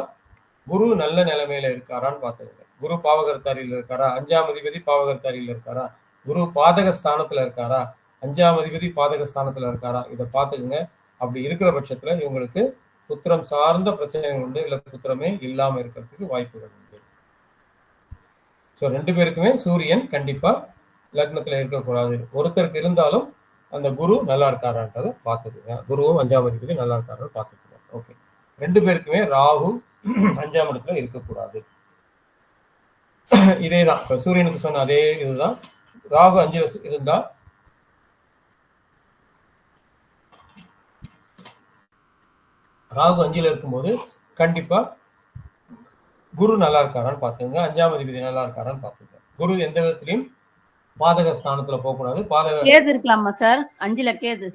குரு நல்ல நிலைமையில இருக்காரான்னு பார்த்துக்கோங்க. குரு பாவகர்த்தாரியில் இருக்காரா, 5ஆம் அதிபதி பாவகர்த்தாரியில் இருக்காரா, குரு பாதக ஸ்தானத்துல இருக்காரா, 5ஆம் அதிபதி பாதக ஸ்தானத்துல இருக்காரா, இதை பார்த்துக்குங்க. அப்படி இருக்கிற பட்சத்துல இவங்களுக்கு புத்திரம் சார்ந்த பிரச்சனைகள் உண்டு, இல்ல புத்திரமே இல்லாம இருக்கிறதுக்கு வாய்ப்புகள் உண்டு. ஸோ ரெண்டு பேருக்குமே சூரியன் கண்டிப்பா லக்னத்துல இருக்கக்கூடாது. ஒருத்தருக்கு இருந்தாலும் அந்த குரு நல்லா இருக்காரான்றதை பார்த்துக்குங்க. குருவும் 5ஆம் அதிபதி நல்லா இருக்காரான்னு பார்த்துக்குங்க. ஓகே. ரெண்டு பேருக்குமே ராகு 5ஆம் இடத்துல இருக்கக்கூடாது. இதேதான் இப்ப சூரியனுக்கு சொன்ன அதே இதுதான். ராகு 5ல இருந்தா ராகு 5ல இருக்கும்போது கண்டிப்பா குரு நல்லா இருக்காரான்னு பாத்துங்க, 5ஆம் அதிபதி நல்லா இருக்காரான்னு பாத்துங்க. குரு எந்த விதத்திலையும் பாதக ஸ்தானத்துல போகக்கூடாது. கேது இருக்கலாமா சார்? 5ல கேது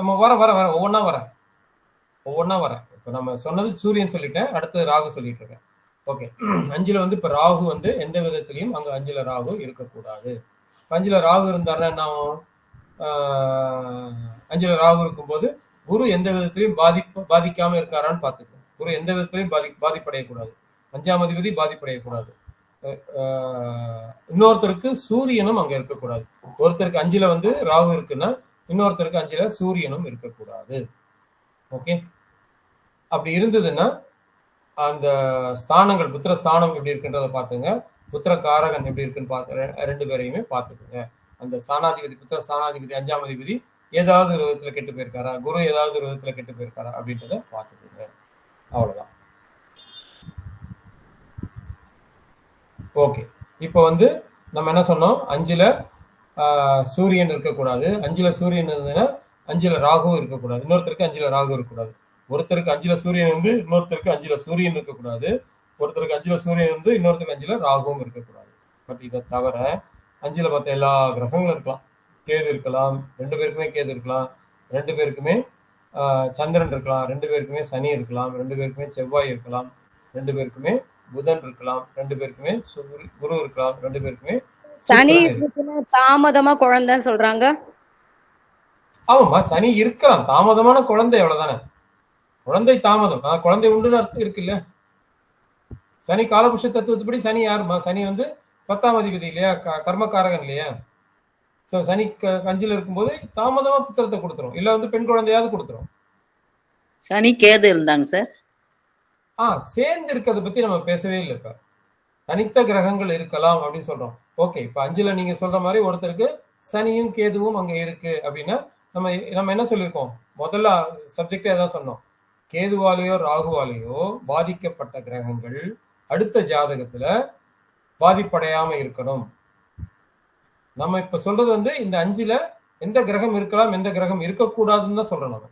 நம்ம வர ஒவ்வொன்னா வரேன். இப்ப நம்ம சொன்னது சூரியன் சொல்லிட்டேன், அடுத்து ராகு சொல்லிட்டு இருக்கேன். ஓகே. 5ல இப்ப ராகு எந்த விதத்திலையும் அங்க 5ல ராகு இருக்கக்கூடாது. 5ல ராகு இருந்தாருன்னா என்ன ஆகும்? 5ல ராகு இருக்கும்போது குரு எந்த விதத்திலையும் பாதிக்காம இருக்காரான்னு பாத்துக்கணும். குரு எந்த விதத்திலையும் பாதிப்படையக்கூடாது. 5ஆம் அதிபதி பாதிப்படையக்கூடாது. இன்னொருத்தருக்கு சூரியனும் அங்க இருக்கக்கூடாது. ஒருத்தருக்கு 5ல ராகு இருக்குன்னா இன்னொருத்தருக்கு 5ல சூரியனும் இருக்கக்கூடாது. ஓகே. அப்படி இருந்ததுன்னா அந்த ஸ்தானங்கள், புத்திர ஸ்தானம் எப்படி இருக்குன்றத பாத்துங்க, புத்திர காரகன் எப்படி இருக்குன்னு ரெண்டு பேரையுமே பாத்துக்குங்க. அந்த ஸ்தானாதிபதி, புத்திர ஸ்தானாதிபதி 5ஆம் அதிபதி ஏதாவது ஒரு விதத்துல கெட்டு போயிருக்காரா, குரு ஏதாவது ஒரு விதத்துல கெட்டு போயிருக்காரா அப்படின்றத பாத்துக்குங்க. அவ்வளவுதான். ஓகே. இப்ப நம்ம என்ன சொன்னோம்? 5ல சூரியன் இருக்கக்கூடாது. 5ல சூரியன் இருந்ததுன்னா 5ல ராகுவும் இருக்கக்கூடாது. இன்னொருத்தருக்கு 5ல ராகு இருக்கக்கூடாது. ஒருத்தருக்கு 5ல சூரியன் இன்னொருத்தருக்கு 5ல சூரியன் இருக்கக்கூடாது. ஒருத்தருக்கு 5ல சூரியன் இன்னொருத்தருக்கு 5ல ராகுவும் இருக்கக்கூடாது. பட் இதை தவிர 5ல மற்ற எல்லா கிரகங்களும் இருக்கலாம். கேது இருக்கலாம், ரெண்டு பேருக்குமே கேது இருக்கலாம், ரெண்டு பேருக்குமே சந்திரன் இருக்கலாம், ரெண்டு பேருக்குமே சனி இருக்கலாம், ரெண்டு பேருக்குமே செவ்வாய் இருக்கலாம், ரெண்டு பேருக்குமே புதன் இருக்கலாம், ரெண்டு பேருக்குமே குரு இருக்கலாம், ரெண்டு பேருக்குமே சனி தாமதமா குழந்தைன்னு சொல்றாங்க. ஆமாம்மா, சனி இருக்கலாம். தாமதமான குழந்தை அவ்வளவுதானே. குழந்தை தாமதம், குழந்தை உண்டுன்னு அர்த்தம் இருக்குல்ல. சனி காலபுருஷ தத்துவத்துப்படி சனி யாருமா? சனி 10ஆம் அதிபதி இல்லையா, கர்மகாரகன் இல்லையா. ஸோ சனி அஞ்சுல இருக்கும்போது தாமதமா புத்திரத்தை கொடுத்துரும், இல்ல வந்து பெண் குழந்தையாவது கொடுத்துரும். சனி கேது இருந்தாங்க சார். சேர்ந்து இருக்கிறத பத்தி நம்ம பேசவே இல்லை. இப்ப தனித்த கிரகங்கள் இருக்கலாம் அப்படின்னு சொல்றோம். ஓகே, இப்ப அஞ்சுல நீங்க சொல்ற மாதிரி ஒருத்தருக்கு சனியும் கேதுவும் அங்க இருக்கு அப்படின்னா நம்ம என்ன சொல்லியிருக்கோம், முதல்ல சப்ஜெக்டே அதான் சொன்னோம். கேதுவாலேயோ ராகுவாலேயோ பாதிக்கப்பட்ட கிரகங்கள் அடுத்த ஜாதகத்துல பாதிப்படையாம இருக்கணும். நம்ம இப்ப சொல்றது வந்து இந்த அஞ்சுல எந்த கிரகம் இருக்கலாம், எந்த கிரகம் இருக்கக்கூடாதுன்னு தான் சொல்றோம். நம்ம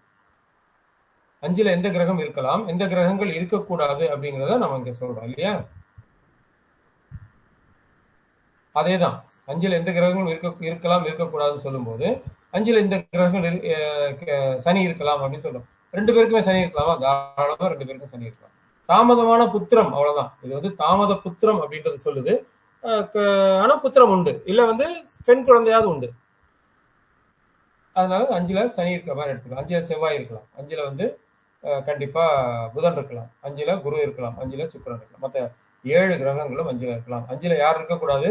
அஞ்சுல எந்த கிரகம் இருக்கலாம், எந்த கிரகங்கள் இருக்கக்கூடாது அப்படிங்கிறத நம்ம இங்க சொல்றோம் இல்லையா. அதேதான், அஞ்சுல எந்த கிரகங்களும் இருக்கலாம் இருக்கக்கூடாதுன்னு சொல்லும் போது அஞ்சுல இந்த கிரகங்கள் சனி இருக்கலாம் அப்படின்னு சொல்றோம். 2 பேருக்குமே சனி இருக்கலாமா? தாராளமா 2 பேருக்கும் சனி இருக்கலாம். தாமதமான புத்திரம், அவ்வளவுதான். இது வந்து தாமத புத்திரம் அப்படின்றது சொல்லுது. ஆனா புத்திரம் உண்டு, இல்ல வந்து பெண் குழந்தையாவது உண்டு. அதனால அஞ்சுல சனி இருக்கிற மாதிரி எடுத்துக்கலாம். அஞ்சுல செவ்வாய் இருக்கலாம், அஞ்சுல வந்து கண்டிப்பா புதன் இருக்கலாம், அஞ்சுல குரு இருக்கலாம், அஞ்சுல சுக்கிரன் இருக்கலாம். மற்ற 7 கிரகங்களும் அஞ்சுல இருக்கலாம். அஞ்சுல யார் இருக்கக்கூடாது?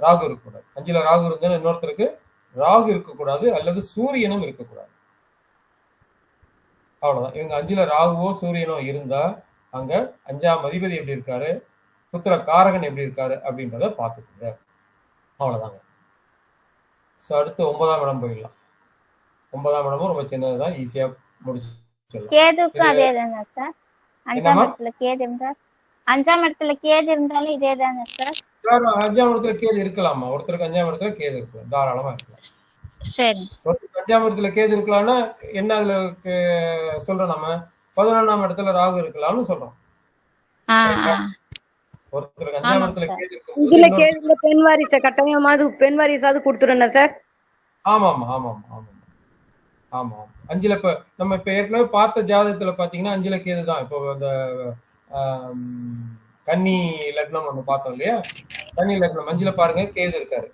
ராகு இருக்கக்கூடாது. அஞ்சுல ராகு இருந்தாலும் இன்னொருத்தருக்கு ராகு இருக்கக்கூடாது, அல்லது சூரியனும் இருக்கக்கூடாது. அவ்வளவுதான். இவங்க அஞ்சுல ராகுவோ சூரியனோ இருந்தா அங்க 5ஆம் அதிபதி எப்படி இருக்காரு, புத்திர காரகன் எப்படி இருக்காரு அப்படின்றத பாத்துக்கோங்க. அவ்வளவுதாங்க. ஸோ அடுத்து 9ஆம் இடம் போயிடலாம். 9ஆம் இடமும் ரொம்ப சின்னதுதான், ஈஸியா முடிச்சிடலாம். கேதுக்கு அதே தானே சார்? 5ஆம் இடத்துல கேது இருந்தால் 5ஆம் இடத்துல கேது இருந்தாலும் இதே தானே சார்? 5ஆம் இடத்துல கேது இருக்கலாமா? ஒருத்தருக்கு 5ஆம் இடத்துல கேது இருக்கு, தாராளமா இருக்கலாம். சரி. ஒருத்தருக்கு 5ஆம் இடத்துல கேது இருக்கலாம்னா என்ன அதுல சொல்றோம், நம்ம 11ஆம் இடத்துல ராகு இருக்கலாம்னு சொல்றோம். ஒருத்தருக்கு 5ஆம் இடத்துல கேது இருக்கு, பெண் வாரிசு கட்டாயமாவது பெண் வாரிசாவது கொடுத்துருங்க சார். ஆமா ஆமா ஆமா ஆமா ஆமா. அஞ்சுல இப்ப நம்ம இப்ப ஏற்கனவே பார்த்த ஜாதகத்துல பாத்தீங்கன்னா அஞ்சுல கேது தான். இப்போ அந்த கன்னி லக்னம் ஒண்ணு பார்த்தோம் இல்லையா, கன்னி லக்னம் அஞ்சுல பாருங்க கேது இருக்காரு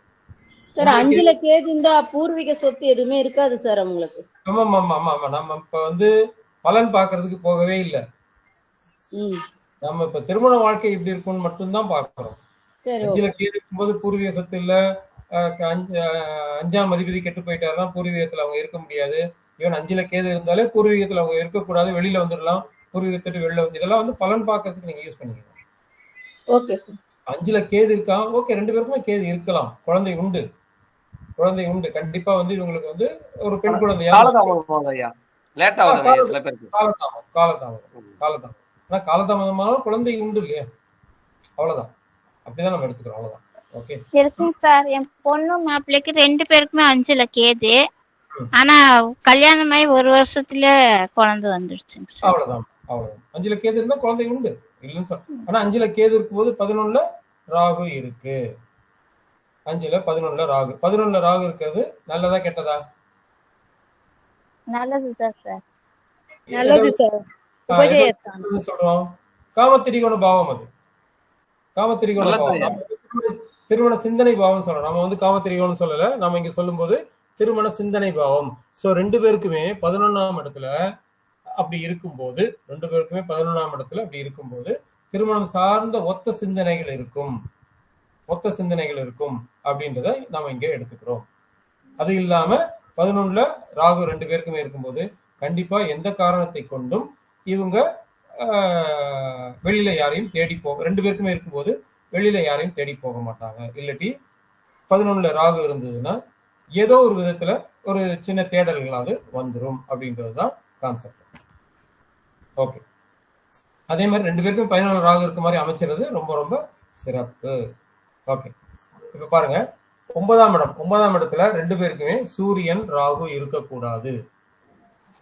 சார். அஞ்சுல கேது இருந்தா பூர்வீக சொத்து எதுவுமே இருக்காது சார் அவங்களுக்கு. ஆமா ஆமா ஆமா ஆமா. நம்ம இப்ப வந்து பலன் பாக்குறதுக்கு போகவே இல்லை. நம்ம இப்ப திருமண வாழ்க்கை இப்படி இருக்கும்னு மட்டும்தான் பாக்குறோம். அஞ்சுல கேது இருக்கும்போது பூர்வீக சொத்து இல்ல, 5ஆம் அதிபதி கெட்டு போயிட்டாருன்னா பூர்வீகத்துல அவங்க இருக்க முடியாது. ஈவன் அஞ்சுல கேது இருந்தாலே பூர்வீகத்துல அவங்க இருக்கக்கூடாது, வெளியில வந்துடலாம், பூர்வீகத்துட்டு வெளில வந்து இதெல்லாம் வந்து பலன் பாக்குறதுக்கு நீங்க யூஸ் பண்ணிக்கலாம். Okay sir. அஞ்சுல கேது இருக்கா? ஓகே, 2 பேருக்குமே கேது இருக்கலாம். குழந்தை உண்டு, குழந்தை உண்டு. கண்டிப்பா வந்து இவங்களுக்கு வந்து ஒரு பெண் குழந்தையா காலதாமதம். ஆனா காலதாமதமானாலும் குழந்தை உண்டு இல்லையா, அவ்வளவுதான். அப்படிதான் நம்ம எடுத்துக்கிறோம், அவ்வளவுதான். ஓகே, இருக்குங்க சார். என் பொண்ணு மாப்பிள்ளைக்கு 2 பேருக்குமே அஞ்சுல கேது. ஆனா கல்யாணமாயி 1 வருஷத்துல குழந்தை வந்துடுச்சுங்க சார். அவ்வளவுதான் அவ்வளவுதான். அஞ்சுல கேது இருந்தா குழந்தை உண்டு இல்லைன்னு சொல்ல. ஆனா அஞ்சுல கேது இருக்கும்போது 11ல ராகு இருக்கு. அஞ்சுல 11ல ராகு, 11ல ராகு இருக்கிறது நல்லதா கெட்டதா? நல்லதுதான் சார். நல்லது சார். சொல்றோம் காமத்திரிகோண பாவம், அது காமத்திரிகோண பாவம். திருமண சிந்தனை பாவம் சொல்றோம். நம்ம வந்து காமத்திரிகோணம் சொல்லல, நம்ம இங்க சொல்லும் போது திருமண சிந்தனை பாவம். சோ 2 பேருக்குமே 11ஆம் இடத்துல அப்படி இருக்கும்போது, 2 பேருக்குமே 11ஆம் இடத்துல அப்படி இருக்கும்போது திருமணம் சார்ந்த ஒத்த சிந்தனைகள் இருக்கும், ஒத்த சிந்தனைகள் இருக்கும் அப்படின்றத நம்ம இங்க எடுத்துக்கிறோம். அது இல்லாம 11ல ராகு 2 பேருக்குமே இருக்கும்போது கண்டிப்பா எந்த காரணத்தை கொண்டும் இவங்க வெளியில யாரையும் தேடி 2 பேருக்குமே இருக்கும்போது வெளியில யாரையும் தேடி போக மாட்டாங்க. இல்லாட்டி 11ல ராகு இருந்ததுன்னா ஏதோ ஒரு விதத்துல ஒரு சின்ன தேடல்களாவது வந்துடும் அப்படின்றதுதான் கான்செப்ட். ஓகே, அதே மாதிரி 2 பேருக்கும் 14 ராகு இருக்க மாதிரி அமைச்சிருது ரொம்ப ரொம்ப சிறப்பு. ஓகே, இப்ப பாருங்க 9ஆம் இடத்துல 2 பேருக்குமே சூரியன் ராகு இருக்கக்கூடாது.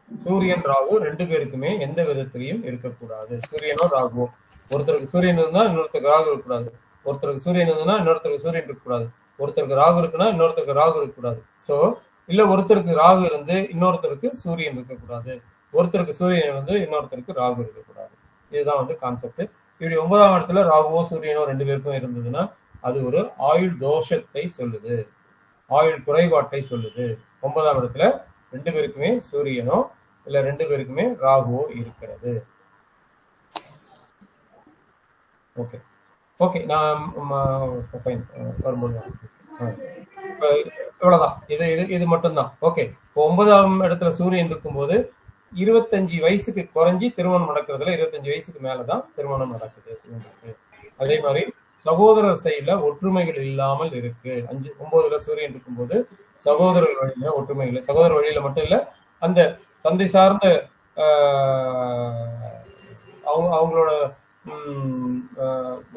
சூரியன் ராகு 2 பேருக்குமே எந்த விதத்திலையும் இருக்கக்கூடாது. சூரியனோ ராகுவோ, ஒருத்தருக்கு சூரியன் இருந்தா இன்னொருத்தருக்கு ராகு இருக்கக்கூடாது, ஒருத்தருக்கு சூரியன் இருந்தா இன்னொருத்தருக்கு சூரியன் இருக்கக்கூடாது, ஒருத்தருக்கு ராகு இருக்குன்னா இன்னொருத்தருக்கு ராகு இருக்கக்கூடாது. சோ இல்ல ஒருத்தருக்கு ராகு இருந்து இன்னொருத்தருக்கு சூரியன் இருக்கக்கூடாது, ஒருத்தருக்கு சூரியன் வந்து இன்னொருத்தருக்கு ராகு இருக்கக்கூடாது. இதுதான் வந்து கான்செப்ட். இப்படி 9ஆம் இடத்துல ராகுவோ சூரியனோ 2 பேருக்கும் இருந்ததுன்னா அது ஒரு ஆயுள் தோஷத்தை சொல்லுது, ஆயுள் குறைபாட்டை சொல்லுது. 9ஆம் இடத்துல 2 பேருக்குமே சூரியனோ இல்ல 2 பேருக்குமே ராகுவோ இருக்கிறது. ஓகே ஓகே, நான் வரும்போது இவ்வளவுதான். இது இது இது மட்டும்தான். ஓகே. இப்போ 9ஆம் இடத்துல சூரியன் இருக்கும்போது 25 வயசுக்கு குறைஞ்சி திருமணம் நடக்கிறதுல 25 வயசுக்கு மேலதான் திருமணம் நடக்குது. அதே மாதிரி சகோதரர் சைடுல ஒற்றுமைகள் இல்லாமல் இருக்கு. 9ல சூரியன் இருக்கும்போது சகோதரர் வழியில ஒற்றுமை இல்லை. சகோதரர் வழியில மட்டும் இல்ல, அந்த தந்தை சார்ந்த அவங்களோட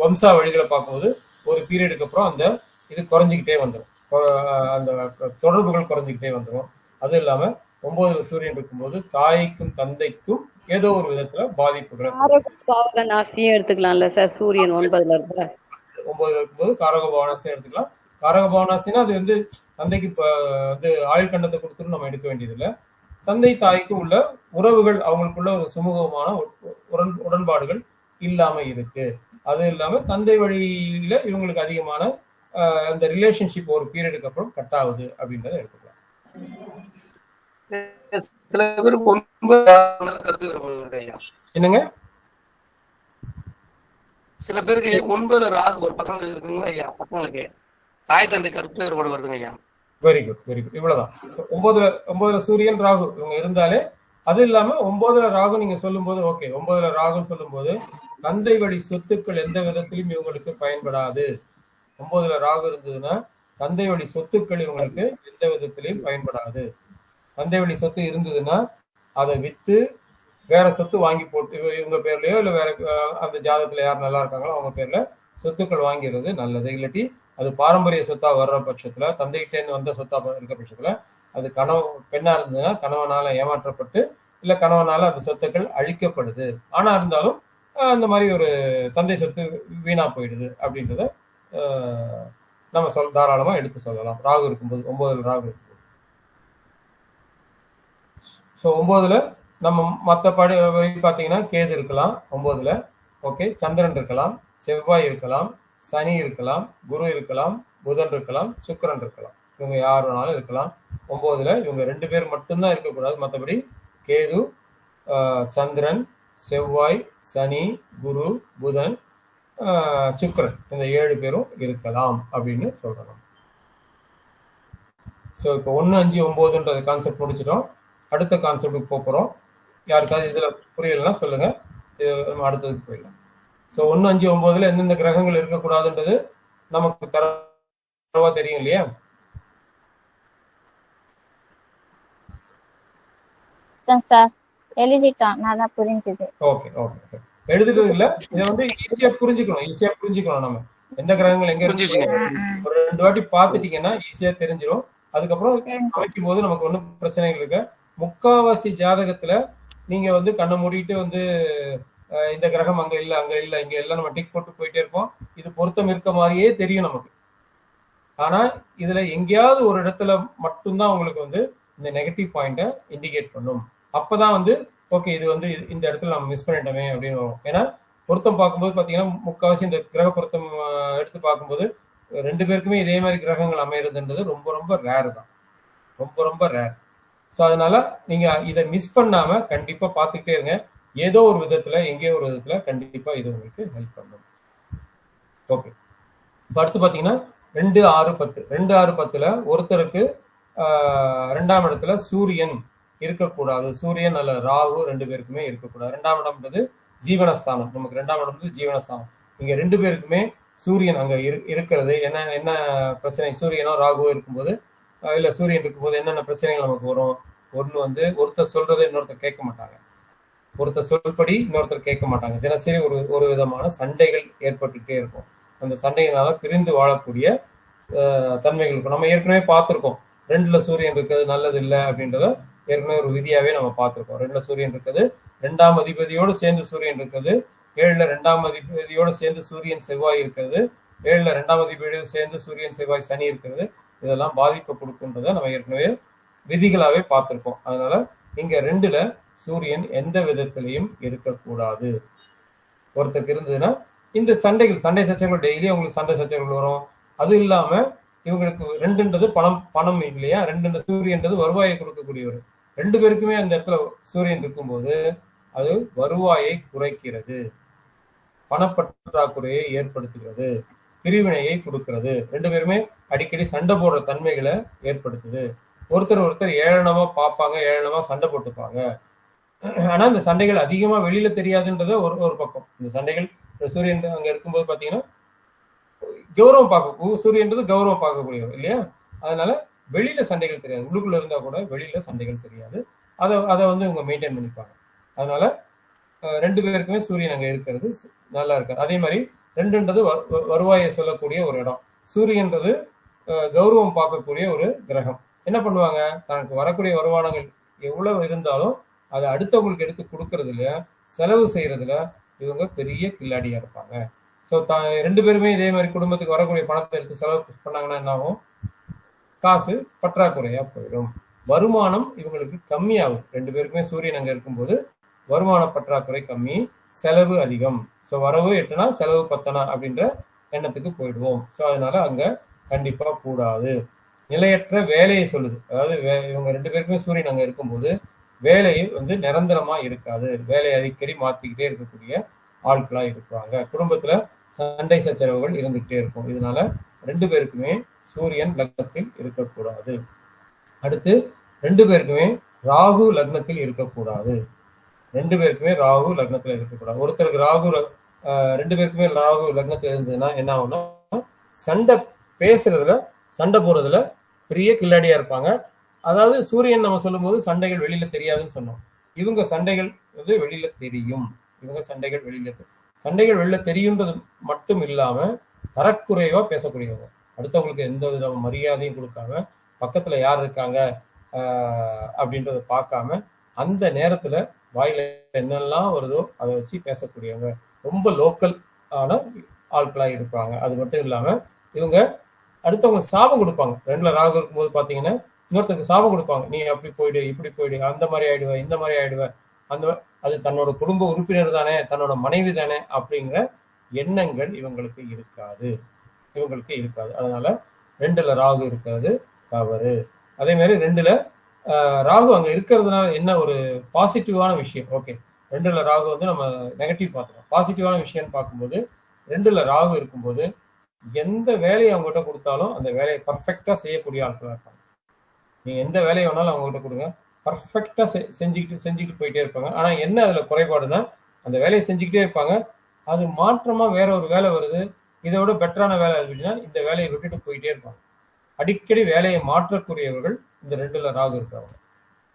வம்சா வழிகளை பார்க்கும்போது ஒரு பீரியடுக்கு அப்புறம் அந்த இது குறைஞ்சிக்கிட்டே வந்துடும். அந்த தொடர்புகள் குறைஞ்சிக்கிட்டே வந்துடும். அது இல்லாம 9ல சூரியன் இருக்கும்போது தாய்க்கும் தந்தைக்கும் ஏதோ ஒரு விதத்துல பாதிப்புகளை நாசியும் எடுத்துக்கலாம்ல சார். சூரியன் 9ல இருந்தா 9ல இருக்கும்போது காரக பவனாசியம் எடுத்துக்கலாம். காரக பவனாசினா அது வந்து தந்தைக்கு வந்து ஆயுள் கண்டத்தை கொடுத்துட்டு நம்ம எடுக்க வேண்டியது இல்லை. தந்தை தாய்க்கு உள்ள உறவுகள், அவங்களுக்குள்ள ஒரு சுமூகமான உடன்பாடுகள் இல்லாம இருக்கு. அது இல்லாம தந்தை வழியில இவங்களுக்கு அதிகமான அந்த ரிலேஷன்ஷிப் ஒரு பீரியடுக்கு அப்புறம் கட் ஆகுது அப்படின்றத எடுத்துக்கலாம். சில பேருக்கு 9 கருத்து வேறுபாடு ஐயா. என்னங்க? சில பேருக்கு 9ல ராகு ஒரு பசங்க இருக்குங்களா ஐயா, பசங்களுக்கு தாய் தந்தை கருத்து வேறுபாடு வருதுங்க ஐயா. Very good, very good. இவ்வளவுதான். 9ல சூரியன் ராகு இவங்க இருந்தாலே, அது இல்லாம 9ல ராகு நீங்க சொல்லும் போது ஓகே, 9ல ராகுன்னு சொல்லும் போது தந்தை வழி சொத்துக்கள் எந்த விதத்திலும் இவங்களுக்கு பயன்படாது. 9ல ராகு இருந்ததுன்னா தந்தை வழி சொத்துக்கள் இவங்களுக்கு எந்த விதத்திலையும் பயன்படாது. தந்தை வழி சொத்து இருந்ததுன்னா அதை வித்து வேற சொத்து வாங்கி போட்டு இவங்க பேர்லயோ இல்ல வேற அந்த ஜாதகத்துல யார் நல்லா இருக்காங்களோ அவங்க பேர்ல சொத்துக்கள் வாங்கிறது நல்லது. இல்லாட்டி அது பாரம்பரிய சொத்தா வர்ற பட்சத்துல, தந்தைகிட்ட இருந்து வந்த சொத்தா இருக்க பட்சத்துல, அது பெண்ணா இருந்ததுன்னா கணவனால ஏமாற்றப்பட்டு இல்ல கணவனால அந்த சொத்துக்கள் அழிக்கப்படுது. ஆனா இருந்தாலும் அந்த மாதிரி ஒரு தந்தை சொத்து வீணா போயிடுது அப்படின்றத நம்ம தாராளமா எடுத்து சொல்லலாம். ராகு இருக்கும்போது 9ல ராகு இருக்கும்போது. ஸோ 9ல நம்ம மற்ற பார்த்தீங்கன்னா கேது இருக்கலாம் 9ல. ஓகே, சந்திரன் இருக்கலாம், செவ்வாய் இருக்கலாம், சனி இருக்கலாம், குரு இருக்கலாம், புதன் இருக்கலாம், சுக்கிரன் இருக்கலாம். இவங்க யார் வேணாலும் இருக்கலாம். 9ல இவங்க 2 பேர் மட்டும்தான் இருக்கக்கூடாது. மற்றபடி கேது, சந்திரன், செவ்வாய், சனி, குரு, புதன், சுக்கிரன் இந்த 7 பேரும் இருக்கலாம் அப்படின்னு சொல்றோம். ஸோ இப்போ 1, 5, 9ன்றது கான்செப்ட் முடிச்சிட்டோம். அடுத்த கான்செப்டுக்கு போகிறோம். யாருக்காவது இதுல புரியலன்னா சொல்லுங்க, நம்ம அடுத்ததுக்கு போயிடலாம். ஸோ 1, 5, 9ல எந்தெந்த கிரகங்கள் இருக்கக்கூடாதுன்றது நமக்கு தரவா தெரியும் இல்லையா? சார் எழுதிட்டோம், நல்லா புரிஞ்சுது. ஓகே ஓகே, எழுதுறது இல்ல, இதை வந்து ஈஸியா புரிஞ்சுக்கணும். நம்ம எந்த கிரகங்கள் எங்க இருக்கு ஒரு 2 வாட்டி பார்த்துட்டீங்கன்னா ஈஸியா தெரிஞ்சிடும். அதுக்கப்புறம் அமைக்கும் போது நமக்கு ஒன்றும் பிரச்சனைகள் இருக்கு. முக்காவாசி ஜாதகத்துல நீங்க வந்து கண்ணை மூடிட்டு வந்து இந்த கிரகம் அங்க இல்ல இங்க எல்லாம் நம்ம டிக் போட்டு போயிட்டே இருப்போம். இது பொருத்தம் இருக்க மாதிரியே தெரியும் நமக்கு. ஆனா இதுல எங்கேயாவது ஒரு இடத்துல மட்டும்தான் உங்களுக்கு வந்து இந்த நெகட்டிவ் பாயிண்ட இண்டிகேட் பண்ணும். அப்பதான் வந்து ஓகே இது வந்து இந்த இடத்துல நம்ம மிஸ் பண்ணிட்டோமே அப்படின்னு வரும். ஏன்னா பொருத்தம் பார்க்கும்போது பாத்தீங்கன்னா முக்காவாசி இந்த கிரக பொருத்தம் எடுத்து பார்க்கும்போது 2 பேருக்குமே இதே மாதிரி கிரகங்கள் அமைகிறதுன்றது ரொம்ப ரொம்ப ரேர் தான், ரொம்ப ரேர். ஸோ அதனால நீங்க இதை மிஸ் பண்ணாம கண்டிப்பா பார்த்துக்கிட்டே இருங்க. ஏதோ ஒரு விதத்துல எங்கேயோ ஒரு விதத்துல கண்டிப்பா இது உங்களுக்கு ஹெல்ப் பண்ணும். ஓகே, இப்போ அடுத்து பாத்தீங்கன்னா 2, 6, 10 2, 6, 10ல ஒருத்தருக்கு 2ஆம் இடத்துல சூரியன் இருக்கக்கூடாது. சூரியன் அல்ல ராகு 2 பேருக்குமே இருக்கக்கூடாது. 2ஆம் இடம்ன்றது ஜீவனஸ்தானம். நமக்கு 2ஆம் இடம் ஜீவனஸ்தானம். இங்க 2 பேருக்குமே சூரியன் அங்க இருக்கிறது என்ன பிரச்சனை? சூரியனோ ராகுவோ இருக்கும்போது இல்ல சூரியன் இருக்கும்போது என்னென்ன பிரச்சனைகள் நமக்கு வரும்? ஒண்ணு வந்து ஒருத்தர் சொல்றதை இன்னொருத்தர் கேட்க மாட்டாங்க, ஒருத்தர் சொல்படி இன்னொருத்தர் கேட்க மாட்டாங்க. தினசரி ஒரு விதமான சண்டைகள் ஏற்பட்டுட்டே இருக்கும். அந்த சண்டைகளால பிரிந்து வாழக்கூடிய தன்மைகள் இருக்கும். நம்ம ஏற்கனவே பார்த்திருக்கோம் 2ல சூரியன் இருக்கிறது நல்லது இல்லை அப்படின்றத ஏற்கனவே ஒரு விதியாவே நம்ம பார்த்திருக்கோம். 2ல சூரியன் இருக்குது, 2ஆம் அதிபதியோடு சேர்ந்து சூரியன் இருக்குது, 7ல 2ஆம் அதிபதியோடு சேர்ந்து சூரியன் செவ்வாய் இருக்கிறது, 7ல 2ஆம் அதிபதியோடு சேர்ந்து சூரியன் செவ்வாய் சனி இருக்கிறது. இதெல்லாம் பாதிப்பை கொடுக்குன்றத நம்ம ஏற்கனவே விதிகளாவே பார்த்திருக்கோம். அதனால இங்க 2ல சூரியன் எந்த விதத்திலையும் இருக்கக்கூடாது. ஒருத்தருக்கு இருந்ததுன்னா இந்த சண்டை சச்சரவுகள் டெய்லி அவங்களுக்கு சண்டை சச்சரவுகள் வரும். அது இல்லாம இவங்களுக்கு 2ன்றது பணம் இல்லையா? 2 சூரியன்றது வருவாயை கொடுக்கக்கூடியவர். 2 பேருக்குமே அந்த இடத்துல சூரியன் இருக்கும்போது அது வருவாயை குறைக்கிறது, பணப்பற்றாக்குறையை ஏற்படுத்துகிறது. பிரிவினையை கொடுக்கிறது. ரெண்டு பேருமே அடிக்கடி சண்டை போடுற தன்மைகளை ஏற்படுத்துது. ஒருத்தர் ஏளனமா பார்ப்பாங்க, ஏளனமா சண்டை போட்டுப்பாங்க. ஆனா இந்த சண்டைகள் அதிகமா வெளியில தெரியாதுன்றது ஒரு பக்கம். இந்த சண்டைகள் சூரியன் அங்க இருக்கும்போது பாத்தீங்கன்னா கௌரவம் பார்க்க, சூரியன்றது கௌரவம் பார்க்கக்கூடியவர் இல்லையா? அதனால வெளியில சண்டைகள் தெரியாது, உள்ளுக்குள்ள இருந்தா கூட வெளியில சண்டைகள் தெரியாது. அதை வந்து இவங்க மெயின்டைன் பண்ணிப்பாங்க. அதனால ரெண்டு பேருக்குமே சூரியன் அங்க இருக்கிறது நல்லா இருக்கு. அதே மாதிரி ரெண்டுன்றது வருவாயை சொல்லக்கூடிய ஒரு இடம். சூரியன்றது கௌரவம் பார்க்கக்கூடிய ஒரு கிரகம். என்ன பண்ணுவாங்க, தனக்கு வரக்கூடிய வருமானங்கள் எவ்வளவு இருந்தாலும் அதை அடுத்தவங்களுக்கு எடுத்து கொடுக்கறதுல, செலவு செய்யறதுல இவங்க பெரிய கில்லாடியா இருப்பாங்க. ஸோ ரெண்டு பேருமே இதே மாதிரி குடும்பத்துக்கு வரக்கூடிய பணத்தை எடுத்து செலவு பண்ணாங்கன்னா என்ன ஆகும், காசு பற்றாக்குறையா போயிடும். வருமானம் இவங்களுக்கு கம்மியாகும். ரெண்டு பேருக்குமே சூரியன் அங்க இருக்கும்போது வருமான பற்றாக்குறை கம்மி, செலவு அதிகம். ஸோ வரவு 8னா செலவு 10னா அப்படின்ற எண்ணத்துக்கு போயிடுவோம். ஸோ அதனால அங்க கண்டிப்பா கூடாது. நிலையற்ற வேலையை சொல்லுது. அதாவது இவங்க ரெண்டு பேருக்குமே சூரியன் அங்க இருக்கும்போது வேலை வந்து நிரந்தரமா இருக்காது. வேலையை அடிக்கடி மாத்திக்கிட்டே இருக்கக்கூடிய ஆட்களா இருப்பாங்க. குடும்பத்துல சண்டை சச்சரவுகள் இருந்துகிட்டே இருக்கும். இதனால ரெண்டு பேருக்குமே சூரியன் லக்னத்தில் இருக்கக்கூடாது. அடுத்து ரெண்டு பேருக்குமே ராகு லக்னத்தில் இருக்கக்கூடாது. ரெண்டு பேருக்குமே ராகு லக்னத்துல இருக்கக்கூடாது. ஒருத்தருக்கு ரெண்டு பேருக்குமே ராகு லக்னத்துல இருந்ததுன்னா என்ன ஆகும்னா, சண்டை பேசுறதுல, சண்டை போறதுல பெரிய கில்லாடியா இருப்பாங்க. அதாவது சூரியன் நம்ம சொல்லும் போது சண்டைகள் வெளியில தெரியாதுன்னு சொன்னோம். இவங்க சண்டைகள் வந்து வெளியில தெரியும். சண்டைகள் வெளியில தெரியுன்றது மட்டும் இல்லாம தரக்குறைவா பேசக்கூடியவங்க. அடுத்தவங்களுக்கு எந்த வித மரியாதையும் கொடுக்காம, பக்கத்துல யார் இருக்காங்க அப்படின்றத பார்க்காம அந்த நேரத்துல வாயில என்னெல்லாம் வருதோ அதை வச்சு பேசக்கூடியவங்க. ரொம்ப லோக்கல் ஆன ஆட்களா இருப்பாங்க. அது மட்டும் இல்லாம இவங்க அடுத்தவங்க சாபம் கொடுப்பாங்க. ரெண்டுல ராகு இருக்கும்போது பாத்தீங்கன்னா இன்னொருத்தருக்கு சாபம் கொடுப்பாங்க. நீ அப்படி போயிடு, இப்படி போயிடு, அந்த மாதிரி ஆயிடுவ, இந்த மாதிரி ஆயிடுவ. அது தன்னோட குடும்ப உறுப்பினர் தானே, தன்னோட மனைவி தானே அப்படிங்கிற எண்ணங்கள் இவங்களுக்கு இருக்காது. அதனால ரெண்டுல ராகு இருக்கிறது தவறு. அதே மாதிரி ரெண்டுல ராகு அங்க இருக்கிறதுனால என்ன ஒரு பாசிட்டிவான விஷயம். ஓகே, ரெண்டுல ராகு வந்து நம்ம நெகட்டிவ் பார்த்துக்கோம். பாசிட்டிவான விஷயம்னு பார்க்கும்போது ரெண்டுல ராகு இருக்கும்போது எந்த வேலையை அவங்ககிட்ட கொடுத்தாலும் அந்த வேலையை பர்ஃபெக்டா செய்யக்கூடிய ஆட்களா இருப்பாங்க. நீங்க எந்த வேலையை வேணாலும் அவங்ககிட்ட கொடுங்க, பர்ஃபெக்டா செஞ்சுக்கிட்டு போயிட்டே இருப்பாங்க. ஆனா என்ன அதுல குறைபாடுனா, அந்த வேலையை செஞ்சுக்கிட்டே இருப்பாங்க, அது மாற்றமா வேற ஒரு வேலை வருது, இதை விட பெட்டரான வேலை அப்படின்னா இந்த வேலையை விட்டுட்டு போயிட்டே இருப்பாங்க. அடிக்கடி வேலையை மாற்றக்கூடியவர்கள் இந்த ரெண்டுல ராகு இருக்கிறவங்க.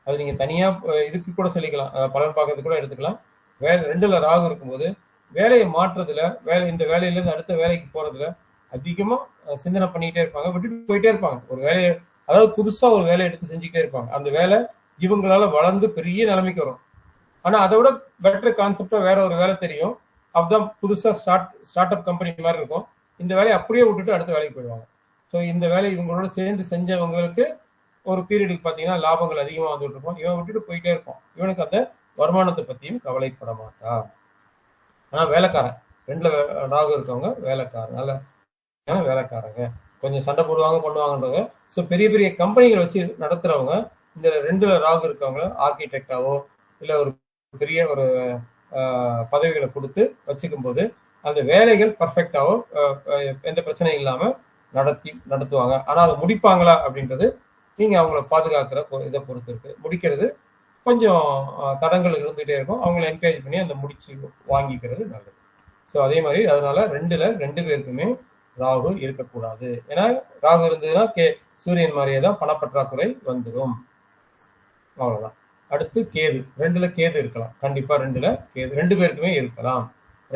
அது நீங்க தனியா இதுக்கு கூட சொல்லிக்கலாம், பலன் பார்க்கறதுக்கு கூட எடுத்துக்கலாம். ரெண்டுல ராகு இருக்கும்போது வேலையை மாற்றுறதுல, இந்த வேலையில இருந்து அடுத்த வேலைக்கு போறதுல அதிகமா சிந்தனை பண்ணிக்கிட்டே இருப்பாங்க, விட்டுட்டு போயிட்டே இருப்பாங்க. ஒரு வேலையை, அதாவது புதுசா ஒரு வேலையை எடுத்து செஞ்சுக்கிட்டே இருப்பாங்க. அந்த வேலை இவங்களால வளர்ந்து பெரிய நிலைமைக்கு வரும். ஆனா அதை விட பெட்டர் கான்செப்டா வேற ஒரு வேலை தெரியும், அப்பதான் புதுசா ஸ்டார்ட் அப் கம்பெனி மாதிரி இருக்கும். இந்த வேலையை அப்படியே விட்டுட்டு அடுத்த வேலைக்கு போயிடுவாங்க. ஸோ இந்த வேலை இவங்களோட சேர்ந்து செஞ்சவங்களுக்கு ஒரு பீரியடுக்கு பார்த்தீங்கன்னா லாபங்கள் அதிகமாக வந்துட்டு இருக்கும். இவன் விட்டுட்டு போயிட்டே இருப்பான். இவனுக்கு அந்த வருமானத்தை பற்றியும் கவலைப்பட மாட்டான். ஆனால் வேலைக்காரன், ரெண்டுல ராகு இருக்கவங்க வேலைக்காரங்க கொஞ்சம் சண்டை போடுவாங்க, பண்ணுவாங்கன்றவங்க. ஸோ பெரிய பெரிய கம்பெனிகள் வச்சு நடத்துறவங்க இந்த ரெண்டுல ராகு இருக்கவங்க ஆர்கிடெக்டாவோ இல்லை ஒரு பெரிய ஒரு பதவிகளை கொடுத்து வச்சுக்கும் போது அந்த வேலைகள் பர்ஃபெக்டாவோ எந்த பிரச்சனையும் இல்லாம நடத்துவாங்க. ஆனா அதை முடிப்பாங்களா அப்படின்றது நீங்க அவங்கள பாதுகாக்கிற இதை பொறுத்து இருக்கு. முடிக்கிறது கொஞ்சம் தடங்கள் இருந்துகிட்டே இருக்கும். அவங்கள என்கரேஜ் பண்ணி அந்த முடிச்சு வாங்கிக்கிறது நல்லது. ஸோ அதே மாதிரி அதனால ரெண்டு பேருக்குமே ராகு இருக்கக்கூடாது. ஏன்னா ராகு இருந்ததுன்னா சூரியன் மாதிரியே தான் பணப்பற்றாக்குறை வந்துடும். அவ்வளவுதான். அடுத்து கேது. ரெண்டுல கேது இருக்கலாம். கண்டிப்பா ரெண்டு பேருக்குமே இருக்கலாம்.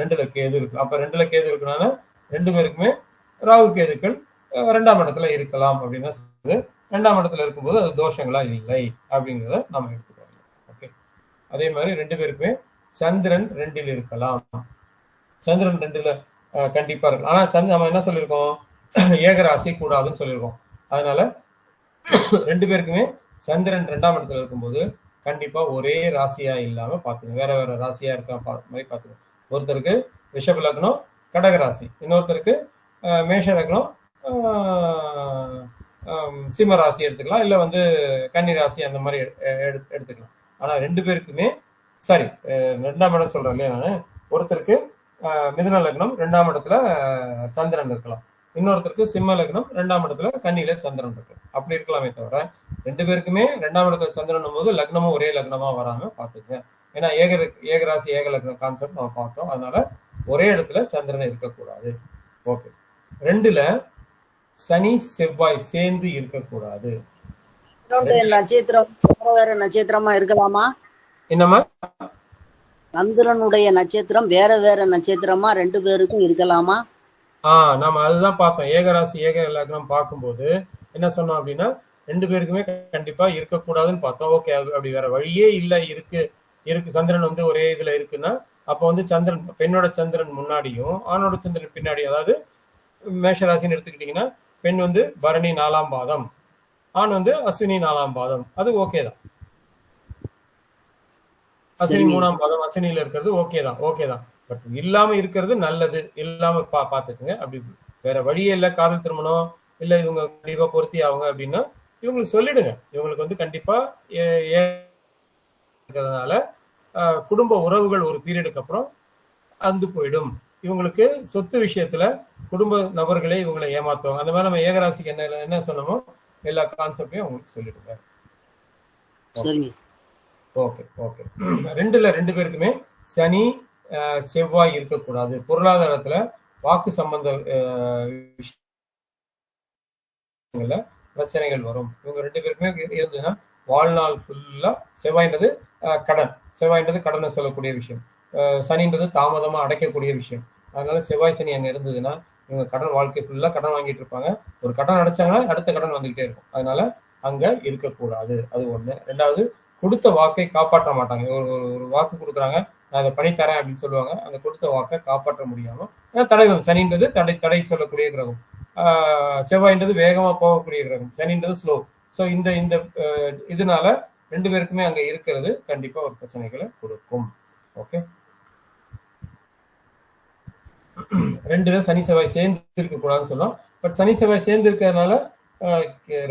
ரெண்டுல கேது இருக்கலாம். அப்ப ரெண்டுல கேது இருக்கனால ரெண்டு பேருக்குமே ராகு கேதுக்கள் 2ஆம் இடத்துல இருக்கலாம் அப்படின்னு சொல்லுது. 2ஆம் இடத்துல இருக்கும்போது அது தோஷங்களா இல்லை அப்படிங்கிறத நம்ம எடுத்துக்கோங்க. ஓகே. அதே மாதிரி ரெண்டு பேருக்குமே சந்திரன் 2ல் இருக்கலாம். சந்திரன் 2ல கண்டிப்பா இருக்கலாம். ஆனா நம்ம என்ன சொல்லியிருக்கோம், ஏகராசி கூடாதுன்னு சொல்லியிருக்கோம். அதனால ரெண்டு பேருக்குமே சந்திரன் 2ஆம் இடத்துல இருக்கும்போது கண்டிப்பா ஒரே ராசியா இல்லாம பாத்துங்க, வேற வேற ராசியா இருக்க மாதிரி பாத்துங்க. ஒருத்தருக்கு ரிஷப லக்னம் கடக ராசி, இன்னொருத்தருக்கு மேஷ லக்னம் சிம்ம ராசி எடுத்துக்கலாம், இல்ல வந்து கன்னி ராசி அந்த மாதிரி எடுத்துக்கலாம். ஆனா ரெண்டு பேருக்குமே 2ஆம் இடம் சொல்றேன் இல்லையா, நான் ஒருத்தருக்கு மிதுன லக்னம் 2ஆம் இடத்துல சந்திரன் இருக்கலாம், இன்னொருத்தருக்கு சிம்ம லக்னம் 2ஆம் இடத்துல கன்னியில சந்திரன் இருக்கு. அப்படி இருக்கலாமே தவிர 2 பேருக்குமே 2ஆம் இடத்துல சந்திரன் போது லக்னமும் ஒரே லக்னமா வராம பாத்துங்க. ஏன்னா ஏகராசி ஏக லக்னம் கான்செப்ட் நம்ம பார்த்தோம். அதனால ஒரே இடத்துல சந்திரன் இருக்கக்கூடாது. ஓகே. 2ல சனி செவ்வாய் சேர்ந்து இருக்கக்கூடாது. நட்சத்திரம் வேற நட்சத்திரமா இருக்கலாமா? என்னமா? சந்திரனுடைய நட்சத்திரம் வேற வேற நட்சத்திரமா 2 பேருக்கும் இருக்கலாமா? நம்ம அதுதான் பார்த்தோம். ஏகராசி ஏக லக்னம் பார்க்கும்போது என்ன சொன்னோம் அப்படின்னா 2 பேருக்குமே கண்டிப்பா இருக்கக்கூடாதுன்னு பார்த்தோம். ஓகே, அப்படி வேற வழியே இல்லை, இருக்கு சந்திரன் வந்து ஒரே இதுல இருக்குன்னா அப்போ வந்து சந்திரன் பெண்ணோட சந்திரன் முன்னாடியும் ஆணோட சந்திரன் பின்னாடி, அதாவது மேஷராசின்னு எடுத்துக்கிட்டீங்கன்னா பெண் வந்து பரணி 4ஆம் பாதம், ஆண் வந்து அஸ்வினி 4ஆம் பாதம், அது ஓகே தான். அஸ்வினி 3ஆம் பாதம் அஸ்வினியில இருக்கிறது ஓகே தான். பட் இல்லாம இருக்கிறது நல்லது. இல்லாம பாத்துக்குங்க. அப்படி வேற வழியே இல்லை, காதல் திருமணம் இல்ல இவங்க கண்டிப்பா பொருத்தி ஆகுங்க அப்படின்னா இவங்களுக்கு சொல்லிடுங்க. இவங்களுக்கு வந்து கண்டிப்பா இருக்கிறதுனால குடும்ப உறவுகள் ஒரு பீரியடுக்கு அப்புறம் அந்து போயிடும். இவங்களுக்கு சொத்து விஷயத்துல குடும்ப நபர்களே இவங்களை ஏமாத்துவாங்க. அந்த மாதிரி நம்ம ஏகராசிக்கு என்ன சொன்னோமோ எல்லா கான்செப்டையும் அவங்களுக்கு சொல்லிடுங்க. ஓகே. 2ல 2 பேருக்குமே சனி செவ்வாய் இருக்கக்கூடாது. பொருளாதாரத்துல வாக்கு சம்பந்த விஷயங்கள்ல பிரச்சனைகள் வரும். இவங்க 2 பேருக்குமே இருந்ததுன்னா வாழ்நாள் ஃபுல்லா செவ்வாய்ன்றது கடனை சொல்லக்கூடிய விஷயம், சனின்றது தாமதமா அடைக்கக்கூடிய விஷயம். அதனால செவ்வாய் சனி அங்க இருந்ததுன்னா இவங்க கடன் வாழ்க்கை ஃபுல்லா கடன் வாங்கிட்டு இருப்பாங்க. ஒரு கடன் அடைச்சாங்கன்னா அடுத்த கடன் வந்துகிட்டே இருக்கும். அதனால அங்க இருக்கக்கூடாது. அது ஒண்ணு. 2வது கொடுத்த வாக்கை காப்பாற்ற மாட்டாங்க. ஒரு வாக்கு கொடுக்குறாங்க, நான் அதை பண்ணித்தரேன் அப்படின்னு சொல்லுவாங்க. அந்த கொடுத்த வாக்கை காப்பாற்ற முடியாம தடைகள். சனின்றது தடை சொல்லக்கூடிய கிரகம், செவ்வாய்ன்றது வேகமா போகக்கூடிய கிரகம், சனின்றது ஸ்லோ. ஸோ இந்த இதனால 2 பேருக்குமே அங்க இருக்கிறது கண்டிப்பா ஒரு பிரச்சனைகளை கொடுக்கும். ஓகே. 2ல சனி செவ்வாய் சேர்ந்து இருக்க கூடாதுன்னு சொன்னோம். பட் சனி செவ்வாய் சேர்ந்து இருக்கிறதுனால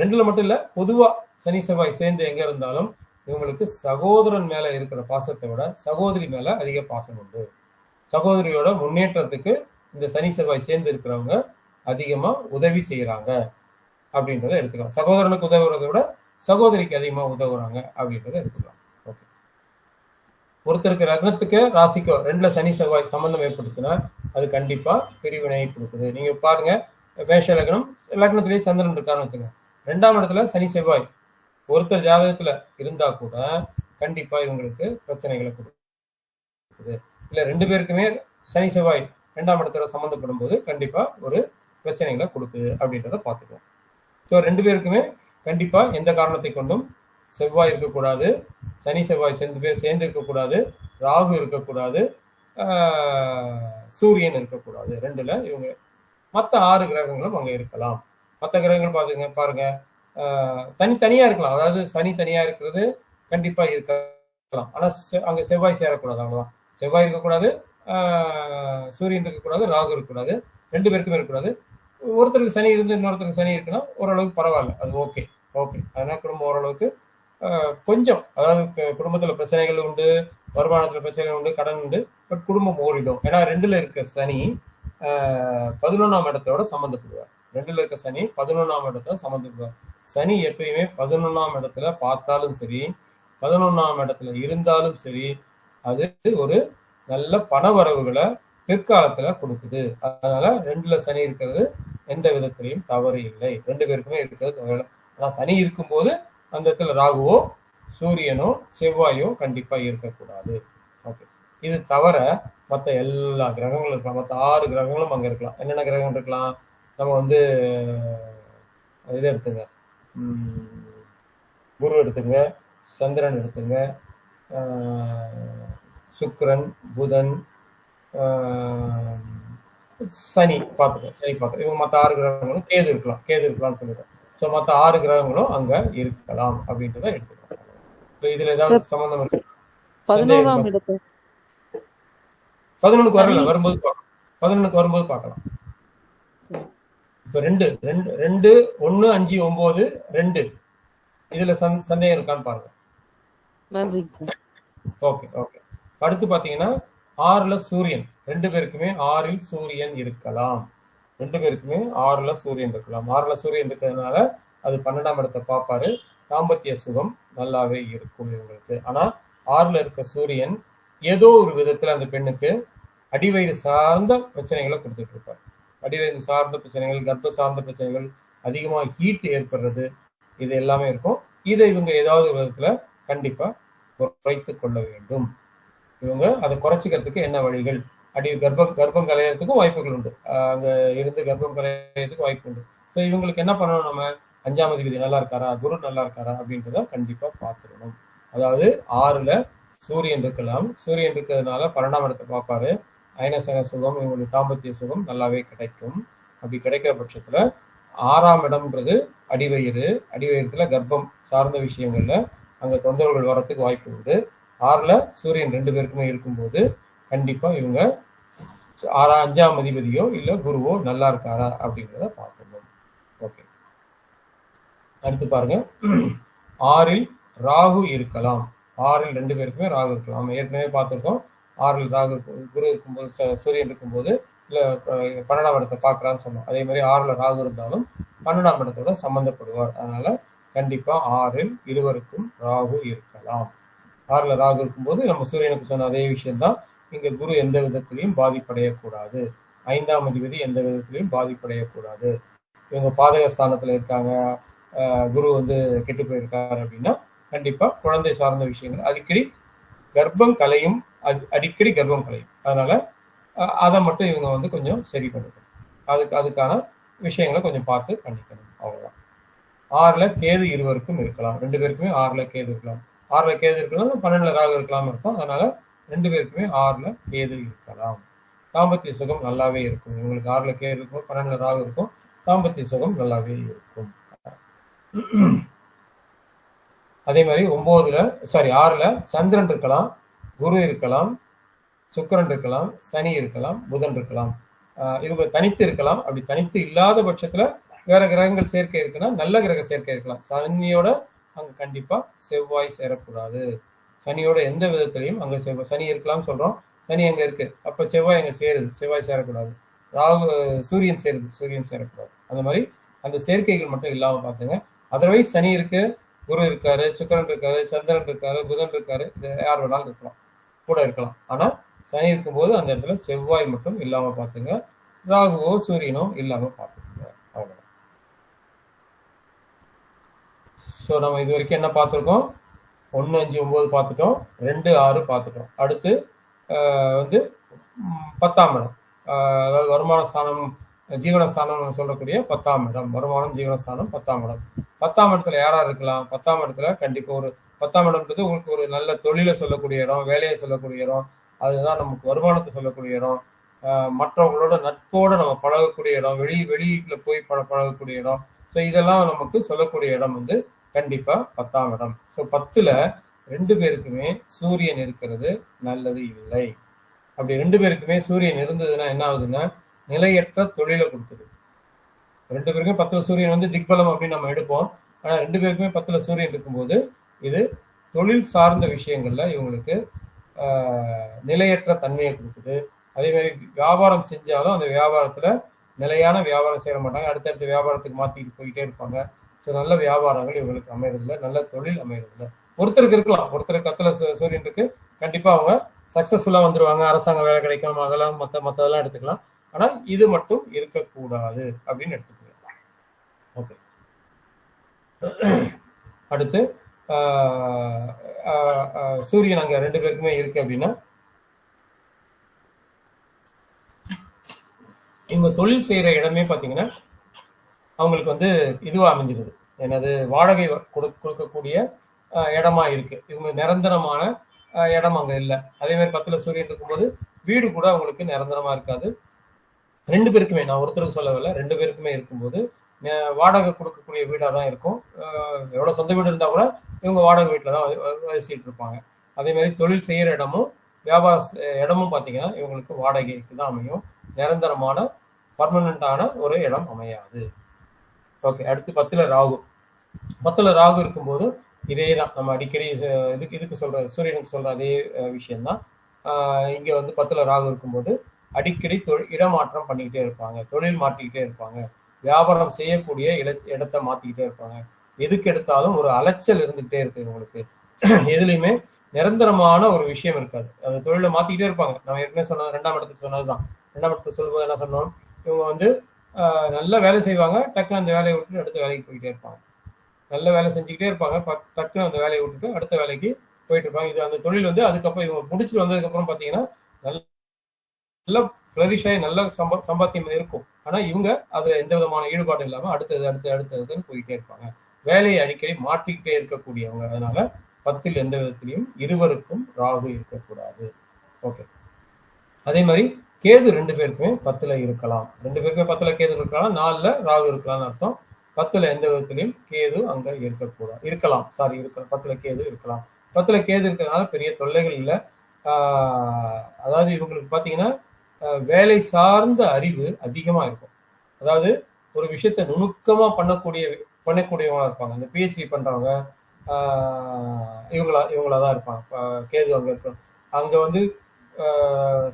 2ல மட்டும் இல்ல, பொதுவா சனி செவ்வாய் சேர்ந்து எங்க இருந்தாலும் இவங்களுக்கு சகோதரன் மேல இருக்கிற பாசத்தை விட சகோதரி மேல அதிக பாசம் உண்டு. சகோதரியோட முன்னேற்றத்துக்கு இந்த சனி செவ்வாய் சேர்ந்து இருக்கிறவங்க அதிகமா உதவி செய்யறாங்க அப்படின்றத எடுத்துக்கலாம். சகோதரனுக்கு உதவுறதை விட சகோதரிக்கு அதிகமா உதவுறாங்க அப்படின்றத எடுத்துக்கலாம். ஓகே. ஒருத்தருக்கு லக்னத்துக்கு ராசிக்கோ 2ல சனி செவ்வாய் சம்பந்தம் ஏற்பட்டுச்சுன்னா அது கண்டிப்பா பிரிவினை கொடுக்குது. நீங்க பாருங்க, மேஷ லக்னத்திலேயே சந்திரன் இருக்கான்னு வச்சுங்க, 2ஆம் இடத்துல சனி செவ்வாய் ஒருத்தர் ஜாதகத்துல இருந்தா கூட கண்டிப்பா இவங்களுக்கு பிரச்சனைகளை கொடுக்குது. இல்ல 2 பேருக்குமே சனி செவ்வாய் 2ஆம் இடத்துல சம்பந்தப்படும் போது கண்டிப்பா ஒரு பிரச்சனைகளை கொடுக்குது அப்படின்றத பார்த்துக்கலாம். ஸோ 2 பேருக்குமே கண்டிப்பா எந்த காரணத்தை கொண்டும் செவ்வாய் இருக்கக்கூடாது, சனி செவ்வாய் சேர்ந்து இருக்கக்கூடாது, ராகு இருக்கக்கூடாது, சூரியன் இருக்கக்கூடாது. 2ல இவங்க மற்ற 6 கிரகங்களும் அங்க இருக்கலாம். மற்ற கிரகங்கள் பாருங்க தனித்தனியா இருக்கலாம். அதாவது சனி தனியா இருக்கிறது கண்டிப்பா இருக்கலாம். ஆனா அங்க செவ்வாய் சேரக்கூடாது. அவ்வளவுதான். செவ்வாய் இருக்கக்கூடாது, சூரியன் இருக்கக்கூடாது, ராகு இருக்கக்கூடாது, 2 பேருக்குமே இருக்கக்கூடாது. ஒருத்தருக்கு சனி இருந்து இன்னொருத்தருக்கு சனி இருக்குன்னா ஓரளவுக்கு பரவாயில்ல, அது ஓகே. அதனால குடும்பம் ஓரளவுக்கு கொஞ்சம், அதாவது குடும்பத்துல பிரச்சனைகள் உண்டு, வருமானத்துல பிரச்சனைகள் உண்டு, கடன் உண்டு, பட் குடும்பம் ஓடிடும். ஏன்னா 2ல இருக்க சனி 11ஆம் இடத்தோட சம்பந்தப்படுவார். 2ல இருக்க சனி 11ஆம் இடத்தோட சம்பந்தப்படுவார். சனி எப்பயுமே 11ஆம் இடத்துல பார்த்தாலும் சரி, 11ஆம் இடத்துல இருந்தாலும் சரி, அது ஒரு நல்ல பண வரவுகளை பிற்காலத்துல கொடுக்குது. அதனால 2ல சனி இருக்கிறது எந்த விதத்திலையும் தவறு இல்லை. 2 பேருக்குமே இருக்கிறது தவறு. ஆனா சனி இருக்கும்போது அந்த இடத்துல ராகுவோ சூரியனோ செவ்வாயோ கண்டிப்பா இருக்கக்கூடாது. ஓகே. இது தவிர மற்ற எல்லா கிரகங்களும் இருக்கலாம். மற்ற 6 கிரகங்களும் அங்க இருக்கலாம். என்னென்ன கிரகங்கள் இருக்கலாம்? நம்ம வந்து இதை எடுத்துங்க, குரு எடுத்துங்க, சந்திரன் எடுத்துங்க, சுக்கிரன், புதன், சனி பார்த்துக்கோங்க. இவங்க மற்ற 6 கிரகங்களும் கேது இருக்கலாம்னு சொல்லிட்டோம். ஸோ மற்ற 6 கிரகங்களும் அங்க இருக்கலாம் அப்படின்றத எடுத்துக்கலாம். இதுல ஏதாவது சம்பந்தம் இருக்கு? 11க்கு வரல, வரும்போது பார்க்கலாம். இப்ப 2 1 5 9 2 இதுல சந்தேகம் இருக்கான்னு பாருங்க. நன்றிங்க சார். ஓகே. அடுத்து பாத்தீங்கன்னா 6ல சூரியன், 2 பேருக்குமே 6ல் சூரியன் இருக்கலாம். 2 பேருக்குமே 6ல சூரியன் இருக்கலாம். 6ல சூரியன் இருக்கிறதுனால அது 12ஆம் இடத்தை பார்ப்பாரு. தாம்பத்திய சுகம் நல்லாவே இருக்கும் இவங்களுக்கு. ஆனா 6ல இருக்க சூரியன் ஏதோ ஒரு விதத்துல அந்த பெண்ணுக்கு அடிவயிறு சார்ந்த பிரச்சனைகளை கொடுத்துட்டு இருப்பார். அடிவயிறு சார்ந்த பிரச்சனைகள், கர்ப்ப சார்ந்த பிரச்சனைகள், அதிகமாக ஹீட் ஏற்படுறது, இது எல்லாமே இருக்கும். இதை இவங்க ஏதாவது ஒரு விதத்துல கண்டிப்பா குறைத்து கொள்ள வேண்டும். இவங்க அதை குறைச்சிக்கிறதுக்கு என்ன வழிகள்? கர்ப்பம் கலையறதுக்கும் வாய்ப்புகள் உண்டு. அங்க இருந்து கர்ப்பம் கலையறதுக்கு வாய்ப்பு உண்டு. ஸோ இவங்களுக்கு என்ன பண்ணணும்? நம்ம 5ஆம் அதிபதி நல்லா இருக்காரா, குரு நல்லா இருக்காரா அப்படின்றத கண்டிப்பா பார்த்துக்கணும். அதாவது 6ல சூரியன் இருக்கலாம். சூரியன் இருக்கிறதுனால 12ஆம் இடத்தை பார்ப்பாரு. அயனசன சுகம், இவங்களுக்கு தாம்பத்திய சுகம் நல்லாவே கிடைக்கும். அப்படி கிடைக்கிற பட்சத்துல 6ஆம் இடம்ன்றது அடிவயிறுல கர்ப்பம் சார்ந்த விஷயங்கள்ல அங்க தொந்தரவுகள் வரத்துக்கு வாய்ப்பு உண்டு. 6ல சூரியன் 2 பேருக்குமே இருக்கும்போது கண்டிப்பா இவங்க 5ஆம் அதிபதியோ இல்ல குருவோ நல்லா இருக்காரா அப்படிங்கிறத பார்க்கணும். ஓகே, அடுத்து பாருங்க. 6ல் ராகு இருக்கலாம். 6ல் 2 பேருக்குமே ராகு இருக்கலாம். நம்ம ஏற்கனவே பார்த்துருக்கோம். 6ல் ராகு குரு இருக்கும்போது, சூரியன் இருக்கும்போது இல்ல 12ஆம் இடத்தை பார்க்கறான்னு சொன்னோம். அதே மாதிரி 6ல ராகு இருந்தாலும் 12ஆம் இடத்தோட சம்பந்தப்படுவார். அதனால கண்டிப்பா 6ல் இருவருக்கும் ராகு இருக்கலாம். 6ல ராகு இருக்கும்போது நம்ம சூரியனுக்கு சொன்ன அதே விஷயம்தான். இங்க குரு எந்த விதத்திலையும் பாதிப்படையக்கூடாது. 5ஆம் அதிபதி எந்த விதத்திலையும் பாதிப்படையக்கூடாது. இவங்க பாதக ஸ்தானத்துல இருக்காங்க, குரு கெட்டு போயிருக்காரு அப்படின்னா கண்டிப்பா குழந்தை சார்ந்த விஷயங்கள் அடிக்கடி கர்ப்பம் கலையும். அதனால அதை மட்டும் இவங்க கொஞ்சம் சரி பண்ணிக்கணும். அதுக்கான விஷயங்களை கொஞ்சம் பார்த்து பண்ணிக்கணும். அவ்வளவுதான். 6ல கேது இருவருக்கும் இருக்கலாம். 2 பேருக்குமே 6ல கேது இருக்கலாம். 6ல கேது இருக்கலாம், 12ல ராகு இருக்கலாம் இருக்கும். அதனால 2 பேருக்குமே 6ல கேது இருக்கலாம். தாம்பத்திய சுகம் நல்லாவே இருக்கும். இவங்களுக்கு 6ல கேது இருக்கும், 12ல ராகு இருக்கும். தாம்பத்திய சுகம் நல்லாவே இருக்கும். அதே மாதிரி 6ல சந்திரன் இருக்கலாம், குரு இருக்கலாம், சுக்கிரன் இருக்கலாம், சனி இருக்கலாம், புதன் இருக்கலாம். இவங்க தனித்து இருக்கலாம். அப்படி தனித்து இல்லாத பட்சத்துல வேற கிரகங்கள் சேர்க்கை இருக்குன்னா நல்ல கிரக சேர்க்கை இருக்கலாம். சனியோட அங்க கண்டிப்பா செவ்வாய் சேரக்கூடாது. சனியோட எந்த விதத்திலையும் அங்க சனி இருக்கலாம்னு சொல்றோம். சனி அங்க இருக்கு, அப்ப செவ்வாய் அங்க சேருது, செவ்வாய் சேரக்கூடாது. சூரியன் சேரக்கூடாது. அந்த மாதிரி அந்த சேர்க்கைகள் மட்டும் இல்லாம பாத்துங்க. அதர்வைஸ் சனி இருக்கு, குரு இருக்காரு, சுக்கிரன் இருக்காரு, சந்திரன் இருக்காரு, புதன் இருக்காரு, இது யார் வேணாலும் இருக்கலாம், கூட இருக்கலாம். ஆனா சனி இருக்கும்போது அந்த இடத்துல செவ்வாய் மட்டும் இல்லாம பாத்துங்க. ராகுவோ சூரியனோ இல்லாம பாத்துக்கோங்க. அவ்வளவுதான். ஸோ நம்ம இது வரைக்கும் என்ன பார்த்துருக்கோம்? 1, 5, 9 பார்த்துட்டோம், 2, 6 பார்த்துட்டோம். அடுத்து 10ஆம் இடம், அதாவது வருமான ஸ்தானம், ஜீவனஸ்தானம் சொல்லக்கூடிய 10ஆம் இடம். வருமானம், ஜீவனஸ்தானம் 10ஆம் இடம். 10ஆம் இடத்துல யாரா இருக்கலாம்? 10ஆம் இடத்துல கண்டிப்பா 10ஆம் இடம்ன்றது உங்களுக்கு ஒரு நல்ல தொழிலை சொல்லக்கூடிய இடம், வேலையை சொல்லக்கூடிய இடம், அதுதான் நமக்கு வருமானத்தை சொல்லக்கூடிய இடம், மற்றவங்களோட நட்போட நம்ம பழகக்கூடிய இடம், வெளியில போய் பழகக்கூடிய இடம். ஸோ இதெல்லாம் நமக்கு சொல்லக்கூடிய இடம் கண்டிப்பா 10ஆம் இடம். ஸோ 10ல 2 பேருக்குமே சூரியன் இருக்கிறது நல்லது இல்லை. அப்படி 2 பேருக்குமே சூரியன் இருந்ததுன்னா என்ன ஆகுதுன்னா நிலையற்ற தொழிலை கொடுக்குது. 2 பேருக்குமே 10ல சூரியன் திக்பலம் அப்படின்னு நம்ம எடுப்போம். ஆனா 2 பேருக்குமே 10ல சூரியன் இருக்கும்போது இது தொழில் சார்ந்த விஷயங்கள்ல இவங்களுக்கு நிலையற்ற தன்மையை கொடுக்குது. அதே மாதிரி வியாபாரம் செஞ்சாலும் அந்த வியாபாரத்துல நிலையான வியாபாரம் செய்ய மாட்டாங்க, அடுத்தடுத்த வியாபாரத்துக்கு மாத்திட்டு போயிட்டே இருப்பாங்க. ஸோ நல்ல வியாபாரங்கள் இவங்களுக்கு அமையறதில்லை, நல்ல தொழில் அமையறதில்லை. ஒருத்தருக்கு இருக்கலாம், ஒருத்தருக்கு 10ல சூரியன் இருக்கு, கண்டிப்பா அவங்க சக்சஸ்ஃபுல்லா வந்துருவாங்க, அரசாங்க வேலை கிடைக்கும், அதெல்லாம் மற்றதெல்லாம் எடுத்துக்கலாம். ஆனா இது மட்டும் இருக்கக்கூடாது அப்படின்னு எடுத்துக்கலாம். ஓகே, அடுத்து சூரியன் அங்க 2 பேருக்குமே இருக்கு அப்படின்னா இவங்க தொழில் செய்யற இடமே பாத்தீங்கன்னா அவங்களுக்கு இதுவா அமைஞ்சிருது. எனது வாடகை கொடுக்கக்கூடிய இடமா இருக்கு. இவங்க நிரந்தரமான இடம் அங்க இல்லை. அதே மாதிரி 10ல சூரியன் இருக்கும்போது வீடு கூட அவங்களுக்கு நிரந்தரமா இருக்காது. 2 பேருக்குமே, நான் ஒருத்தருக்கு சொல்லவில்லை, 2 பேருக்குமே இருக்கும்போது வாடகை கொடுக்கக்கூடிய வீடா தான் இருக்கும். எவ்வளவு சொந்த வீடு இருந்தா கூட இவங்க வாடகை வீட்டுல தான் வசிச்சுட்டு இருப்பாங்க. அதே மாதிரி தொழில் செய்யற இடமும் வியாபார இடமும் பாத்தீங்கன்னா இவங்களுக்கு வாடகைக்கு தான் அமையும். நிரந்தரமான பர்மனண்டான ஒரு இடம் அமையாது. ஓகே, அடுத்து 10ல ராகு. 10ல ராகு இருக்கும்போது இதே தான் நம்ம அடிக்கடி இதுக்கு சொல்ற, சூரியனுக்கு சொல்ற அதே விஷயம்தான். இங்க வந்து 10ல ராகு இருக்கும்போது அடிக்கடி இடமாற்றம் பண்ணிக்கிட்டே இருப்பாங்க, தொழில் மாற்றிக்கிட்டே இருப்பாங்க, வியாபாரம் செய்யக்கூடிய இடத்தை மாத்திக்கிட்டே இருப்பாங்க. எதுக்கு எடுத்தாலும் ஒரு அலைச்சல் இருந்துகிட்டே இருக்கு உங்களுக்கு. எதுலையுமே நிரந்தரமான ஒரு விஷயம் இருக்காது. அந்த தொழிலை மாத்திக்கிட்டே இருப்பாங்க. நம்ம ஏற்கனவே சொன்னது 2ஆம் இடத்துக்கு சொன்னதுதான். 2ஆம் இடத்துக்கு சொல்லும்போது என்ன சொன்னோம், இவங்க வந்து நல்ல வேலை செய்வாங்க, டக்குன்னு அந்த வேலையை விட்டுட்டு அடுத்த வேலைக்கு போயிட்டே இருப்பாங்க. நல்ல வேலை செஞ்சுக்கிட்டே இருப்பாங்க, டக்குன்னு அந்த வேலையை விட்டுட்டு அடுத்த வேலைக்கு போயிட்டு இருப்பாங்க. இது அந்த தொழில் வந்து அதுக்கப்புறம் இவங்க முடிச்சுட்டு வந்ததுக்கு அப்புறம் பாத்தீங்கன்னா நல்ல ஃபிளரிஷ் ஆகி நல்ல சம்பாத்தியம் இருக்கும். ஆனா இவங்க அதுல எந்த விதமான ஈடுபாடு இல்லாம அடுத்ததுன்னு போயிட்டே இருப்பாங்க. வேலையை அடிக்கடி மாற்றிக்கிட்டே இருக்கக்கூடியவங்க. அதனால 10ல் எந்த விதத்திலையும் இருவருக்கும் ராகு இருக்கக்கூடாது. ஓகே. அதே மாதிரி கேது 2 பேருக்குமே 10ல இருக்கலாம். 2 பேருக்குமே 10ல கேது இருக்கலாம், 4ல ராகு இருக்கலாம்னு அர்த்தம். 10ல எந்த விதத்திலையும் கேது அங்க இருக்கக்கூடாது. இருக்கலாம், 10ல கேது இருக்கலாம். 10ல கேது இருக்கிறதுனால பெரிய தொல்லைகள் இல்லை. அதாவது இவங்களுக்கு பாத்தீங்கன்னா வேலை சார்ந்த அறிவு அதிகமா இருக்கும். அதாவது ஒரு விஷயத்த நுணுக்கமா பண்ணக்கூடியவங்களா இருப்பாங்க. இந்த பிஹெச்டி பண்றவங்க இவங்களாதான் இருப்பாங்க. கேது அங்க இருக்கும். அங்க வந்து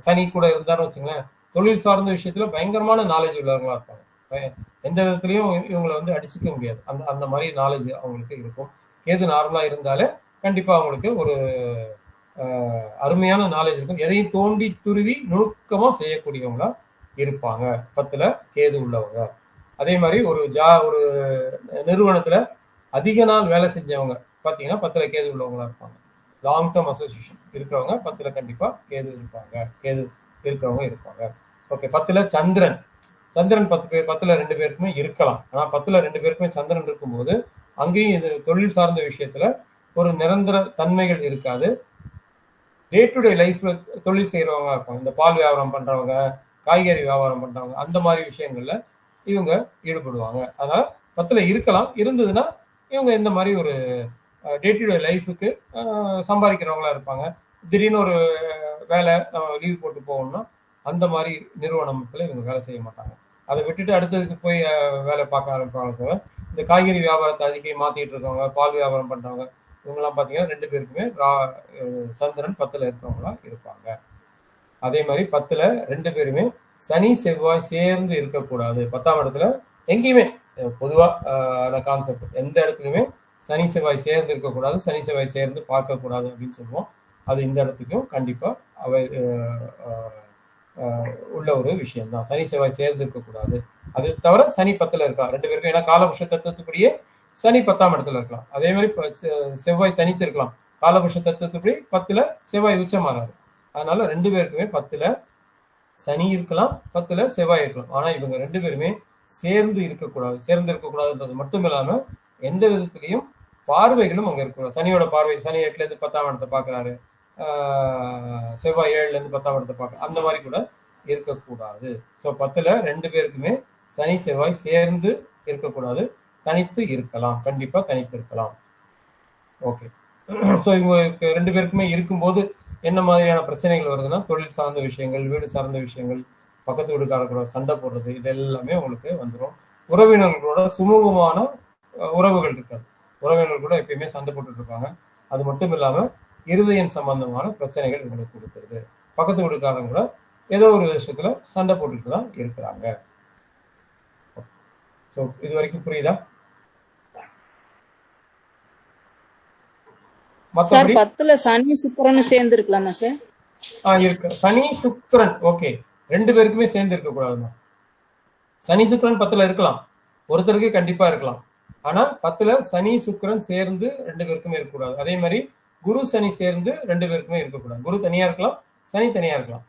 சனி கூட இருந்தாருன்னு வச்சுங்களேன், தொழில் சார்ந்த விஷயத்துல பயங்கரமான நாலேஜ் உள்ளவங்களா இருப்பாங்க. எந்த விதத்துலயும் இவங்களை வந்து அடிச்சுக்க முடியாது. அந்த மாதிரி நாலேஜ் அவங்களுக்கு இருக்கும். கேது நார்மலா இருந்தாலே கண்டிப்பா அவங்களுக்கு ஒரு அருமையான நாலேஜ் இருக்கும். எதையும் தோண்டி துருவி நுணுக்கமா செய்யக்கூடியவங்களா இருப்பாங்க 10ல கேது உள்ளவங்க. அதே மாதிரி ஒரு நிறுவனத்துல அதிக நாள் வேலை செஞ்சவங்க பாத்தீங்கன்னா 10ல கேது உள்ளவங்களா இருப்பாங்க. லாங் டேர்ம் அசோசியேஷன் இருக்கிறவங்க 10ல கண்டிப்பா கேது இருக்கிறவங்க இருப்பாங்க. ஓகே. 10ல சந்திரன் 10ல 2 பேருக்குமே இருக்கலாம். ஆனா 10ல 2 பேருக்குமே சந்திரன் இருக்கும்போது அங்கேயும் இது தொழில் சார்ந்த விஷயத்துல ஒரு நிரந்தர தன்மைகள் இருக்காது. டே டு டே லைஃப்ல தொழில் செய்யறவங்க இருப்பாங்க. இந்த பால் வியாபாரம் பண்றவங்க, காய்கறி வியாபாரம் பண்றவங்க, அந்த மாதிரி விஷயங்கள்ல இவங்க ஈடுபடுவாங்க. அதனால 10ல இருக்கலாம். இருந்ததுன்னா இவங்க இந்த மாதிரி ஒரு டே டு டே லைஃபுக்கு சம்பாதிக்கிறவங்களா இருப்பாங்க. திடீர்னு ஒரு வேலை லீவ் போட்டு போகணும்னா அந்த மாதிரி நிறுவனத்துல இவங்க வேலை செய்ய மாட்டாங்க. அதை விட்டுட்டு அடுத்ததுக்கு போய் வேலை பார்க்க ஆரம்பிப்பாங்க. இந்த காய்கறி வியாபாரத்தை அதிகம் மாத்திட்டு இருக்கவங்க, பால் வியாபாரம் பண்றவங்க, இவங்கெல்லாம் பாத்தீங்கன்னா 2 பேருக்குமே சந்திரன் 10ல இருக்கிறவங்களா இருப்பாங்க. அதே மாதிரி 10ல 2 பேருமே சனி செவ்வாய் சேர்ந்து இருக்கக்கூடாது. 10ஆம் இடத்துல எங்கேயுமே பொதுவா கான்செப்ட் எந்த இடத்துலயுமே சனி செவ்வாய் சேர்ந்து இருக்கக்கூடாது, சனி செவ்வாய் சேர்ந்து பார்க்க கூடாது அப்படின்னு சொல்லுவோம். அது இந்த இடத்துக்கும் கண்டிப்பா உள்ள ஒரு விஷயம் தான். சனி செவ்வாய் சேர்ந்து இருக்கக்கூடாது. அது தவிர சனி 10ல இருக்கலாம் 2 பேருக்கும். ஏன்னா காலபுருஷ தத்துவத்துப்படியே சனி 10ஆம் இடத்துல இருக்கலாம். அதே மாதிரி செவ்வாய் தனித்து இருக்கலாம். காலபுருஷ தத்துவத்துப்படி 10ல செவ்வாய் உச்சமாகாது. அதனால 2 பேருக்குமே 10ல சனி இருக்கலாம், 10ல செவ்வாய் இருக்கலாம். ஆனா இவங்க 2 பேருமே சேர்ந்து இருக்கக்கூடாதுன்றது மட்டும் இல்லாம எந்த விதத்திலையும் பார்வைகளும் அங்க இருக்கக்கூடாது. சனியோட பார்வை, சனி 8ல இருந்து 10ஆம் இடத்தை பாக்குறாரு, செவ்வாய் 7ல இருந்து 10ஆம் இடத்தை பாக்குறாரு, அந்த மாதிரி கூட இருக்கக்கூடாது. ஸோ 10ல 2 பேருக்குமே சனி செவ்வாய் சேர்ந்து இருக்கக்கூடாது, தனித்து இருக்கலாம். கண்டிப்பா தனித்து இருக்கலாம். ஓகே. ஸோ இவங்களுக்கு 2 பேருக்குமே இருக்கும்போது என்ன மாதிரியான பிரச்சனைகள் வருதுன்னா, தொழில் சார்ந்த விஷயங்கள், வீடு சார்ந்த விஷயங்கள், பக்கத்து வீடுக்காரர்களோட சண்டை போடுறது, இது எல்லாமே உங்களுக்கு வந்துடும். உறவினர்களோட சுமூகமான உறவுகள் இருக்காது. உறவினர்கள் கூட எப்பயுமே சண்டை போட்டுட்டு இருப்பாங்க. அது மட்டும் இல்லாம இருதயம் சம்பந்தமான பிரச்சனைகள் உங்களுக்கு கொடுத்துருது. பக்கத்து வீடுக்காரங்க கூட ஏதோ ஒரு விஷயத்துல சண்டை போட்டுட்டு தான் இருக்கிறாங்க. ஸோ இது வரைக்கும் புரியுதா? சார் 10ல சனி சுக்கிரன் சேர்ந்து இருக்கலாமா சார்? இருக்கு. சனி சுக்கிரன் ஓகே 2 பேருக்குமே சேர்ந்து இருக்க கூடாதுமா. சனி சுக்கிரன் 10ல இருக்கலாம், ஒருத்தருக்கு கண்டிப்பா இருக்கலாம். ஆனா 10ல சனி சுக்கிரன் சேர்ந்து 2 பேருக்குமே இருக்கக்கூடாது. அதே மாதிரி குரு சனி சேர்ந்து 2 பேருக்குமே இருக்கக்கூடாது. குரு தனியா இருக்கலாம், சனி தனியா இருக்கலாம்.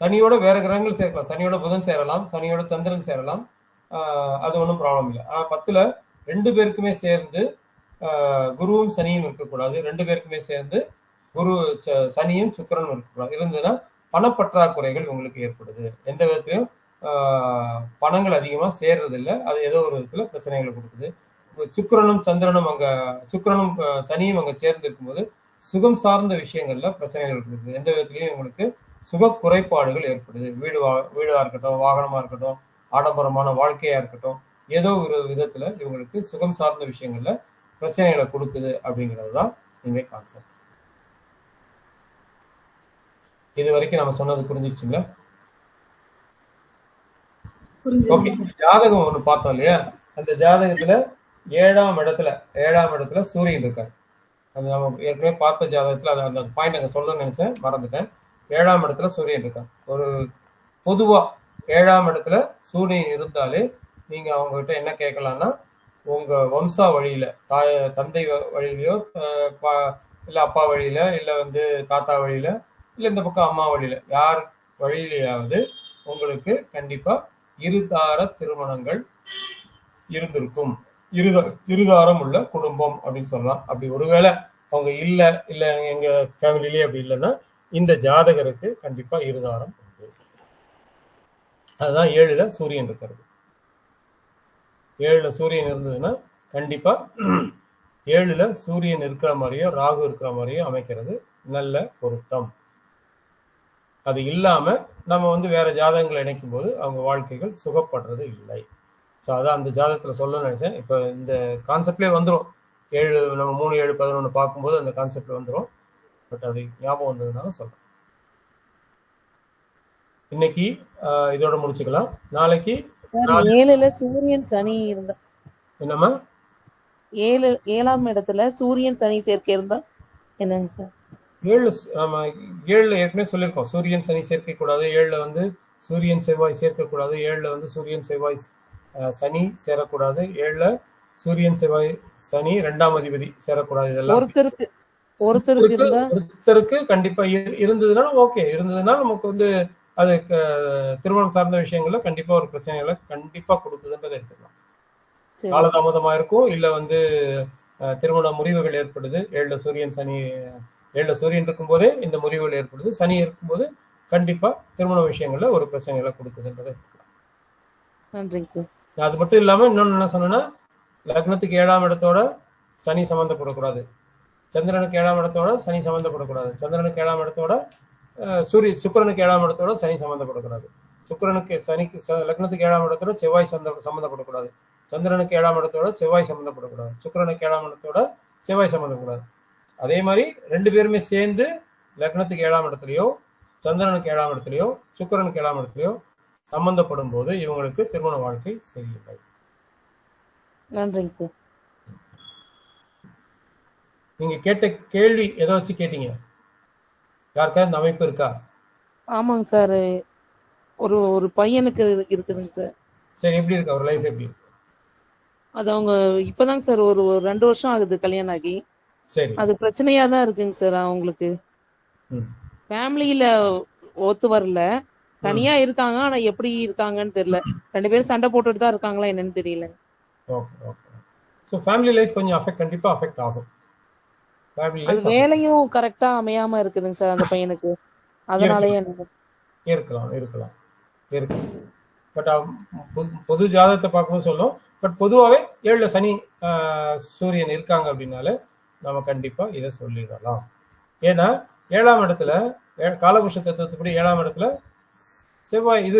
சனியோட வேற கிரகங்கள் சேர்க்கலாம். சனியோட புதன் சேரலாம், சனியோட சந்திரன் சேரலாம். அது ஒன்றும் ப்ராப்ளம் இல்லை. ஆனா 10ல 2 பேருக்குமே சேர்ந்து குருவும் சனியும் இருக்கக்கூடாது. 2 பேருக்குமே சேர்ந்து சனியும் சுக்கிரனும் இருக்கக்கூடாது. இருந்ததுன்னா பணப்பற்றாக்குறைகள் உங்களுக்கு ஏற்படுது. எந்த விதத்திலையும் பணங்கள் அதிகமா சேர்றது இல்லை. அது ஏதோ ஒரு விதத்துல பிரச்சனைகளை கொடுக்குது. சுக்கிரனும் சனியும் அங்க சேர்ந்து இருக்கும்போது சுகம் சார்ந்த விஷயங்கள்ல பிரச்சனைகள் இருக்குது. எந்த விதத்திலையும் உங்களுக்கு சுக குறைபாடுகள் ஏற்படுது. வீடா இருக்கட்டும், வாகனமா இருக்கட்டும், ஆடம்பரமான வாழ்க்கையா இருக்கட்டும், ஏதோ ஒரு விதத்துல இவங்களுக்கு சுகம் சார்ந்த விஷயங்கள்ல பிரச்சனைகளை கொடுக்குது அப்படிங்கிறது தான் இங்கே கான்செப்ட். இது வரைக்கும் நம்ம சொன்னது புரிஞ்சிச்சுங்களா? புரிஞ்சுதுங்க ஓகே, சார். ஜாதகம் ஒண்ணு பார்த்தோம் இல்லையா? அந்த ஜாதகத்துல 7ஆம் இடத்துல சூரியன் இருக்காரு. அது நம்ம ஏற்கனவே பார்த்த ஜாதகத்துல அந்த பாயிண்ட் அங்க சொல்லணும்னு நினைச்சேன், மறந்துட்டேன். 7ஆம் இடத்துல சூரியன் இருக்காரு. ஒரு பொதுவா 7ஆம் இடத்துல சூரியன் இருந்தாலே நீங்க அவங்க கிட்ட என்ன கேட்கலாம்னா, உங்க வம்சா வழியில தந்தை வழியிலயோ இல்ல அப்பா வழியில இல்ல வந்து தாத்தா வழியில இல்ல இந்த பக்கம் அம்மா வழியில யார் வழியிலையாவது உங்களுக்கு கண்டிப்பா இருதார திருமணங்கள் இருந்திருக்கும். இருதாரம் உள்ள குடும்பம் அப்படின்னு சொல்லலாம். அப்படி ஒருவேளை அவங்க இல்ல எங்க ஃபேமிலிலேயே அப்படி இல்லைன்னா இந்த ஜாதகருக்கு கண்டிப்பா இருதாரம் உண்டு. அதுதான் 7ல சூரியன் இருக்கிறது. 7ல சூரியன் இருந்ததுன்னா கண்டிப்பா 7ல சூரியன் இருக்கிற மாதிரியோ ராகு இருக்கிற மாதிரியோ அமைக்கிறது நல்ல பொருத்தம். அது இல்லாம நம்ம வந்து வேற ஜாதகங்களை இணைக்கும் போது அவங்க வாழ்க்கைகள் சுகப்படுறது இல்லை. ஸோ அதான் அந்த ஜாதகத்துல சொல்லணும்னு நினைச்சேன். இப்போ இந்த கான்செப்ட்லேயே வந்துடும். 7 நம்ம 3, 7, 11 பார்க்கும்போது அந்த கான்செப்ட் வந்துடும். பட் அது ஞாபகம் வந்ததுனால சொல்றேன். இன்னைக்கு இதோட முடிச்சுக்கலாம். நாளைக்கு சார் 7ல சூரியன் சனி இருந்தா என்னம்மா 7ஆம் இடத்துல சூரியன் சனி சேர்க்கை இருந்தா என்னங்க சார்? 7ல ஏற்கனவே சொல்லியிருக்கோம், சூரியன் சனி சேர்க்க கூடாது. 7ல வந்து சூரியன் செவ்வாய் சேர்க்கக்கூடாது. 7ல வந்து சூரியன் செவ்வாய் சனி சேரக்கூடாது. 7ல சூரியன் செவ்வாய் சனி 2ஆம் அதிபதி சேரக்கூடாது. இதெல்லாம் ஒருத்தருக்கு கண்டிப்பா இருந்ததுன்னா ஓகே. இருந்ததுன்னா நமக்கு வந்து அது திருமணம் சார்ந்த விஷயங்கள்ல கண்டிப்பா ஒரு பிரச்சனைகளை கண்டிப்பா கொடுக்குதுன்றதை எடுத்துக்கலாம். காலதாமதமா இருக்கும், இல்ல வந்து திருமண முறிவுகள் ஏற்படுது. 7ல சூரியன் இருக்கும் போதே இந்த முறிவுகள் ஏற்படுது. சனி இருக்கும்போது கண்டிப்பா திருமண விஷயங்கள்ல ஒரு பிரச்சனைகளை கொடுக்குதுன்றதை எடுத்துக்கலாம். நன்றிங்க சார். அது மட்டும் இல்லாம இன்னொன்னு என்ன சொன்னா, லக்னத்துக்கு 7ஆம் இடத்தோட சனி சம்பந்தப்படக்கூடாது. சந்திரனுக்கு 7ஆம் இடத்தோட சனி சம்பந்தப்படக்கூடாது. சந்திரனுக்கு 7ஆம் இடத்தோட சுக்கிரனுக்கு 7ஆம் இடத்தோட சனி சம்பந்தப்படக்கூடாது. லக்னத்துக்கு 7ஆம் இடத்தோட செவ்வாய் சம்பந்தப்படக்கூடாது. சந்திரனுக்கு 7ஆம் இடத்தோட செவ்வாய் சம்பந்தப்படக்கூடாது. சுக்கிரனுக்கு 7ஆம் இடத்தோட செவ்வாய் சம்பந்தப்படக்கூடாது. அதே மாதிரி 2 பேருமே சேர்ந்து லக்னத்துக்கு 7ஆம் இடத்துலயோ சந்திரனுக்கு 7ஆம் இடத்துலயோ சுக்கிரனுக்கு 7ஆம் இடத்துலயோ சம்பந்தப்படும் போது இவங்களுக்கு திருமண வாழ்க்கை சரியில்லை. நன்றிங்க சார். நீங்க கேட்ட கேள்வி எதை வச்சு கேட்டீங்க? யாருக்காவது இந்த அமைப்பு இருக்கா? ஆமாங்க சார், ஒரு பையனுக்கு இருக்குதுங்க சார். சரி, எப்படி இருக்கு அவர் லைஃப்? எப்படி இருக்கு அது அவங்க இப்பதாங்க சார் ஒரு 2 வருஷம் ஆகுது கல்யாணம் ஆகி. சரி, அது பிரச்சனையா தான் இருக்குங்க சார். அவங்களுக்கு ஃபேமிலியில ஒத்து வரல, தனியா இருக்காங்க. ஆனா எப்படி இருக்காங்கன்னு தெரியல. 2 பேரும் சண்டை போட்டுட்டு தான் இருக்காங்களா என்னன்னு தெரியல. Okay okay. So family life கொஞ்சம் கண்டிப்பா அஃபெக்ட் ஆகும். அது வேலையும் கரெக்டா அமையாம இருக்குதுங்க சார் அந்த பையனுக்கு. அதனாலயே இருக்கலாம். பட் பொது ஜாதகத்தை பார்க்கும்போது சொல்லும். பட் பொதுவாகவே 7ல சனி சூரியன் இருக்காங்க அப்படின்னால நம்ம கண்டிப்பா இதை சொல்லிடலாம். ஏன்னா 7ஆம் இடத்துல காலபுருஷ தத்துவத்துப்படி 7ஆம் இடத்துல செவ்வாய்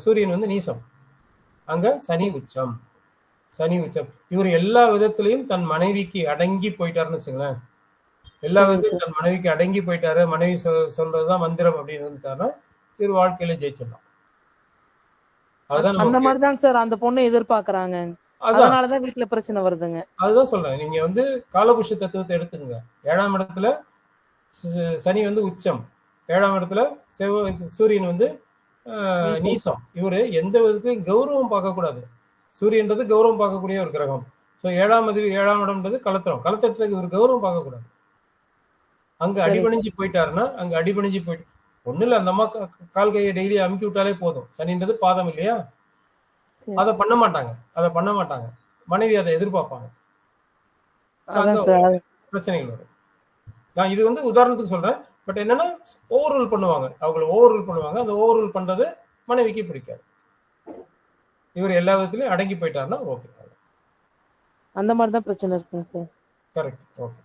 சூரியன் வந்து நீசம், அங்க சனி உச்சம். இவர் எல்லா விதத்திலையும் தன் மனைவிக்கு அடங்கி போயிட்டாருன்னு வச்சுங்களேன். எல்லா விதத்திலும் தன் மனைவிக்கு அடங்கி போயிட்டாரு, மனைவி சொல்றதுதான் மந்திரம் அப்படின்னு இருந்துட்டாருன்னா இவர் வாழ்க்கையில ஜெயிச்சிடலாம். அந்த மாதிரிதாங்க சார் அந்த பொண்ணு எதிர்பார்க்கறாங்க. அதனாலதான் வீட்டுல பிரச்சனை வருதுங்க. அதுதான் சொல்றேன். நீங்க வந்து காலபுருஷ தத்துவத்தை எடுத்துங்க. 7ஆம் இடத்துல சனி வந்து உச்சம், 7ஆம் இடத்துல சூரியன் வந்து நீசம். இவரு எந்த விதத்திலையும் கௌரவம் பார்க்கக்கூடாது. சூரியன்றது கௌரவம் பார்க்கக்கூடிய ஒரு கிரகம். ஸோ 7ஆம் இடம்ன்றது கலத்திரத்துக்கு இவர் கௌரவம் பார்க்கக்கூடாது. அங்க அடிபணிஞ்சு போயிட்டாருன்னா ஒண்ணு இல்ல, அந்த அம்மா கால் கையை டெய்லி அமுக்கி விட்டாலே போதும். சனின்றது பாதம் இல்லையா? அதை பண்ண மாட்டாங்க. மனைவி அதை எதிர்பார்ப்பாங்க. பிரச்சனைகள் வரும். நான் இது வந்து உதாரணத்துக்கு சொல்றேன். பட் என்னன்னா ஓவர் ரூல் பண்ணுவாங்க. அந்த ஓவர் ரூல் பண்றது மனைவிக்கு பிடிக்காது. இவர் எல்லா விதத்திலையும் அடங்கி போயிட்டாருன்னா ஓகே. அந்த மாதிரிதான் பிரச்சனை இருக்குங்க சார். கரெக்ட். ஓகே.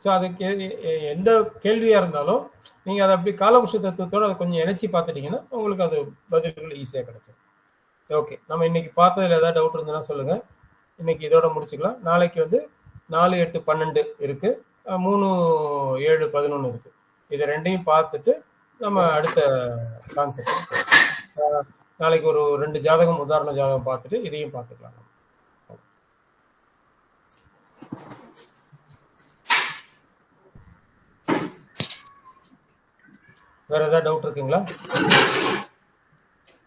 ஸோ அதுக்கு எந்த கேள்வியா இருந்தாலும் நீங்க அதை அப்படி காலபுருஷ தத்துவத்தோட அதை கொஞ்சம் இணைச்சி பார்த்துட்டீங்கன்னா உங்களுக்கு அது பதில்கள் ஈஸியா கிடைச்சிடும். ஓகே, நம்ம இன்னைக்கு பார்த்ததுல ஏதாவது டவுட் இருந்ததுன்னா சொல்லுங்க. இன்னைக்கு இதோட முடிச்சுக்கலாம். நாளைக்கு வந்து 4, 8, 12 இருக்கு. 3, 7, 11 இருக்கு. இதை ரெண்டையும் பார்த்துட்டு நம்ம அடுத்த கான்செப்ட் நாளைக்கு ஒரு 2 ஜாதகம் உதாரண ஜாதகம் பார்த்துட்டு இதையும் பார்த்துக்கலாம். வேற ஏதாவது டவுட் இருக்குங்களா?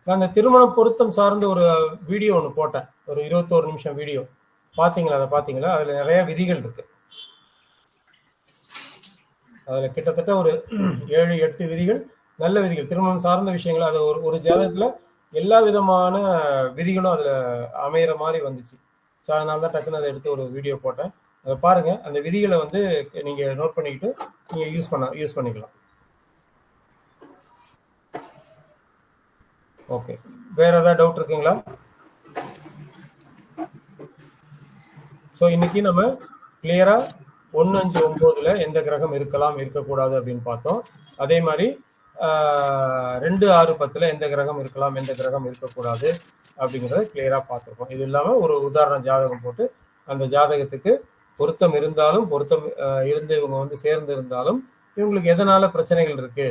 நான் இந்த திருமண பொருத்தம் சார்ந்த ஒரு வீடியோ ஒன்று போட்டேன், ஒரு 21 நிமிஷம் வீடியோ. பார்த்தீங்களா? அதை பார்த்தீங்களா? அதில் நிறைய விதிகள் இருக்கு. அதில் கிட்டத்தட்ட ஒரு 7-8 விதிகள், நல்ல விதிகள், திருமணம் சார்ந்த விஷயங்கள். அது ஒரு ஜாதகத்தில் எல்லா விதமான விதிகளும் அதில் அமையிற மாதிரி வந்துச்சு. ஸோ அதனால தான் டக்குன்னு அதை எடுத்து ஒரு வீடியோ போட்டேன். அதை பாருங்க. அந்த விதிகளை வந்து நீங்கள் நோட் பண்ணிக்கிட்டு நீங்கள் யூஸ் பண்ணிக்கலாம். ஓகே, வேற ஏதாவது டவுட் இருக்குங்களா? ஸோ இன்னைக்கு நம்ம கிளியரா 1, 5, 9 எந்த கிரகம் இருக்கலாம் இருக்கக்கூடாது அப்படின்னு பார்த்தோம். அதே மாதிரி 2, 6, 10 எந்த கிரகம் இருக்கலாம் எந்த கிரகம் இருக்கக்கூடாது அப்படிங்கிறத கிளியரா பார்த்துருக்கோம். இது இல்லாம ஒரு உதாரண ஜாதகம் போட்டு அந்த ஜாதகத்துக்கு பொருத்தம் இருந்தாலும் பொருத்தம் இருந்து இவங்க வந்து சேர்ந்து இருந்தாலும் இவங்களுக்கு எதனால பிரச்சனைகள் இருக்கு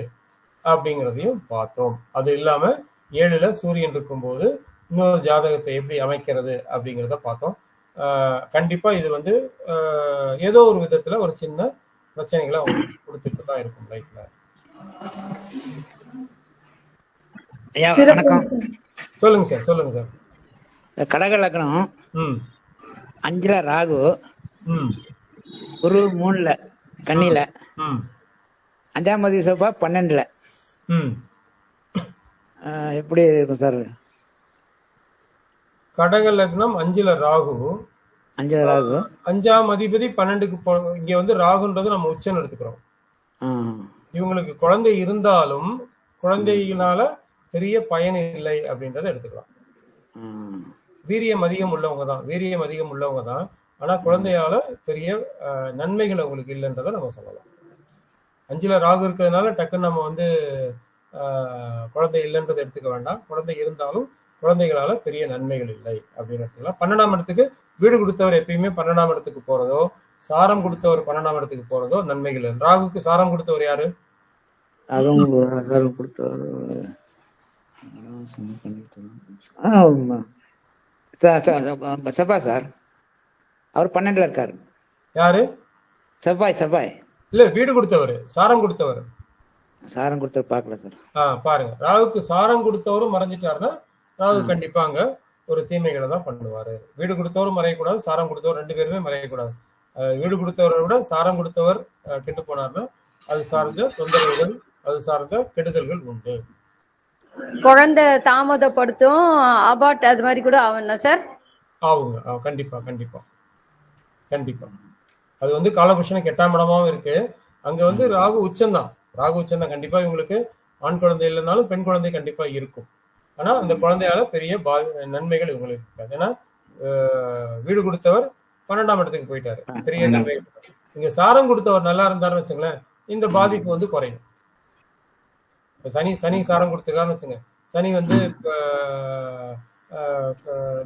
அப்படிங்கிறதையும் பார்த்தோம். அது இல்லாம 7ல் சூரியன் இருக்கும்போது இன்னொரு ஜாதகத்தை எப்படி அமைக்கிறது அப்படிங்கிறத பார்த்தோம். கண்டிப்பா இது வந்து ஏதோ ஒரு விதத்துல ஒரு சின்ன பிரச்சனைகளை அவங்களுக்கு கொடுத்துட்டு தான் இருக்கும் லைஃப்ல. சொல்லுங்க சார், சொல்லுங்க சார். கடக லக்னம் 5ல் ராகு, குரு 3ல் கன்னியில, 5ஆம் அதிபதி செவ்வாய் 12ல். எப்படி இருக்கும் சார்? கடக லக்னம் 5ல் ராகு, 5ஆம் அதிபதி 12க்கு இங்க வந்து ராகுன்றது நம்ம உச்சன்னு எடுத்துக்கிறோம். இவங்களுக்கு குழந்தை இருந்தாலும் குழந்தையினால பெரிய பயன் இல்லை அப்படின்றத எடுத்துக்கலாம். வீரியம் அதிகம் உள்ளவங்க தான், ஆனா குழந்தையால பெரிய நன்மைகள் அவங்களுக்கு இல்லைன்றதை நம்ம சொல்லலாம். 5ல் ராகு இருக்கிறதுனால டக்குன்னு நம்ம வந்து குழந்தை இல்லைன்றதை எடுத்துக்க வேண்டாம். குழந்தை இருந்தாலும் குழந்தைகளால பெரிய நன்மைகள் இல்லை அப்படின்னு எடுத்துக்கலாம். 12ஆம் இடத்துக்கு வீடு கொடுத்தவர் எப்பயுமே 12ஆம் இடத்துக்கு போறதோ, சாரம் கொடுத்தவர் 12ஆம் இடத்துக்கு போறதோ நன்மைகள். ராகுக்கு சாரம் கொடுத்தவர் யாரு? செவ்வாய் சார். அவர் 12ல் இருக்காரு. யாரு? செவ்வாய் இல்ல, வீடு கொடுத்தவர், சாரம் கொடுத்தவர். சாரம் கொடுத்தவர் பார்க்கல சார். பாருங்க, ராகுக்கு சாரம் கொடுத்தவரும் மறைஞ்சிட்டாருன்னா ராகு கண்டிப்பா அங்க ஒரு தீமைகளை தான் பண்ணுவாரு. வீடு கொடுத்தவரும் மறையக்கூடாது, சாரம் கொடுத்தவர் 2 பேருமே மறையக்கூடாது. வீடு கொடுத்தவரை விட சாரம் கொடுத்தவர் கெட்டு போனார்னா அது சார்ந்த தொந்தரவுகள், அது சார்ந்த கெடுதல்கள் உண்டு. குழந்தை தாமதப்படுத்தும், அபார்ட் அது மாதிரி கூட ஆகும்னா சார்? ஆகுங்க, கண்டிப்பா கண்டிப்பா கண்டிப்பா. அது வந்து காலபுருஷனுக்கு 8ஆம் இடமாவும் இருக்கு. அங்க வந்து ராகு உச்சம்தான். கண்டிப்பா இவங்களுக்கு ஆண் குழந்தை இல்லைனாலும் பெண் குழந்தை கண்டிப்பா இருக்கும். ஆனா அந்த குழந்தையால பெரிய நன்மைகள் இவங்களுக்கு இருக்காது. ஏன்னா வீடு கொடுத்தவர் 12ஆம் இடத்துக்கு போயிட்டாரு, பெரிய நன்மைகள். இங்க சாரம் கொடுத்தவர் நல்லா இருந்தாருன்னு வச்சுங்களேன், இந்த பாதிப்பு வந்து குறையும். சனி சாரம் கொடுத்துருக்காருன்னு வச்சுங்க, சனி வந்து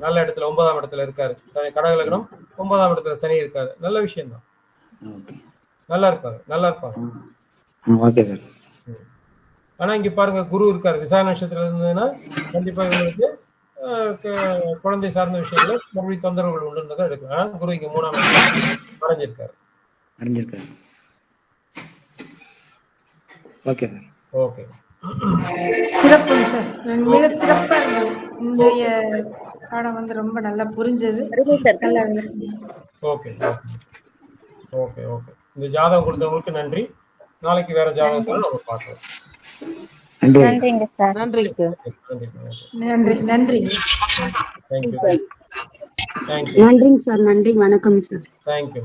நல்ல இடத்துல 9ஆம் இடத்துல இருக்காரு. கடக லக்னம் 9ஆம் இடத்துல சனி இருக்காரு, நல்ல விஷயம் தான். நல்லா இருப்பாங்க. ஆனா இங்க பாருங்க, குரு இருக்காரு, விசாக நட்சத்திரம் இருந்ததுன்னா கண்டிப்பா இவங்களுக்கு குழந்தை சார்ந்த விஷயங்கள மறுபடியும் தொந்தரவுகள் உண்டுன்றதை எடுக்கலாம். ஆனா குரு இங்க 3ஆம் இடத்துல மறைஞ்சிருக்காரு. Okay sir. ஓகே, சிறப்பு சார், மிக சிறப்பா இருந்தது. இன்றைய பாடம் வந்து ரொம்ப நல்லா புரிஞ்சது. ஓகே. இந்த ஜாதகம் கொடுத்தவங்களுக்கு நன்றி. நாளைக்கு வேற ஜாதகத்தோட நம்ம பார்க்கலாம். நன்றிங்க சார். நன்றிங்க சார். நன்றி. நன்றிங்க சார். நன்றி, வணக்கம் சார். தேங்க்யூ.